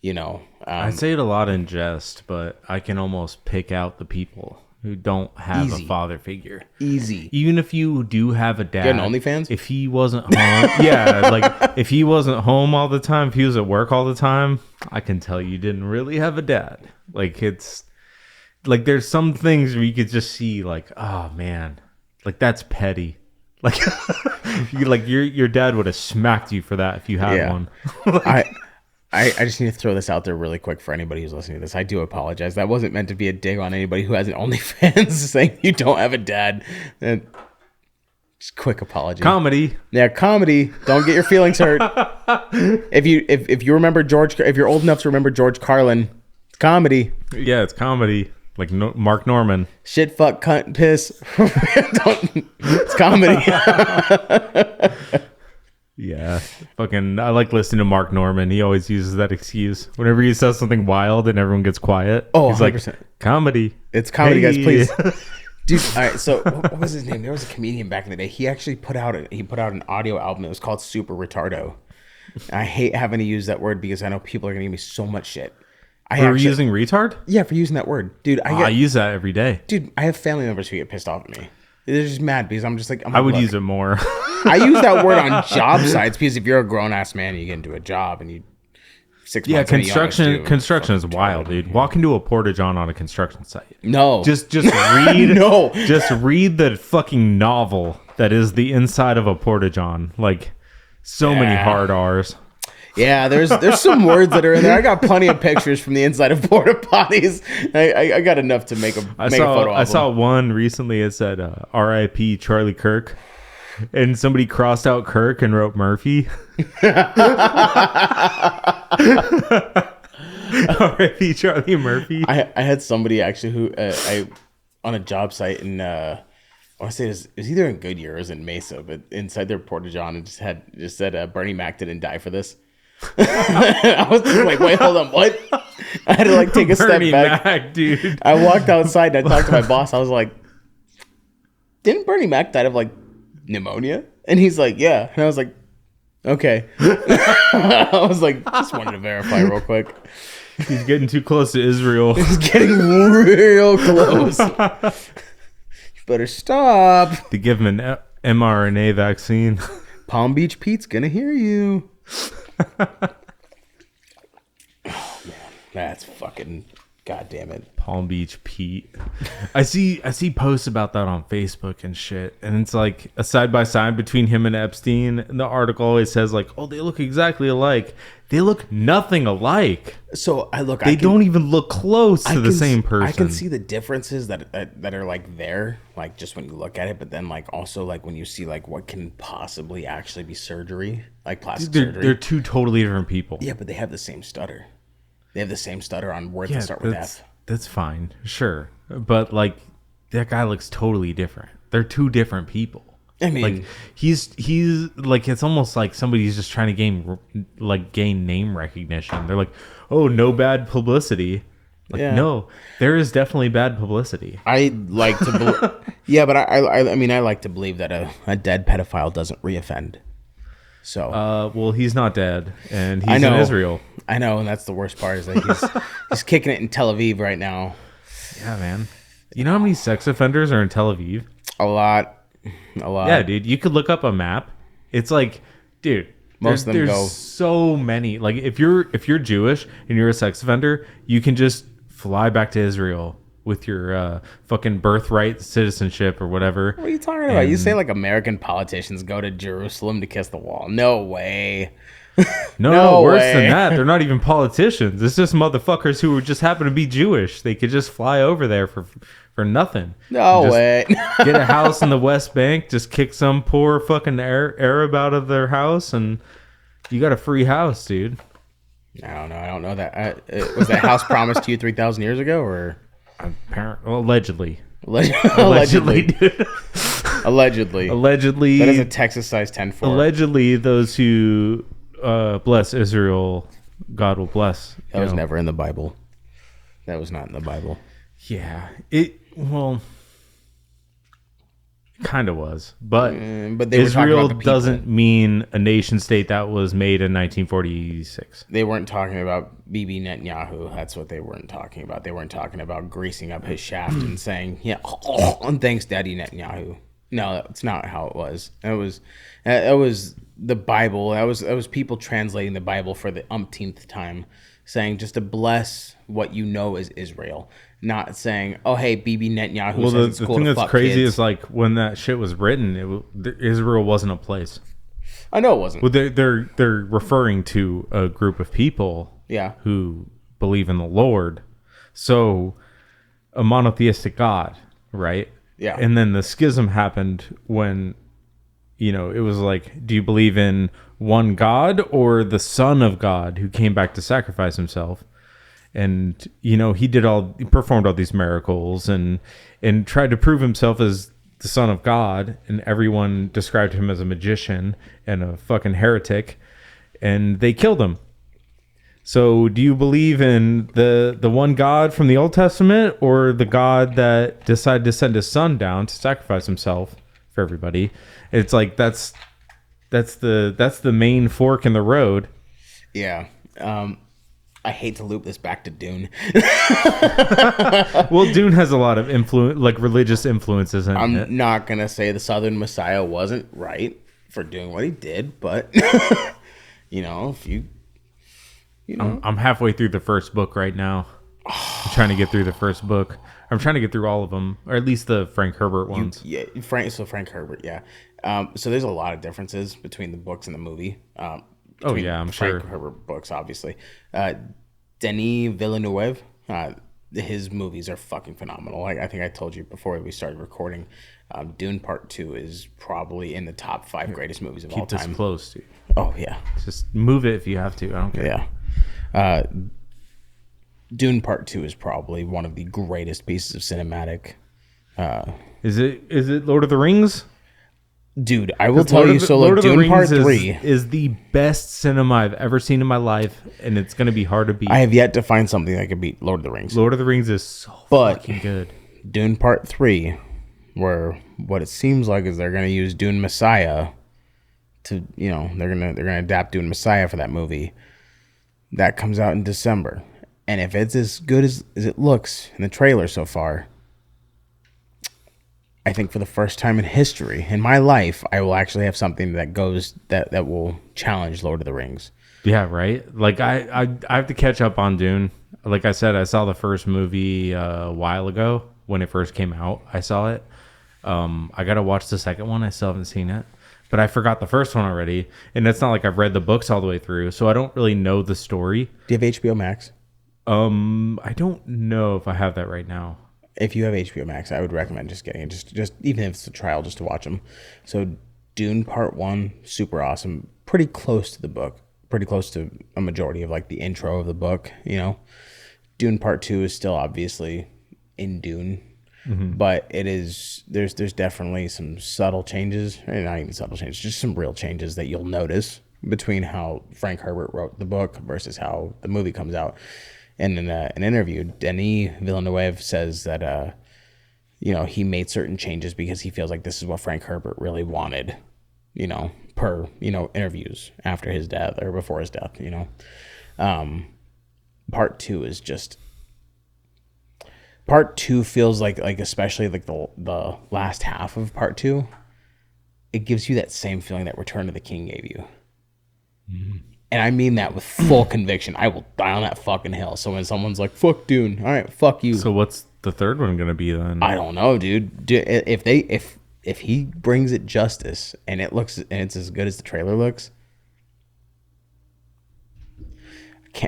You know, I say it a lot in jest, but I can almost pick out the people who don't have a father figure. Easy. Even if you do have a dad. Get an OnlyFans? If he wasn't home. Yeah, like if he wasn't home all the time, if he was at work all the time, I can tell you didn't really have a dad. Like it's like there's some things where you could just see like, oh man, like that's petty. Like your dad would have smacked you for that if you had one. Like, I just need to throw this out there really quick for anybody who's listening to this. I do apologize. That wasn't meant to be a dig on anybody who has an OnlyFans saying you don't have a dad. Just quick apology. Comedy. Yeah, comedy. Don't get your feelings hurt. If you remember if you're old enough to remember George Carlin, it's comedy. Yeah, it's comedy. Like Mark Norman. Shit, fuck, cunt, piss. It's comedy. Yeah, fucking. I like listening to Mark Norman. He always uses that excuse whenever he says something wild and everyone gets quiet. Oh, he's 100%. Like, comedy. It's comedy, guys. Please, dude. All right. So, what was his name? There was a comedian back in the day. He actually put out an audio album. It was called Super Retardo. I hate having to use that word because I know people are gonna give me so much shit. For using retard? Yeah, for using that word, dude. I use that every day, dude. I have family members who get pissed off at me. They're just mad because I'm just like, I would use it more. I use that word on job sites because if you're a grown ass man, you get into a job and you 6 months. Yeah, construction is wild, dude. Walk into a porta-john on a construction site. No, just read. No, just read the fucking novel that is the inside of a porta-john. Like so many hard R's. Yeah, there's some words that are in there. I got plenty of pictures from the inside of porta potties. I got enough to make a photo album. I saw one recently. It said R.I.P. Charlie Kirk, and somebody crossed out Kirk and wrote Murphy. R.I.P. Charlie Murphy. I had somebody actually who on a job site in I want to say it was either in Goodyear or it was in Mesa, but inside their porta-john it just said Bernie Mac didn't die for this. I was just like, wait, hold on, what? I had to like take a Bernie step back. Mac, dude. I walked outside and I talked to my boss. I was like, didn't Bernie Mac die of like pneumonia? And he's like, yeah. And I was like, okay. I was like, just wanted to verify real quick. He's getting too close to Israel. He's getting real close. You better stop. To give him an mRNA vaccine. Palm Beach Pete's gonna hear you. Oh man, that's fucking goddamn it. Palm Beach Pete. I see posts about that on Facebook and shit, and it's like a side by side between him and Epstein. And the article always says like, "Oh, they look exactly alike." They look nothing alike. So they don't even look close to the same person. I can see the differences that are like there, like just when you look at it, but then like also like when you see like what can possibly actually be surgery, like plastic surgery. They're two totally different people. Yeah, but they have the same stutter. They have the same stutter on words that start with F. That's fine, sure, but like that guy looks totally different. They're two different people. I mean, like he's like, it's almost like somebody's just trying to gain name recognition. They're like, oh, no bad publicity. Like, no, there is definitely bad publicity. I like to yeah, but I mean I like to believe that a dead pedophile doesn't reoffend. So well, he's not dead, and he's in Israel. I know, and that's the worst part is that he's kicking it in Tel Aviv right now. Yeah, man. You know how many sex offenders are in Tel Aviv? A lot. Yeah, dude. You could look up a map. It's like, dude, most of them there's so many. Like, if you're Jewish and you're a sex offender, you can just fly back to Israel with your fucking birthright citizenship or whatever. What are you talking about? You say like American politicians go to Jerusalem to kiss the wall. No way. No, worse than that. They're not even politicians. It's just motherfuckers who just happen to be Jewish. They could just fly over there for nothing. No way. Get a house in the West Bank, just kick some poor fucking Arab out of their house, and you got a free house, dude. I don't know that. Was that house promised to you 3,000 years ago, or apparently, allegedly. Allegedly, dude. Allegedly. Allegedly. That is a Texas size 10-4. Allegedly, those who bless Israel, God will bless. That was never in the Bible. That was not in the Bible. Yeah. It kind of was. But they Israel doesn't mean a nation state that was made in 1946. They weren't talking about Bibi Netanyahu. That's what they weren't talking about. They weren't talking about greasing up his shaft and saying, yeah, and thanks, Daddy Netanyahu. No, that's not how it was. It was the Bible. That was people translating the Bible for the umpteenth time, saying just to bless what you know is Israel. Not saying, oh, hey, Bibi Netanyahu says it's cool to fuck kids. The thing that's crazy is, like, when that shit was written, Israel wasn't a place. I know it wasn't. Well, they're referring to a group of people who believe in the Lord. So, a monotheistic God, right? Yeah. And then the schism happened when, it was like, do you believe in one God or the Son of God who came back to sacrifice himself? And, he performed all these miracles and tried to prove himself as the Son of God. And everyone described him as a magician and a fucking heretic. And they killed him. So do you believe in the one God from the Old Testament or the God that decided to send his son down to sacrifice himself for everybody? It's like that's the main fork in the road. Yeah. I hate to loop this back to Dune. Well, Dune has a lot of religious influences in it. I'm not going to say the Southern Messiah wasn't right for doing what he did, but, if you... I'm halfway through the first book right now. I'm trying to get through the first book. I'm trying to get through all of them, or at least the Frank Herbert ones. Frank Herbert, yeah. So there's a lot of differences between the books and the movie. I'm sure. Frank Herbert books, obviously. Denis Villeneuve, his movies are fucking phenomenal. I think I told you before we started recording. Dune Part 2 is probably in the top 5 greatest movies of all time. Keep this close, dude. Oh, yeah. Just move it if you have to. I don't care. Yeah. Dune Part 2 is probably one of the greatest pieces of cinematic. Is it Lord of the Rings? Dude, I will tell you, Dune Part 3 is the best cinema I've ever seen in my life, and it's going to be hard to beat. I have yet to find something that could beat Lord of the Rings. Lord of the Rings is so fucking good. Dune Part 3, where what it seems like is they're going to use Dune Messiah to, they're going to adapt Dune Messiah for that movie. That comes out in December. And if it's as good as it looks in the trailer so far, I think for the first time in history, in my life, I will actually have something that will challenge Lord of the Rings. Yeah, right? Like, I have to catch up on Dune. Like I said, I saw the first movie a while ago when it first came out. I saw it. I got to watch the second one. I still haven't seen it. But I forgot the first one already. And it's not like I've read the books all the way through, so I don't really know the story. Do you have HBO Max? I don't know if I have that right now. If you have HBO Max, I would recommend just getting it. Just even if it's a trial, just to watch them. So Dune Part 1, super awesome. Pretty close to the book. Pretty close to a majority of like the intro of the book, Dune Part 2 is still obviously in Dune. Mm-hmm. But there's definitely some subtle changes, or not even subtle changes, just some real changes that you'll notice between how Frank Herbert wrote the book versus how the movie comes out. And in an interview, Denis Villeneuve says that he made certain changes because he feels like this is what Frank Herbert really wanted, per interviews after his death or before his death. Part 2 is just. Part 2 feels like especially like the last half of Part 2, it gives you that same feeling that Return of the King gave you. Mm-hmm. And I mean that with full conviction. I will die on that fucking hill. So when someone's like, fuck Dune, all right, fuck you. So what's the third one going to be then? I don't know, dude. If he brings it justice and it's as good as the trailer looks, I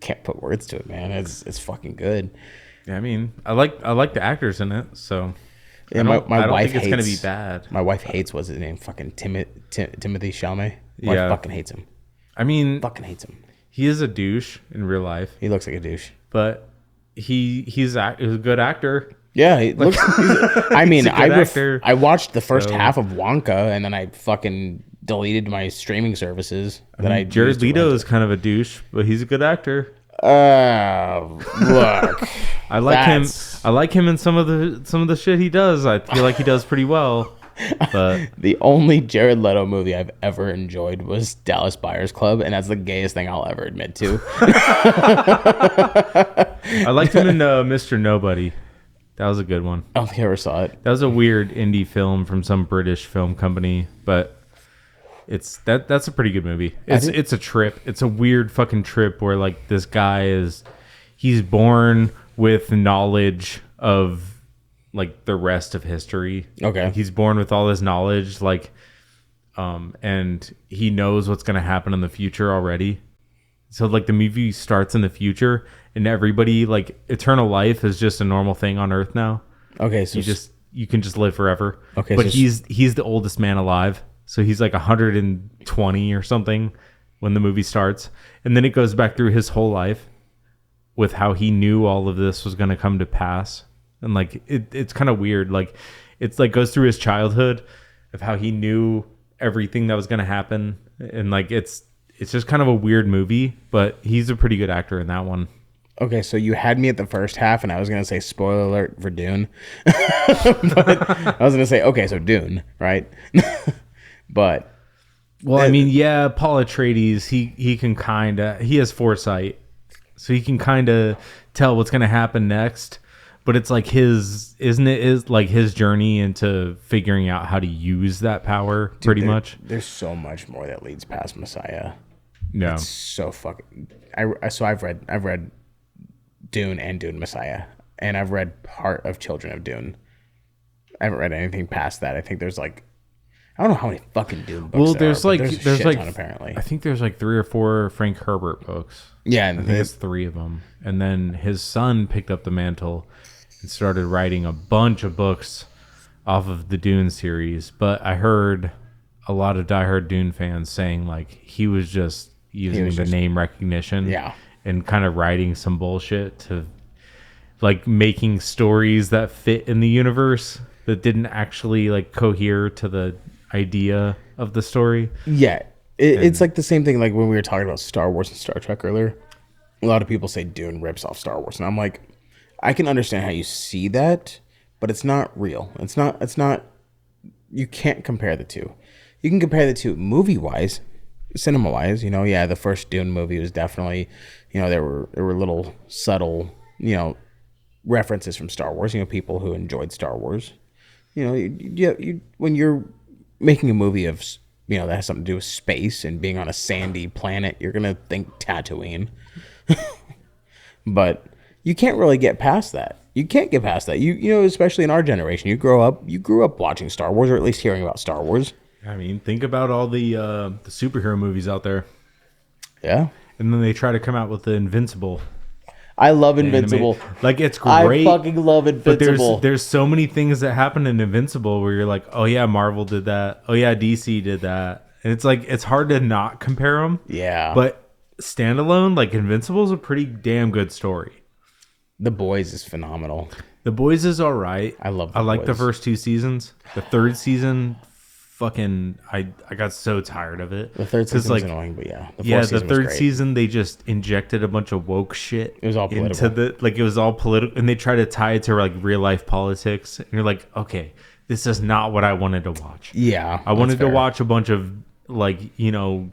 can't put words to it, man. It's fucking good. Yeah, I mean, I like the actors in it, so yeah, my wife think it's gonna be bad. My wife hates what's his name, fucking Timothée Chalamet. My wife fucking hates him. I mean, fucking hates him. He is a douche in real life. He looks like a douche, but he's a good actor. Yeah, he looks. I mean, He's a good actor. I watched the first So- half of Wonka, and then I fucking deleted my streaming services that I Jared used to Leto rent is kind of a douche, but he's a good actor. Look, I like him. that's- I like him in some of the shit he does. I feel like he does pretty well. But the only Jared Leto movie I've ever enjoyed was Dallas Buyers Club, and that's the gayest thing I'll ever admit to. I liked him in Mr. Nobody. That was a good one. I don't think I ever saw it. That was a weird indie film from some British film company, but that's a pretty good movie. It's a trip. It's a weird fucking trip where like this guy he's born with knowledge of like the rest of history. Okay. He's born with all this knowledge, like and he knows what's gonna happen in the future already. So like the movie starts in the future and everybody like eternal life is just a normal thing on Earth now. Okay, so You can just live forever. Okay, but so he's the oldest man alive. So he's like 120 or something when the movie starts. And then it goes back through his whole life with how he knew all of this was going to come to pass. And like it's kind of weird. Like it's like goes through his childhood of how he knew everything that was going to happen. And like it's just kind of a weird movie, but he's a pretty good actor in that one. Okay, so you had me at the first half, and I was going to say spoiler alert for Dune. But I was going to say, okay, so Dune, right? But Well, I mean, yeah, Paul Atreides, he can kind of, he has foresight. So he can kind of tell what's going to happen next. But it's like is like his journey into figuring out how to use that power pretty much. There's so much more that leads past Messiah. Yeah. It's so fucking. I've read Dune and Dune Messiah, and I've read part of Children of Dune. I haven't read anything past that. I think there's like, I don't know how many fucking Dune books. Well, there there's are, like but a there's shit like ton, apparently. I think there's like 3 or 4 Frank Herbert books. Yeah, I and think it's 3 of them. And then his son picked up the mantle and started writing a bunch of books off of the Dune series. But I heard a lot of diehard Dune fans saying like he was just using the name recognition, Yeah. and kind of writing some bullshit to like making stories that fit in the universe that didn't actually like cohere to the idea of the story. Yeah, it's like the same thing like when we were talking about Star Wars and Star Trek earlier. A lot of people say Dune rips off Star Wars, and I'm like, I can understand how you see that, but it's not real. It's not. You can't compare the two. You can compare the two movie-wise, cinema-wise. You know, yeah, the first Dune movie was definitely, you know, there were little subtle, you know, references from Star Wars. You know, people who enjoyed Star Wars. You know, you when you're making a movie of, you know, that has something to do with space and being on a sandy planet, you're gonna think Tatooine. But you can't really get past that. You can't get past that. You know, especially in our generation, you grew up watching Star Wars, or at least hearing about Star Wars. I mean, think about all the superhero movies out there. Yeah, And then they try to come out with the Invincible. I love Invincible. Like it's great. I fucking love But Invincible. there's so many things that happen in Invincible where you're like, oh yeah, Marvel did that. Oh yeah, DC did that. And it's like it's hard to not compare them. Yeah, But standalone, like Invincible is a pretty damn good story. The Boys is phenomenal. The Boys is all right. I love I The like the Boys. first 2 seasons. The third season, fucking, I got so tired of it. The third season was like, annoying, but yeah, yeah, fourth the season was third great. season they just injected a bunch of woke shit. It was all into political. it was all political, and they try to tie it to like real life politics. And you're like, okay, this is not what I wanted to watch. Yeah, I wanted that's to fair. watch a bunch of like, you know,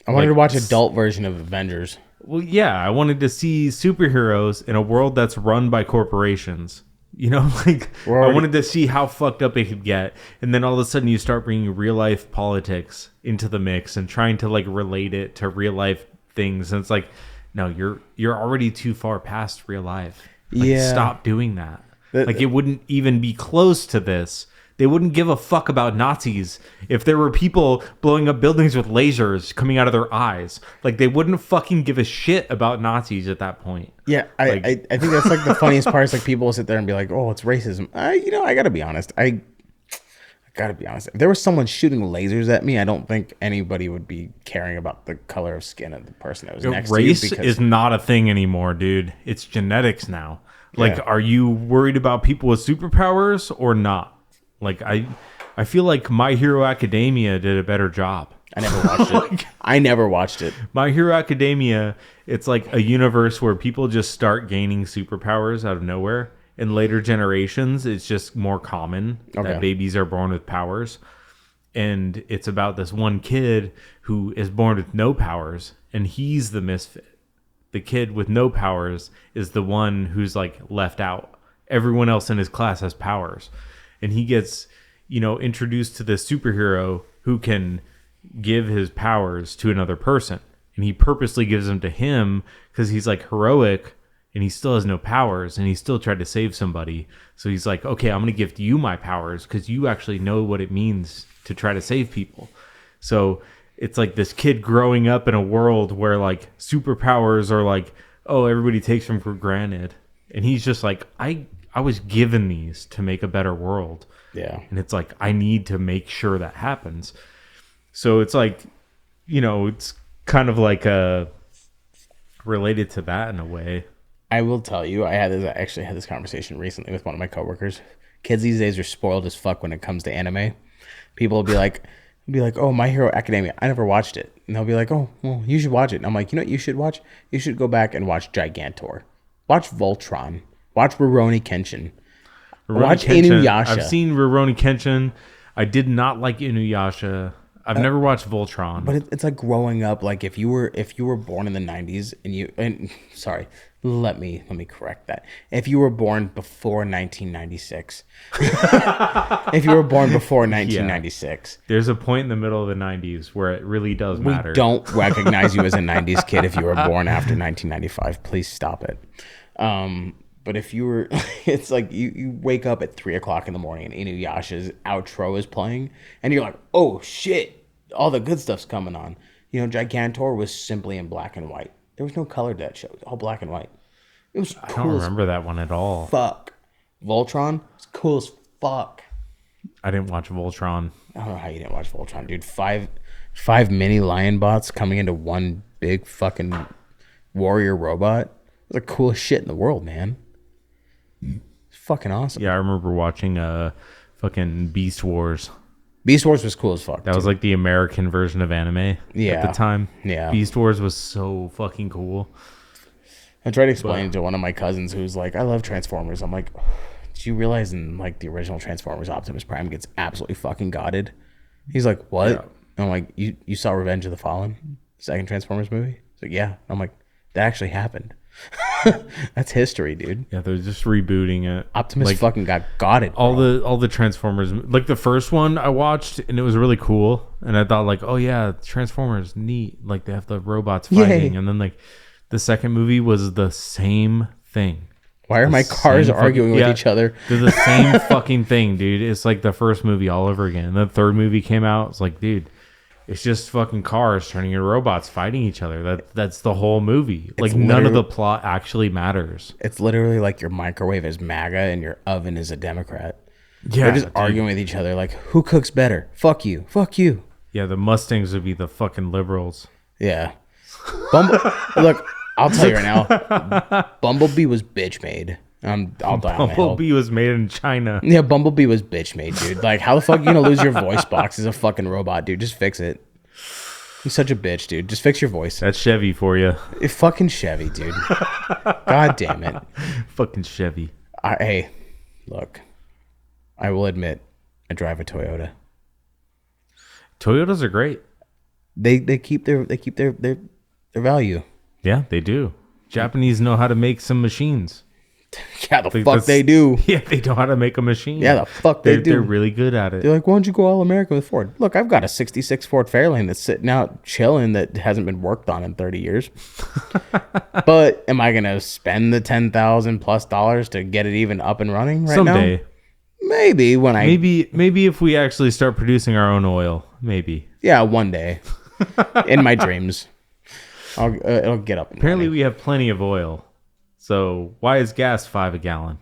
I wanted like, to watch adult version of Avengers. well, yeah, I wanted to see superheroes in a world that's run by corporations. You know, like We're I already- wanted to see how fucked up it could get, and then all of a sudden you start bringing real life politics into the mix and trying to like relate it to real life things, and it's like, no, you're already too far past real life. Like, Yeah. stop doing that. Like it wouldn't even be close to this. They wouldn't give a fuck about Nazis if there were people blowing up buildings with lasers coming out of their eyes. Like they wouldn't fucking give a shit about Nazis at that point. Yeah, I think that's like the funniest part is like people will sit there and be like, "Oh, it's racism." I gotta be honest. I gotta be honest. If there was someone shooting lasers at me, I don't think anybody would be caring about the color of skin of the person that was next Race to you. is not a thing anymore, dude. It's genetics now. Like, are you worried about people with superpowers or not? Like, I feel like My Hero Academia did a better job. I never watched it. I never watched it. My Hero Academia, it's like a universe where people just start gaining superpowers out of nowhere. In later generations, it's just more common that babies are born with powers. And it's about this one kid who is born with no powers, and he's the misfit. The kid with no powers is the one who's like left out. Everyone else in his class has powers. And he gets, introduced to this superhero who can give his powers to another person. And he purposely gives them to him because he's like heroic and he still has no powers and he still tried to save somebody. So he's like, okay, I'm going to gift you my powers because you actually know what it means to try to save people. So it's like this kid growing up in a world where like superpowers are like, oh, everybody takes them for granted. And he's just like, I was given these to make a better world. Yeah. And it's like, I need to make sure that happens. So it's like, it's kind of like related to that in a way. I will tell you, I actually had this conversation recently with one of my coworkers. Kids these days are spoiled as fuck when it comes to anime. People will be like, oh, My Hero Academia. I never watched it. And they'll be like, oh, well, you should watch it. And I'm like, you know what you should watch? You should go back and watch Gigantor. Watch Voltron. Watch Rurouni Kenshin. Watch Inuyasha. I've seen Rurouni Kenshin. I did not like Inuyasha. I've never watched Voltron. But it's like growing up. Like if you were born in the 90s sorry, let me correct that. If you were born before 1996, if you were born before 1996, there's a point in the middle of the 90s where it really does matter. We don't recognize you as a 90s kid if you were born after 1995. Please stop it. But if you were, it's like you wake up at 3:00 in the morning and Inuyasha's outro is playing, and you're like, oh shit, all the good stuff's coming on. Gigantor was simply in black and white. There was no color to that show. It was all black and white. It was cool. I don't remember that one at all. Fuck. Voltron was cool as fuck. I didn't watch Voltron. I don't know how you didn't watch Voltron, dude. Five mini lion bots coming into one big fucking warrior robot. It was the coolest shit in the world, man. It's fucking awesome. Yeah, I remember watching fucking Beast Wars. Beast Wars was cool as fuck. That was like the American version of anime at the time. Yeah. Beast Wars was so fucking cool. I tried to explain to one of my cousins who's like, I love Transformers. I'm like, did you realize in like the original Transformers, Optimus Prime gets absolutely fucking godded? He's like, what? Yeah. I'm like, you saw Revenge of the Fallen? Second Transformers movie? He's like, yeah. I'm like, that actually happened. That's history, dude. Yeah, they're just rebooting it. Optimus fucking got godded. All the Transformers, like the first one I watched, and it was really cool. And I thought like, oh yeah, Transformers, neat. Like they have the robots fighting. Yay. And then like the second movie was the same thing. Why are my cars arguing with each other? They're the same fucking thing, dude. It's like the first movie all over again. And the third movie came out. It's like, dude, it's just fucking cars turning into robots fighting each other. That's the whole movie. Like none of the plot actually matters. It's literally like your microwave is MAGA and your oven is a Democrat. Yeah, they're just arguing with each other. Like, who cooks better? Fuck you. Fuck you. Yeah, the Mustangs would be the fucking liberals. Yeah. Look, I'll tell you right now. Bumblebee was bitch made. I'll die on my hill. Bumblebee was made in China. Yeah, Bumblebee was bitch made, dude. Like, how the fuck are you gonna lose your voice box as a fucking robot, dude? Just fix it. You're such a bitch, dude. Just fix your voice. That's Chevy for you. It's fucking Chevy, dude. God damn it. Fucking Chevy. Hey, look. I will admit, I drive a Toyota. Toyotas are great. They keep their value. Yeah, they do. Japanese know how to make some machines. Yeah, the fuck they do. Yeah, they know how to make a machine. Yeah, the fuck they do. They're really good at it. They're like, why don't you go all American with Ford? Look, I've got a 66 Ford Fairlane that's sitting out chilling that hasn't been worked on in 30 years. But am I going to spend the $10,000+ to get it even up and running right now? Someday. Maybe when Maybe if we actually start producing our own oil. Maybe. Yeah, one day. In my dreams. It'll get up. Apparently we have plenty of oil. So why is gas $5 a gallon?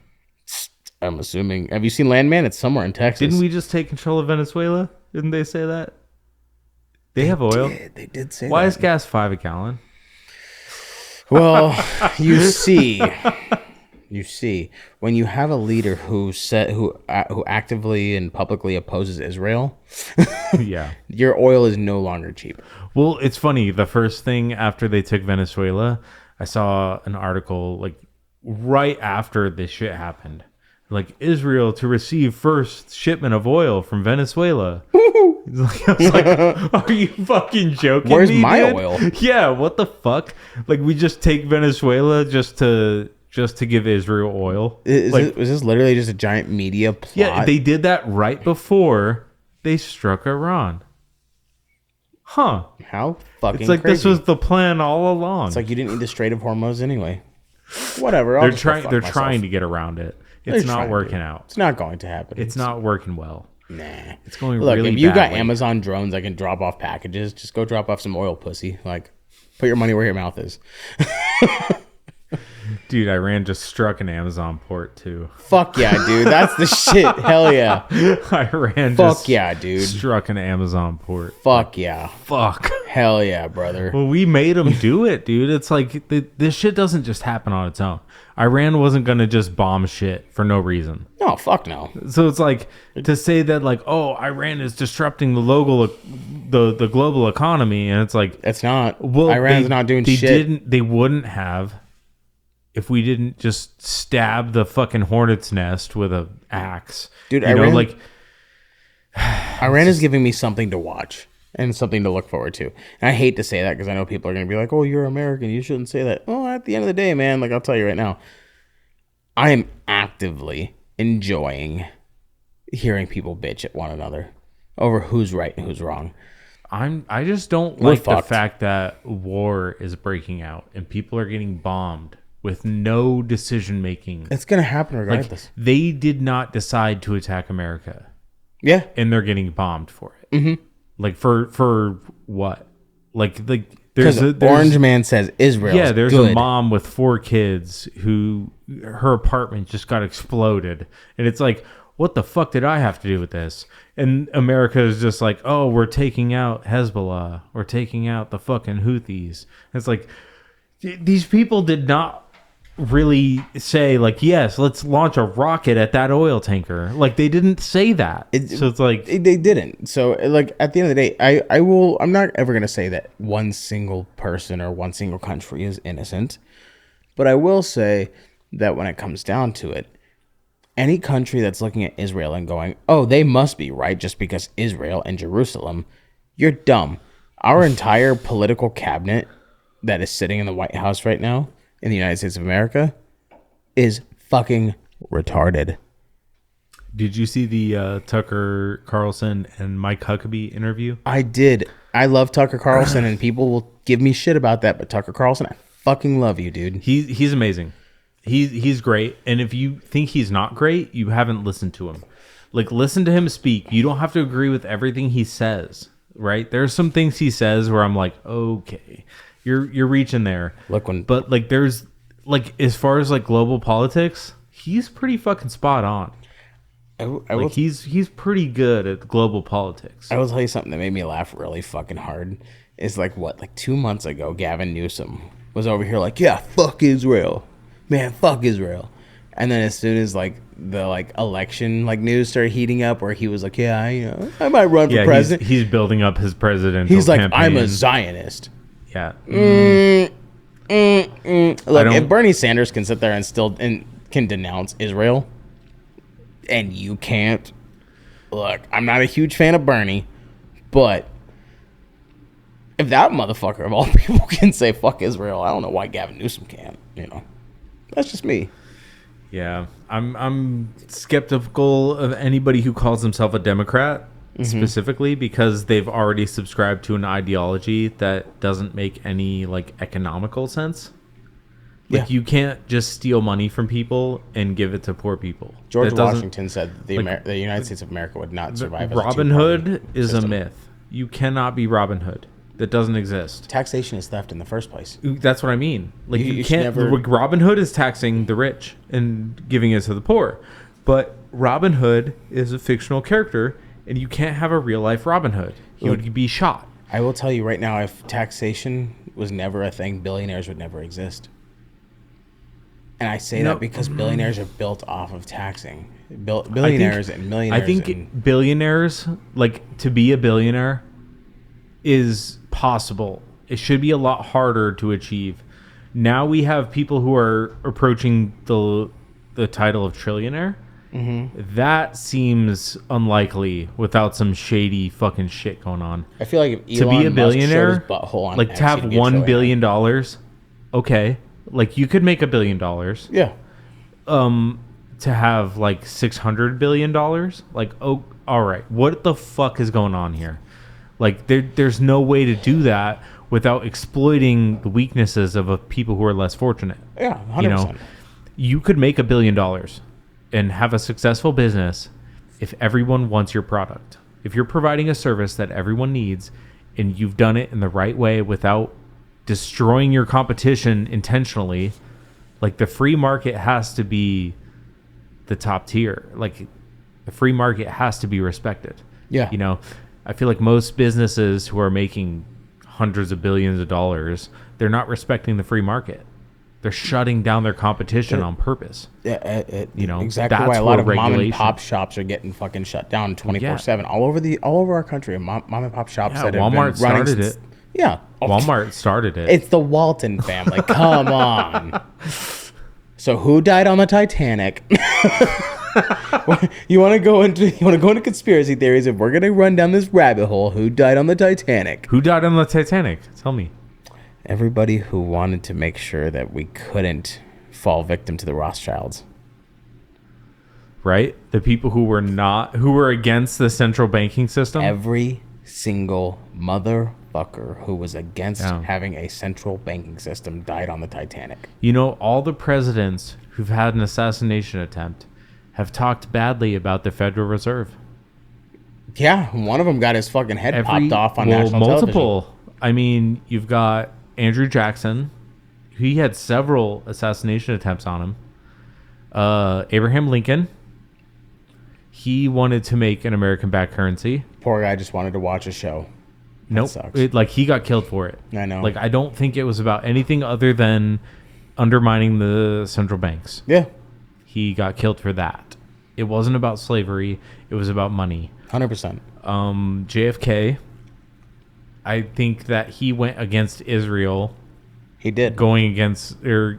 I'm assuming. Have you seen Landman? It's somewhere in Texas. Didn't we just take control of Venezuela? Didn't they say that? They have oil. They did say why that. Is gas $5 a gallon? Well, you see, You see, when you have a leader who actively and publicly opposes Israel, Yeah. your oil is no longer cheap. Well, it's funny. The first thing after they took Venezuela, I saw an article like right after this shit happened. Like Israel to receive first shipment of oil from Venezuela. I was like, are you fucking joking? Where's me, my dude? oil? Yeah, what the fuck? Like we just take Venezuela just to give Israel oil. Was Like, this literally just a giant media plot? yeah, they did that right before they struck Iran. Huh. How fucking It's like crazy. this was the plan all along. It's like you didn't need the Strait of Hormuz anyway. Whatever. they're trying to get around it. It's not working out. It's not going to happen. It's not working well. Nah. It's going Look, really if you got badly. Amazon drones that can drop off packages, just go drop off some oil, pussy. Like, put your money where your mouth is. Dude, Iran just struck an Amazon port too. Fuck yeah, dude. That's the shit. Hell yeah. Iran Fuck just yeah, dude. struck an Amazon port. Fuck yeah. Fuck. Hell yeah, brother. Well, we made them do it, dude. It's like this shit doesn't just happen on its own. Iran wasn't going to just bomb shit for no reason. No, fuck no. So it's like to say that like, oh, Iran is disrupting the global economy, and it's like It's not. well, Iran's not doing shit. They wouldn't have if we didn't just stab the fucking hornet's nest with a axe. Dude, Iran Iran is giving me something to watch and something to look forward to. And I hate to say that because I know people are going to be like, oh, you're American. You shouldn't say that. Well, at the end of the day, man, like I'll tell you right now, I am actively enjoying hearing people bitch at one another over who's right and who's wrong. I just don't We're like the fucked. fact that war is breaking out and people are getting bombed with no decision making. It's going to happen Like regardless. they did not decide to attack America, Yeah. and they're getting bombed for it. Mm-hmm. Like for what? Like Because Orange Man says Israel. yeah, there's good. a mom with 4 kids who her apartment just got exploded, and it's like, what the fuck did I have to do with this? And America is just like, oh, we're taking out Hezbollah, we're taking out the fucking Houthis. It's like these people did not really say like, yes, let's launch a rocket at that oil tanker. Like they didn't say that. So it's like They didn't. So like at the end of the day, I'm not ever going to say that one single person or one single country is innocent. But I will say that when it comes down to it, any country that's looking at Israel and going, oh, they must be right just because Israel and Jerusalem, you're dumb. Our entire political cabinet that is sitting in the White House right now in the United States of America is fucking retarded. did you see the Tucker Carlson and Mike Huckabee interview? I did. I love Tucker Carlson, and people will give me shit about that, but Tucker Carlson, I fucking love you, dude. He's amazing. He's great. And if you think he's not great, you haven't listened to him. Like listen to him speak. You don't have to agree with everything he says, right? There's some things he says where I'm like, okay, you're reaching there. But like there's like as far as like global politics, he's pretty fucking spot on. He's pretty good at global politics. I will tell you something that made me laugh really fucking hard. Is like 2 months ago, Gavin Newsom was over here like, yeah, fuck Israel. Man, fuck Israel. And then as soon as like the like election like news started heating up, where he was like, yeah, I might run for president. He's building up his presidential He's like, campaign. I'm a Zionist. Yeah. Look, if Bernie Sanders can sit there and can denounce Israel, and you can't, look, I'm not a huge fan of Bernie, but if that motherfucker of all people can say fuck Israel, I don't know why Gavin Newsom can't. That's just me. Yeah, I'm skeptical of anybody who calls himself a Democrat, specifically because they've already subscribed to an ideology that doesn't make any like economical sense. Like you can't just steal money from people and give it to poor people. George Washington said that the United States of America would not survive. Robin Hood is a myth. You cannot be Robin Hood. That doesn't exist. Taxation is theft in the first place. That's what I mean. Like you can't. Robin Hood is taxing the rich and giving it to the poor, but Robin Hood is a fictional character, and you can't have a real life Robin Hood. He would be shot. I will tell you right now, if taxation was never a thing, billionaires would never exist. And I say that because billionaires are built off of taxing. Billionaires and millionaires. I think billionaires, like, to be a billionaire is possible. It should be a lot harder to achieve. Now we have people who are approaching the title of trillionaire. Mm-hmm. That seems unlikely without some shady fucking shit going on. I feel like if Elon to be a Musk billionaire, showed his butthole on like X, to have he'd be a $1 trillionaire. billion, okay, like you could make $1 billion. Yeah. To have like $600 billion, like, oh, all right, what the fuck is going on here? Like there's no way to do that without exploiting the weaknesses of people who are less fortunate. Yeah, 100%. You know, you could make $1 billion and have a successful business if everyone wants your product. If you're providing a service that everyone needs and you've done it in the right way without destroying your competition intentionally, like the free market has to be the top tier. Like the free market has to be respected. Yeah. You know, I feel like most businesses who are making hundreds of billions of dollars, they're not respecting the free market. They're shutting down their competition on purpose. Yeah, you know, exactly that's why a lot of regulation. mom and pop shops are getting fucking shut down 24/7 all over our country. Mom and pop shops that have Walmart been running started since, it. Yeah, Walmart started it. It's the Walton family. Come on. So who died on the Titanic? You want to go into conspiracy theories? If we're gonna run down this rabbit hole, who died on the Titanic? Who died on the Titanic? Tell me. Everybody who wanted to make sure that we couldn't fall victim to the Rothschilds. Right? The people who were against the central banking system. Every single motherfucker who was against having a central banking system died on the Titanic. You know, all the presidents who've had an assassination attempt have talked badly about the Federal Reserve. Yeah, one of them got his fucking head popped off on national multiple. television. I mean, you've got Andrew Jackson. He had several assassination attempts on him. Abraham Lincoln. He wanted to make an American-backed currency. Poor guy just wanted to watch a show. Nope. He got killed for it. I know. Like, I don't think it was about anything other than undermining the central banks. Yeah. He got killed for that. It wasn't about slavery. It was about money. 100%. JFK, I think that he went against Israel. He did. Going against their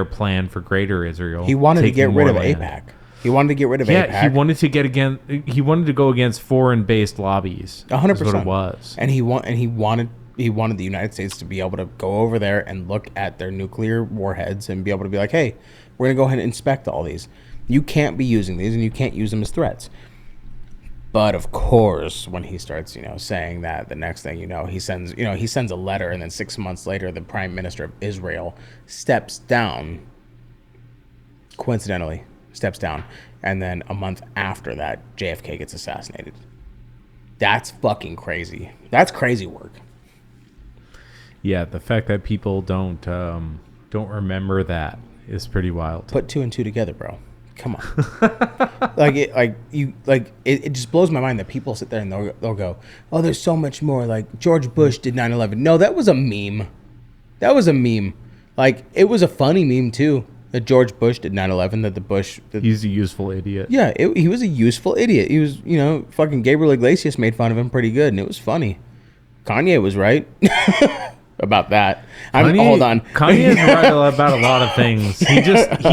plan for greater Israel. He wanted to get rid of AIPAC. He wanted to get rid of AIPAC. Yeah, he wanted to go against foreign-based lobbies. 100%. That's what it was. And he wanted the United States to be able to go over there and look at their nuclear warheads and be able to be like, hey, we're going to go ahead and inspect all these. You can't be using these, and you can't use them as threats. But of course, when he starts, saying that, the next thing he sends a letter, and then 6 months later, the Prime Minister of Israel steps down. Coincidentally, steps down, and then a month after that, JFK gets assassinated. That's fucking crazy. That's crazy work. Yeah, the fact that people don't remember that is pretty wild. Put 2 and 2 together, bro. Come on. It just blows my mind that people sit there and they'll go, oh, there's so much more. Like, George Bush did 9/11. No, that was a meme. Like, it was a funny meme too, that George Bush did 9/11. He's a useful idiot. Yeah, he was a useful idiot. He was, fucking Gabriel Iglesias made fun of him pretty good, and it was funny. Kanye was right about that. Hold on. Kanye's right about a lot of things. He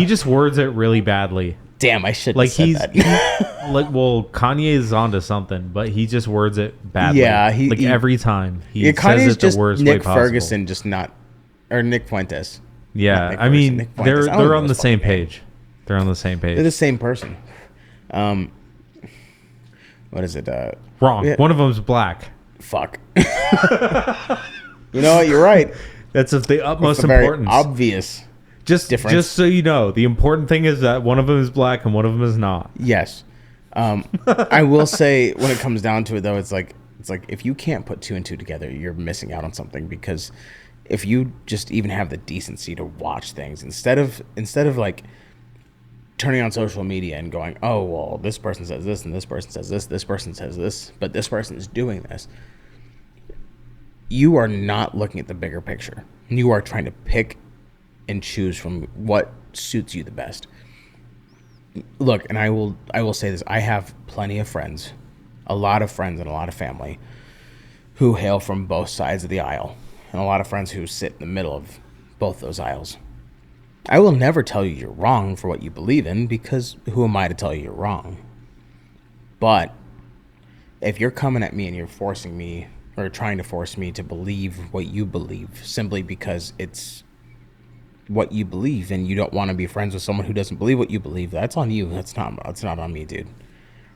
just words it really badly. Damn, I should have said that. Kanye's onto something, but he just words it badly. Yeah, every time he Kanye's says it the worst way possible. Nick Ferguson, just not, or Nick Fuentes. Yeah, I mean, they're on the same page. They're on the same page. They're the same person. What is it? Wrong. Yeah. One of them's black. Fuck. You know what? You're right. That's of the utmost very importance. Obvious. Just so you know, the important thing is that one of them is black and one of them is not. Yes. I will say, when it comes down to it, though, it's like if you can't put 2 and 2 together, you're missing out on something. Because if you just even have the decency to watch things instead of like turning on social media and going, oh well, this person says this and this person says this person says this, but this person is doing this. You are not looking at the bigger picture. You are trying to pick and choose from what suits you the best. Look, and I will say this. I have plenty of friends, a lot of friends and a lot of family who hail from both sides of the aisle, and a lot of friends who sit in the middle of both those aisles. I will never tell you you're wrong for what you believe in, because who am I to tell you you're wrong? But if you're coming at me and you're forcing me or trying to force me to believe what you believe simply because it's what you believe and you don't want to be friends with someone who doesn't believe what you believe, that's on you. That's not on me, dude.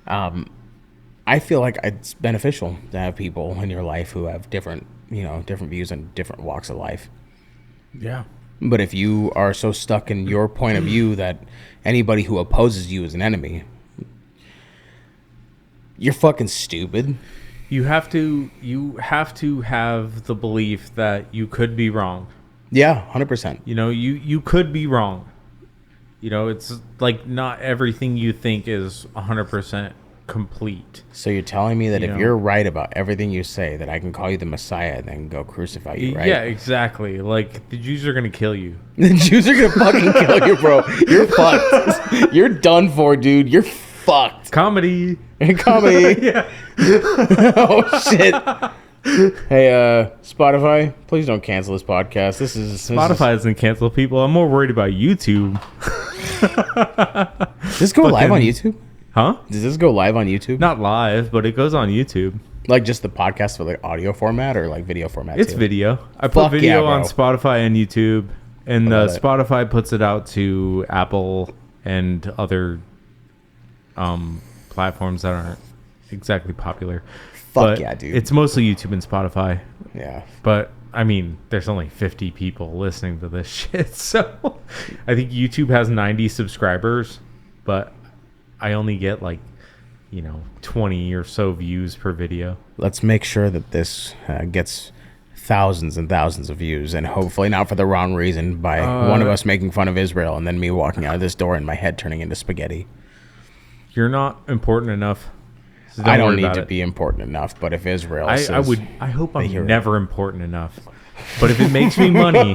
I feel like it's beneficial to have people in your life who have different views and different walks of life. Yeah. But if you are so stuck in your point of view that anybody who opposes you is an enemy, you're fucking stupid. You have to have the belief that you could be wrong. Yeah, 100%. You could be wrong. It's like not everything you think is 100% complete. So you're telling me that if you're right about everything you say, that I can call you the Messiah and then go crucify you, right? Yeah, exactly. Like, the Jews are going to kill you. The Jews are going to fucking kill you, bro. You're fucked. You're done for, dude. You're fucked. Comedy. Yeah. Oh, shit. Hey, Spotify, please don't cancel this podcast. Spotify doesn't cancel people. I'm more worried about YouTube. Does this go live on YouTube? Huh? Does this go live on YouTube? Not live, but it goes on YouTube. Like just the podcast for like audio format or like video format? It's too? video. I put video on Spotify and YouTube, and Spotify puts it out to Apple and other platforms that aren't exactly popular. Fuck yeah, dude. It's mostly YouTube and Spotify. Yeah. But I mean, there's only 50 people listening to this shit, so I think YouTube has 90 subscribers, but I only get 20 or so views per video. Let's make sure that this gets thousands and thousands of views, and hopefully not for the wrong reason, by one of us making fun of Israel and then me walking out of this door and my head turning into spaghetti. You're not important enough. So I don't need to be important enough, but if Israel I hope I'm never important enough. But if it makes me money,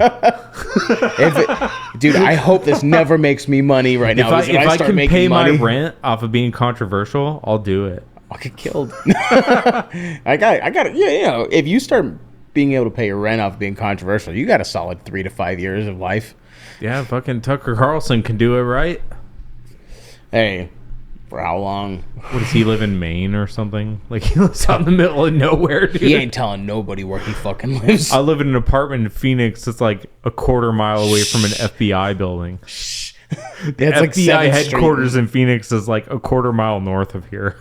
dude, I hope this never makes me money right now. If I can pay my rent off of being controversial, I'll do it. I'll get killed. I got it. Yeah. If you start being able to pay your rent off being controversial, you got a solid 3 to 5 years of life. Yeah, fucking Tucker Carlson can do it, right? Hey. For how long? What does he live in, Maine or something? Like, he lives out in the middle of nowhere, dude. He ain't telling nobody where he fucking lives. I live in an apartment in Phoenix that's like a quarter mile away from an FBI building. The FBI headquarters in Phoenix is like a quarter mile north of here.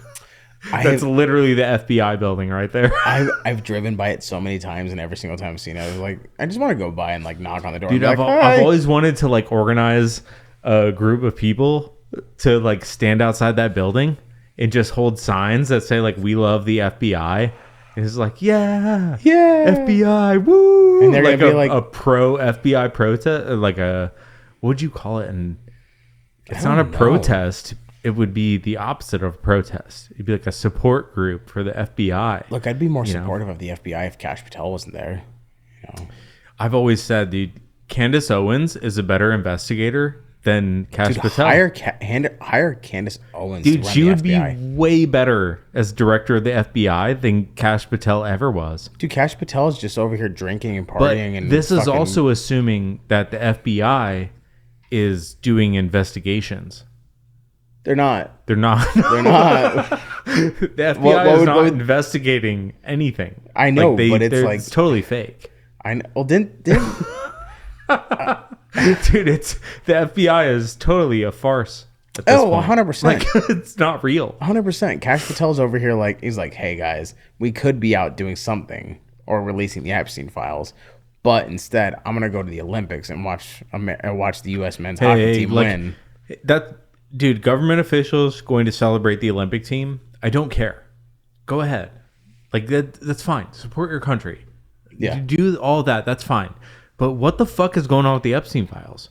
That's literally the FBI building right there. I've driven by it so many times, and every single time I've seen it, I was like, I just want to go by and like knock on the door. Dude, I've always wanted to like organize a group of people to like stand outside that building and just hold signs that say like, we love the FBI. And it's like, yeah, FBI, woo. And they're like gonna be like a pro FBI protest, like what'd you call it? And it's not a protest. It would be the opposite of a protest. It'd be like a support group for the FBI. Look, I'd be more supportive of the FBI if Kash Patel wasn't there. I've always said, dude, Candace Owens is a better investigator than Kash Patel. Hire Candace Owens. Dude, she would be way better as director of the FBI than Kash Patel ever was. Dude, Kash Patel is just over here drinking and partying. But this is also assuming that the FBI is doing investigations. They're not. They're not. They're not. The FBI is not investigating anything. I know, but it's totally fake. I know. Well, didn't dude, the FBI is totally a farce at this point. 100%. Like, it's not real. 100%. Kash Patel's over here he's like, hey guys, we could be out doing something or releasing the Epstein files, but instead I'm gonna go to the Olympics and watch the U.S. men's hockey team win. Dude, government officials going to celebrate the Olympic team, I don't care. Go ahead. Like, that's fine. Support your country. Yeah. Do all that. That's fine. But what the fuck is going on with the Epstein files?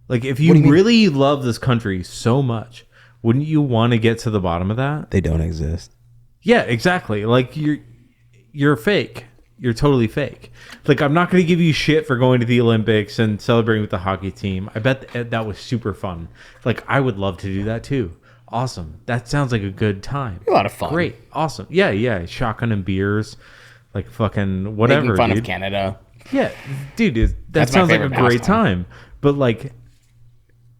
Like, if you really love this country so much, wouldn't you want to get to the bottom of that? They don't exist. Yeah, exactly. Like, you're fake. you're totally fake. Like, I'm not going to give you shit for going to the Olympics and celebrating with the hockey team. I bet that was super fun. Like, I would love to do that too. Awesome. That sounds like a good time. A lot of fun. Great. Awesome. Yeah. Shotgun and beers. Like, fucking whatever, Making fun dude. of Canada. Yeah, dude, that sounds like a great time. But, like,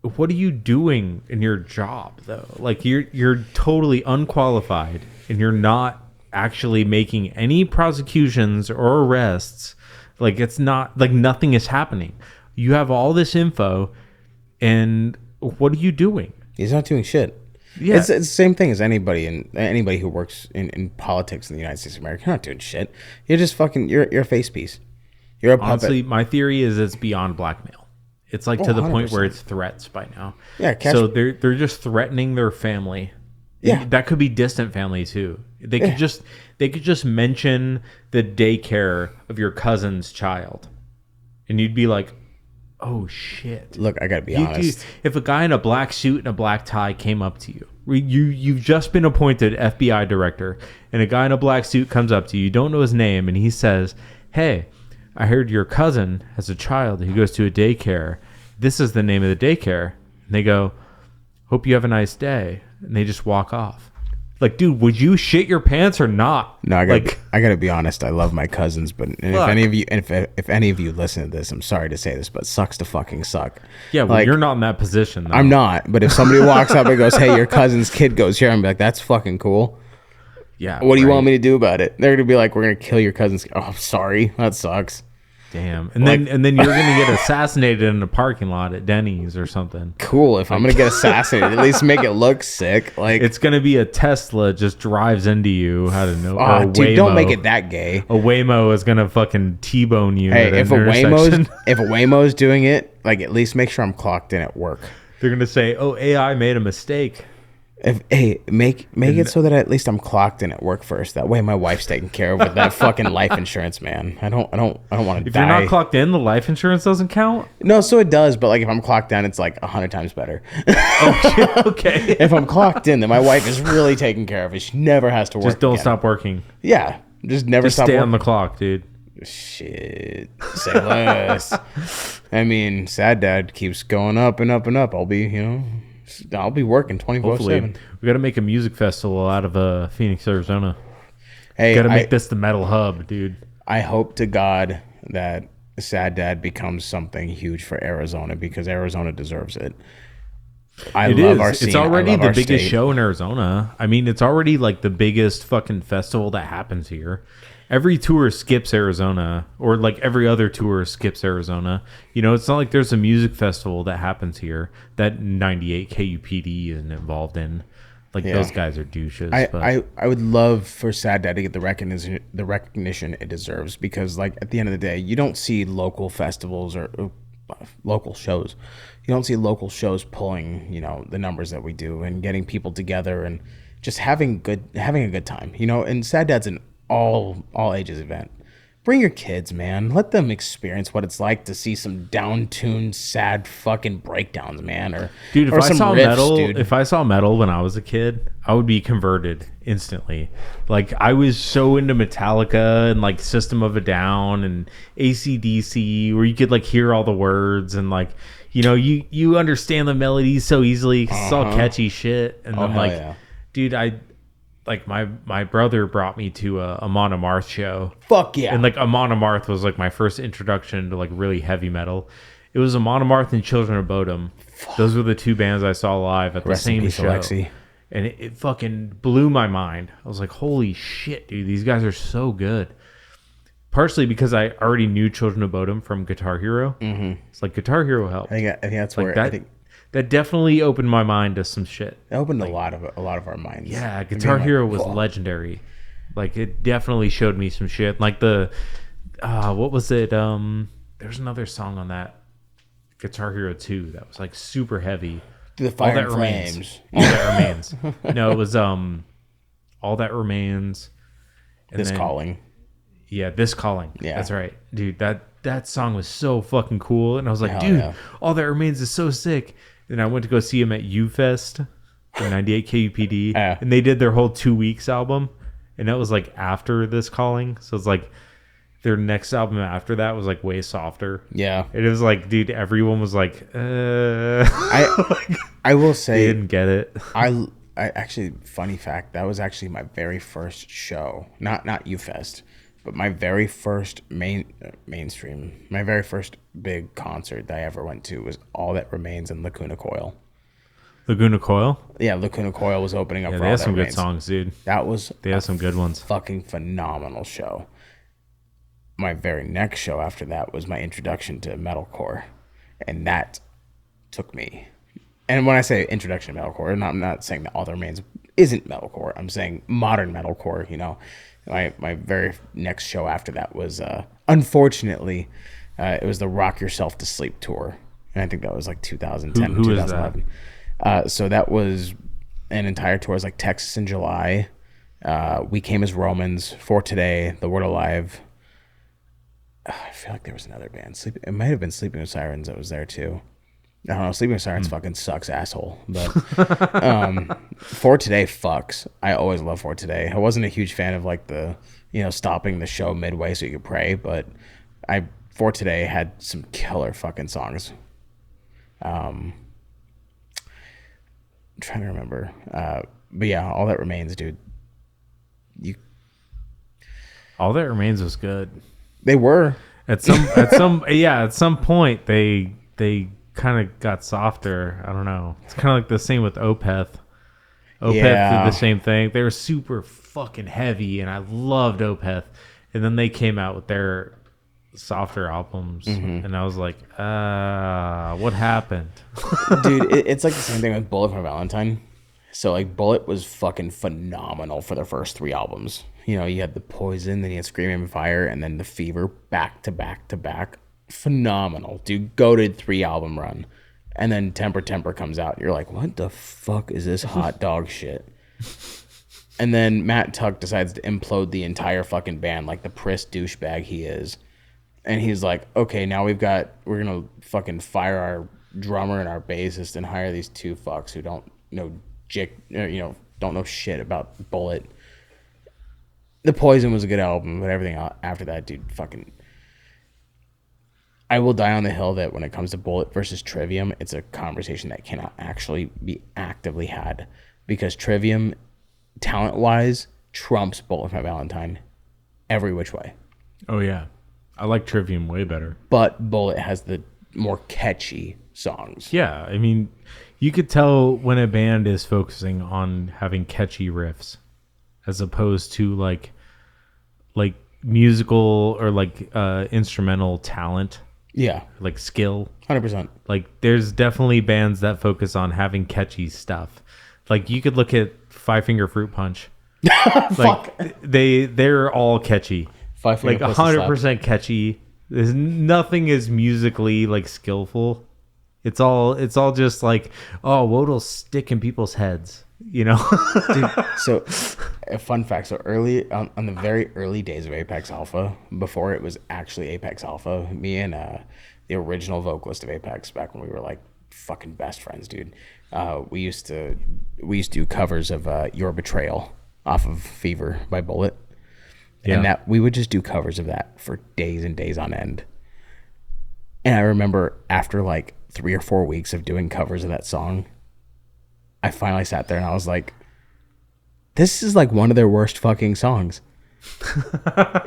what are you doing in your job, though? Like, you're totally unqualified, and you're not actually making any prosecutions or arrests. Like, it's not, like, nothing is happening. You have all this info, and what are you doing? He's not doing shit. Yeah. It's the same thing as anybody who works in politics in the United States of America. You're not doing shit. You're just fucking, you're a face piece. You're a puppet. Honestly, my theory is it's beyond blackmail. It's like to the point where 100%. it's threats by now. Yeah, so they're just threatening their family. Yeah. That could be distant family too. They could just mention the daycare of your cousin's child, and you'd be like, "Oh shit!" Look, I gotta be honest. If a guy in a black suit and a black tie came up to you, you've just been appointed FBI director, and a guy in a black suit comes up to you, you don't know his name, and he says, "Hey, I heard your cousin has a child who goes to a daycare. This is the name of the daycare." And they go, "Hope you have a nice day." And they just walk off. Like, dude, would you shit your pants or not? No, I gotta be honest. I love my cousins, but if any of you listen to this, I'm sorry to say this, but sucks to fucking suck. Yeah, well, you're not in that position, though. I'm not. But if somebody walks up and goes, "Hey, your cousin's kid goes here," I'm like, "That's fucking cool." Yeah. What do you want me to do about it? They're gonna be like, "We're gonna kill your cousin's kid." Oh, I'm sorry. That sucks. Damn. And then you're gonna get assassinated in a parking lot at Denny's or something. Cool. If I'm gonna get assassinated, at least make it look sick. Like, it's gonna be a Tesla just drives into you. How to know? Dude, don't make it that gay. A Waymo is gonna fucking T-bone you. Hey, if a Waymo's doing it, like, at least make sure I'm clocked in at work. They're gonna say, "Oh, AI made a mistake." Make it so that at least I'm clocked in at work first. That way my wife's taken care of with that fucking life insurance, man. I don't want to die. If you're not clocked in, the life insurance doesn't count? No, so it does, but like if I'm clocked in, it's like 100 times better. Okay. If I'm clocked in, then my wife is really taken care of. She never has to work. Just don't again. Stop working. Yeah. Just never stop stay working. on the clock, dude. Shit. Say less. I mean, Sad Dad keeps going up and up and up. I'll be working 24/7. We got to make a music festival out of Phoenix, Arizona. Hey, got to make this the metal hub, dude. I hope to God that Sad Dad becomes something huge for Arizona, because Arizona deserves it. I love our scene. It's already the biggest state. show in Arizona. I mean, it's already like the biggest fucking festival that happens here. Every tour skips Arizona, or like every other tour skips Arizona. You know, it's not like there's a music festival that happens here that 98 KUPD isn't involved in. Like, those guys are douches. I would love for Sad Dad to get the recognition it deserves, because like at the end of the day, you don't see local festivals or local shows. You don't see local shows pulling, the numbers that we do and getting people together and just having a good time. And Sad Dad's an all ages event. Bring your kids, man. Let them experience what it's like to see some down-tuned, sad fucking breakdowns, man. If I saw metal when I was a kid, I would be converted instantly. Like, I was so into Metallica and like System of a Down and AC/DC, where you could like hear all the words and like, you understand the melodies so easily. It's all catchy shit. And then dude, like my brother brought me to a Amon Amarth show. Fuck yeah. And like Amon Amarth was like my first introduction to like really heavy metal. It was Amon Amarth and Children of Bodom. Those were the two bands I saw live at the same show. Alexi. And it fucking blew my mind. I was like, holy shit, dude, these guys are so good. Partially because I already knew Children of Bodom from Guitar Hero. Mm-hmm. It's like Guitar Hero helped. I think that's like where that definitely opened my mind to some shit. It opened a lot of our minds. Yeah, Guitar Hero was legendary. Like, it definitely showed me some shit. Like what was it? There's another song on that Guitar Hero 2 that was like super heavy. The Fire and Flames. All That Remains. No, it was All That Remains. This Calling. Yeah, This Calling. Yeah, that's right, dude. That song was so fucking cool, and I was like, All That Remains is so sick. And I went to go see him at UFest in 98 KUPD, and they did their whole 2 weeks album, and that was like after This Calling. So it's like their next album after that was like way softer. Yeah. It was like, dude, everyone was like, I will say, they didn't get it. I actually, funny fact, that was actually my very first show, not UFest, but my very first mainstream, my very first big concert that I ever went to was All That Remains in Lacuna Coil. Laguna Coil? Yeah, Lacuna Coil was opening up. Yeah, for they All had That some Remains. good songs, dude. They had some good ones. Fucking phenomenal show. My very next show after that was my introduction to metalcore, and that took me. And when I say introduction to metalcore, I'm not saying that All That Remains isn't metalcore. I'm saying modern metalcore. You know, my very next show after that was unfortunately it was the Rock Yourself to Sleep tour, and I think that was like 2010, Who 2011. is that? So that was an entire tour. It was like Texas in July. We Came as Romans, For Today, The Word Alive. I feel like there was another band. It might have been Sleeping with Sirens that was there too. I don't know. Sleeping with Sirens fucking sucks, asshole. But For Today fucks. I always love For Today. I wasn't a huge fan of like the, stopping the show midway so you could pray, but For Today had some killer fucking songs. I'm trying to remember. But yeah, All That Remains, dude. All That Remains was good. They were at some point they kind of got softer. I don't know. It's kind of like the same with Opeth. Opeth did the same thing. They were super fucking heavy, and I loved Opeth. And then they came out with their softer albums, and I was like, what happened? Dude, it's like the same thing with Bullet for Valentine. So like Bullet was fucking phenomenal for their first 3 albums. You had the Poison, then you had Screaming Fire, and then the Fever, back to back to back. Phenomenal, dude. Goated 3-album run. And then Temper comes out. You're like, what the fuck is this hot dog shit? And then Matt Tuck decides to implode the entire fucking band like the priss douchebag he is. And he's like, okay, now we're gonna fucking fire our drummer and our bassist and hire these 2 fucks who don't know don't know shit about Bullet. The Poison was a good album, but everything after that, dude, fucking... I will die on the hill that when it comes to Bullet versus Trivium, it's a conversation that cannot actually be actively had. Because Trivium, talent-wise, trumps Bullet for Valentine every which way. Oh, yeah. I like Trivium way better. But Bullet has the more catchy songs. Yeah, I mean, you could tell when a band is focusing on having catchy riffs as opposed to like musical or like instrumental talent. Yeah. Like skill. 100%. Like there's definitely bands that focus on having catchy stuff. Like you could look at Five Finger Fruit Punch. Like they're all catchy. Five Finger like 100% catchy. There's nothing is musically like skillful. It's all just like, oh, what'll stick in people's heads, Dude, so a fun fact. So early on the very early days of Apex Alpha, before it was actually Apex Alpha, me and the original vocalist of Apex, back when we were like fucking best friends, dude, we used to do covers of Your Betrayal off of Fever by Bullet. Yeah. And that we would just do covers of that for days and days on end. And I remember after like 3 or 4 weeks of doing covers of that song, I finally sat there and I was like, this is like one of their worst fucking songs.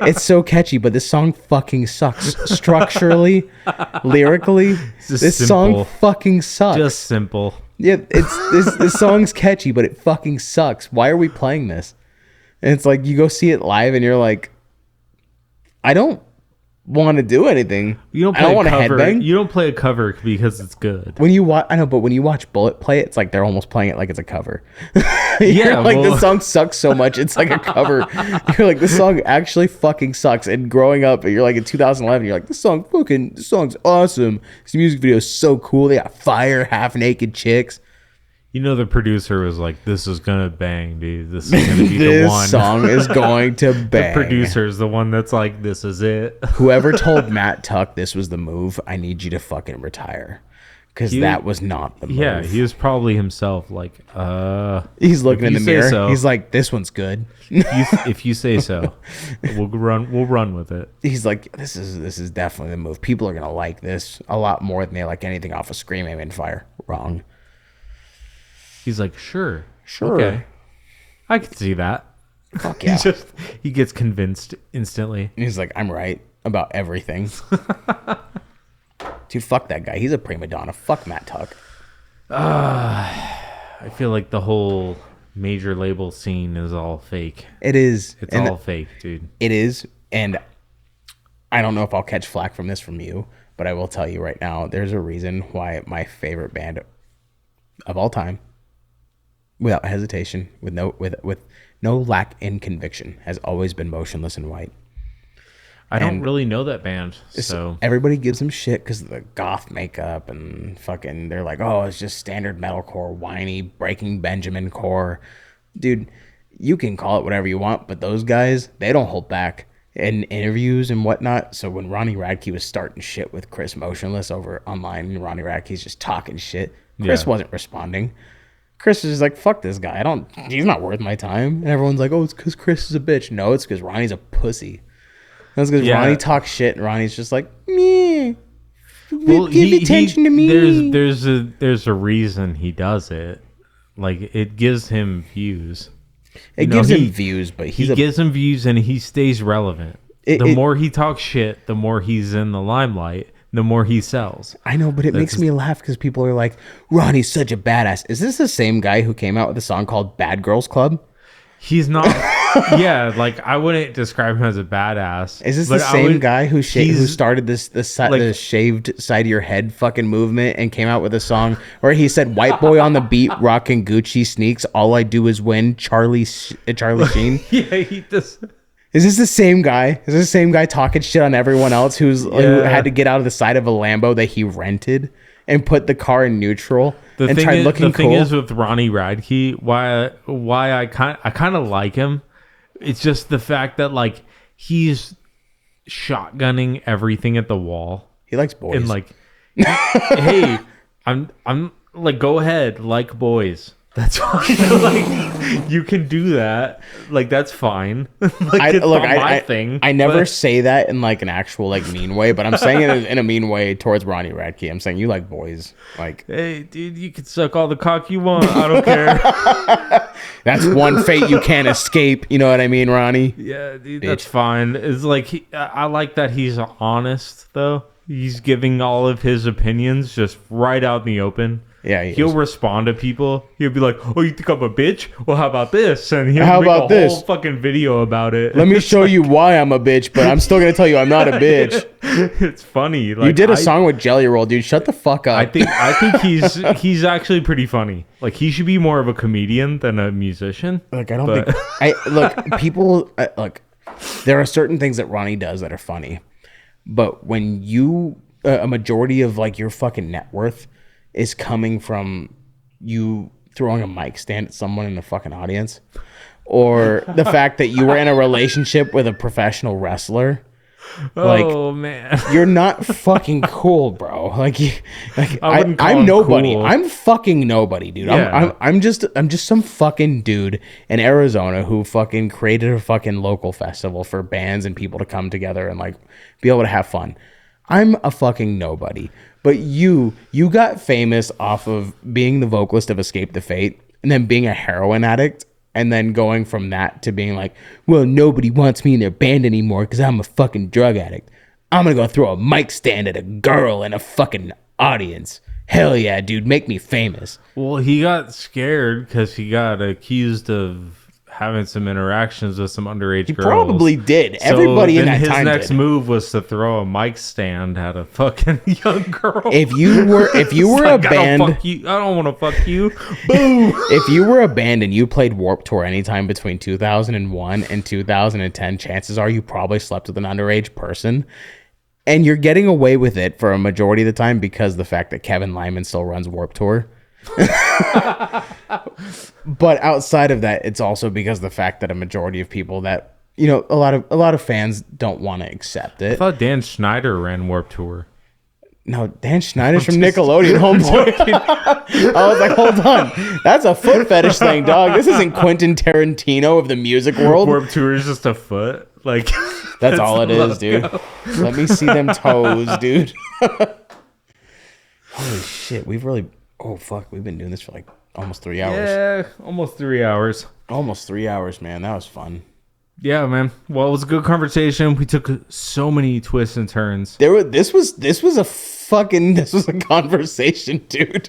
It's so catchy, but this song fucking sucks. Structurally, lyrically, this song fucking sucks. Just simple. Yeah, this song's catchy, but it fucking sucks. Why are we playing this? And it's like you go see it live and you're like, I don't want to do anything. You don't play I don't want to headbang. You don't play a cover because it's good. When you watch, I know, but when you watch Bullet play it, it's like they're almost playing it like it's a cover. Yeah, like the song sucks so much, it's like a cover. You're like, this song actually fucking sucks. And growing up, you're like in 2011, you're like, this song's awesome. This music video is so cool. They got fire, half naked chicks. The producer was like, this is gonna bang, dude. This is gonna be the one. This song is going to bang. The producer is the one that's like, this is it. Whoever told Matt Tuck this was the move, I need you to fucking retire. because that was not the move. Yeah, he was probably himself like, he's looking in the mirror. So, he's like, this one's good. if you say so, we'll run with it. He's like, this is definitely the move. People are gonna like this a lot more than they like anything off of Scream, Aim, and Fire. Wrong. He's like, sure. Okay. I can see that. Fuck yeah. He gets convinced instantly. He's like, I'm right about everything. Dude, fuck that guy. He's a prima donna. Fuck Matt Tuck. I feel like the whole major label scene is all fake. It is. It's all fake, dude. It is. And I don't know if I'll catch flack from you, but I will tell you right now, there's a reason why my favorite band of all time, without hesitation, with no lack in conviction, has always been Motionless in White. I don't really know that band, so everybody gives them shit because of the goth makeup and fucking. They're like, oh, it's just standard metalcore, whiny, Breaking Benjamin core, dude. You can call it whatever you want, but those guys, they don't hold back in interviews and whatnot. So when Ronnie Radke was starting shit with Chris Motionless over online, and Ronnie Radke's just talking shit, Chris wasn't responding. Chris is just like, fuck this guy. He's not worth my time. And everyone's like, oh, it's because Chris is a bitch. No, it's because Ronnie's a pussy. That's because Ronnie talks shit, and Ronnie's just like, meh. Well, give attention to me. There's a reason he does it. Like, it gives him views. It gives him views, but he gives him views, and he stays relevant. The more he talks shit, the more he's in the limelight, the more he sells. I know, but it makes me laugh because people are like, Ronnie's such a badass. Is this the same guy who came out with a song called Bad Girls Club? He's not. Yeah, like, I wouldn't describe him as a badass. Is this the same guy who started the shaved side of your head fucking movement and came out with a song where he said, "White boy on the beat, rocking Gucci sneaks. All I do is win." Charlie Sheen. Yeah, he does. Is this the same guy? Is this the same guy talking shit on everyone else who had to get out of the side of a Lambo that he rented and put the car in neutral and tried looking cool? The thing is with Ronnie Radke, why I kind of like him. It's just the fact that, like, he's shotgunning everything at the wall. He likes boys. And, like, hey, I'm like, go ahead, like boys. That's fine. Like, you can do that. Like, that's fine. Like, it's not my thing. I never say that in, like, an actual, like, mean way, but I'm saying it in a mean way towards Ronnie Radke. I'm saying you like boys. Like, hey, dude, you can suck all the cock you want. I don't care. That's one fate you can't escape. You know what I mean, Ronnie? Yeah, dude, that's fine. It's like, I like that he's honest, though. He's giving all of his opinions just right out in the open. Yeah, he'll respond to people. He'll be like, "Oh, you think I'm a bitch? Well, how about this?" And he'll make a whole fucking video about it. Let me show you why I'm a bitch, but I'm still gonna tell you I'm not a bitch. It's funny. Like, you did a song with Jelly Roll, dude. Shut the fuck up. I think he's actually pretty funny. Like, he should be more of a comedian than a musician. Like, I don't think people look. There are certain things that Ronnie does that are funny, but when you a majority of, like, your fucking net worth is coming from you throwing a mic stand at someone in the fucking audience, or the fact that you were in a relationship with a professional wrestler. Like, oh man, you're not fucking cool, bro. I'm nobody. Cool. I'm fucking nobody, dude. Yeah. I'm just some fucking dude in Arizona who fucking created a fucking local festival for bands and people to come together and, like, be able to have fun. I'm a fucking nobody. But you got famous off of being the vocalist of Escape the Fate, and then being a heroin addict, and then going from that to being like, well, nobody wants me in their band anymore because I'm a fucking drug addict. I'm going to go throw a mic stand at a girl in a fucking audience. Hell yeah, dude, make me famous. Well, he got scared because he got accused of having some interactions with some underage girls. He probably did. So everybody in that time his next move was to throw a mic stand at a fucking young girl. If you were a band, I don't want to fuck you. Boom. If you were a band and you played Warped Tour anytime between 2001 and 2010, chances are you probably slept with an underage person. And you're getting away with it for a majority of the time because the fact that Kevin Lyman still runs Warped Tour. But outside of that, it's also because of the fact that a majority of people that, you know, a lot of fans don't want to accept it. I thought Dan Schneider ran Warped Tour. No, Dan Schneider's from Nickelodeon, homeboy. I was like, hold on. That's a foot fetish thing, dog. This isn't Quentin Tarantino of the music world. Warped Tour is just a foot. Like that's all it is, dude. Let me see them toes, dude. Holy shit. We've been doing this for like almost 3 hours. Yeah, almost 3 hours. Almost 3 hours, man. That was fun. Yeah, man. Well, it was a good conversation. We took so many twists and turns. This was a conversation, dude.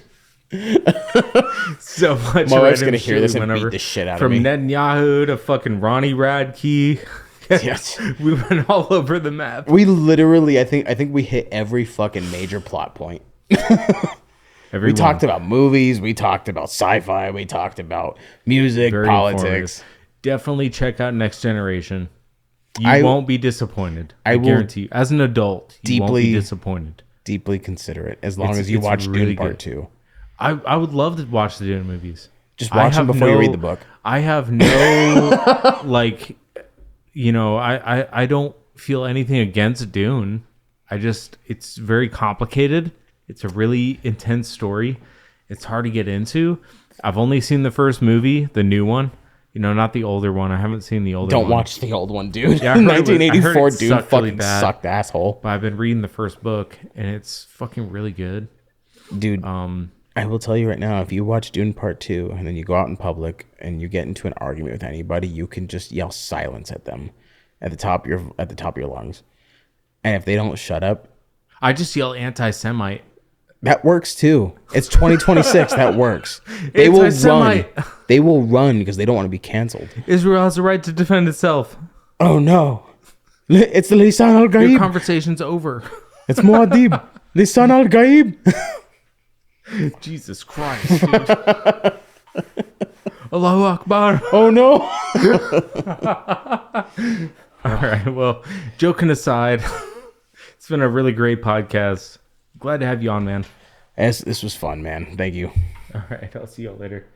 So much. My wife's gonna hear this and beat the shit out of me. From Netanyahu to fucking Ronnie Radke. Yes. We went all over the map. We literally, I think we hit every fucking major plot point. We talked about movies. We talked about sci-fi. We talked about music, Very politics. Definitely check out Next Generation. You won't be disappointed. I guarantee you. As an adult, you won't be disappointed. Deeply consider it. As long as you watch really Dune Part 2. I would love to watch the Dune movies. Just watch them before you read the book. I have no, like, you know, I don't feel anything against Dune. It's very complicated. It's a really intense story. It's hard to get into. I've only seen the first movie, the new one. You know, not the older one. I haven't seen the older one. Don't watch the old one, dude. Yeah, 1984 Dune fucking sucked, asshole. But I've been reading the first book, and it's fucking really good. Dude, I will tell you right now, if you watch Dune Part 2, and then you go out in public, and you get into an argument with anybody, you can just yell silence at them at the top of your lungs. And if they don't shut up... I just yell anti-Semite. That works too. It's 2026. That works. They will run. They will run because they don't want to be canceled. Israel has a right to defend itself. Oh no. It's the Lisan al-Gaib. Your conversation's over. It's Muad'Dib. Lisan al-Gaib. Jesus Christ, dude. Allahu Akbar. Oh no. All right. Well, joking aside, it's been a really great podcast. Glad to have you on, man. This was fun, man. Thank you. All right. I'll see y'all later.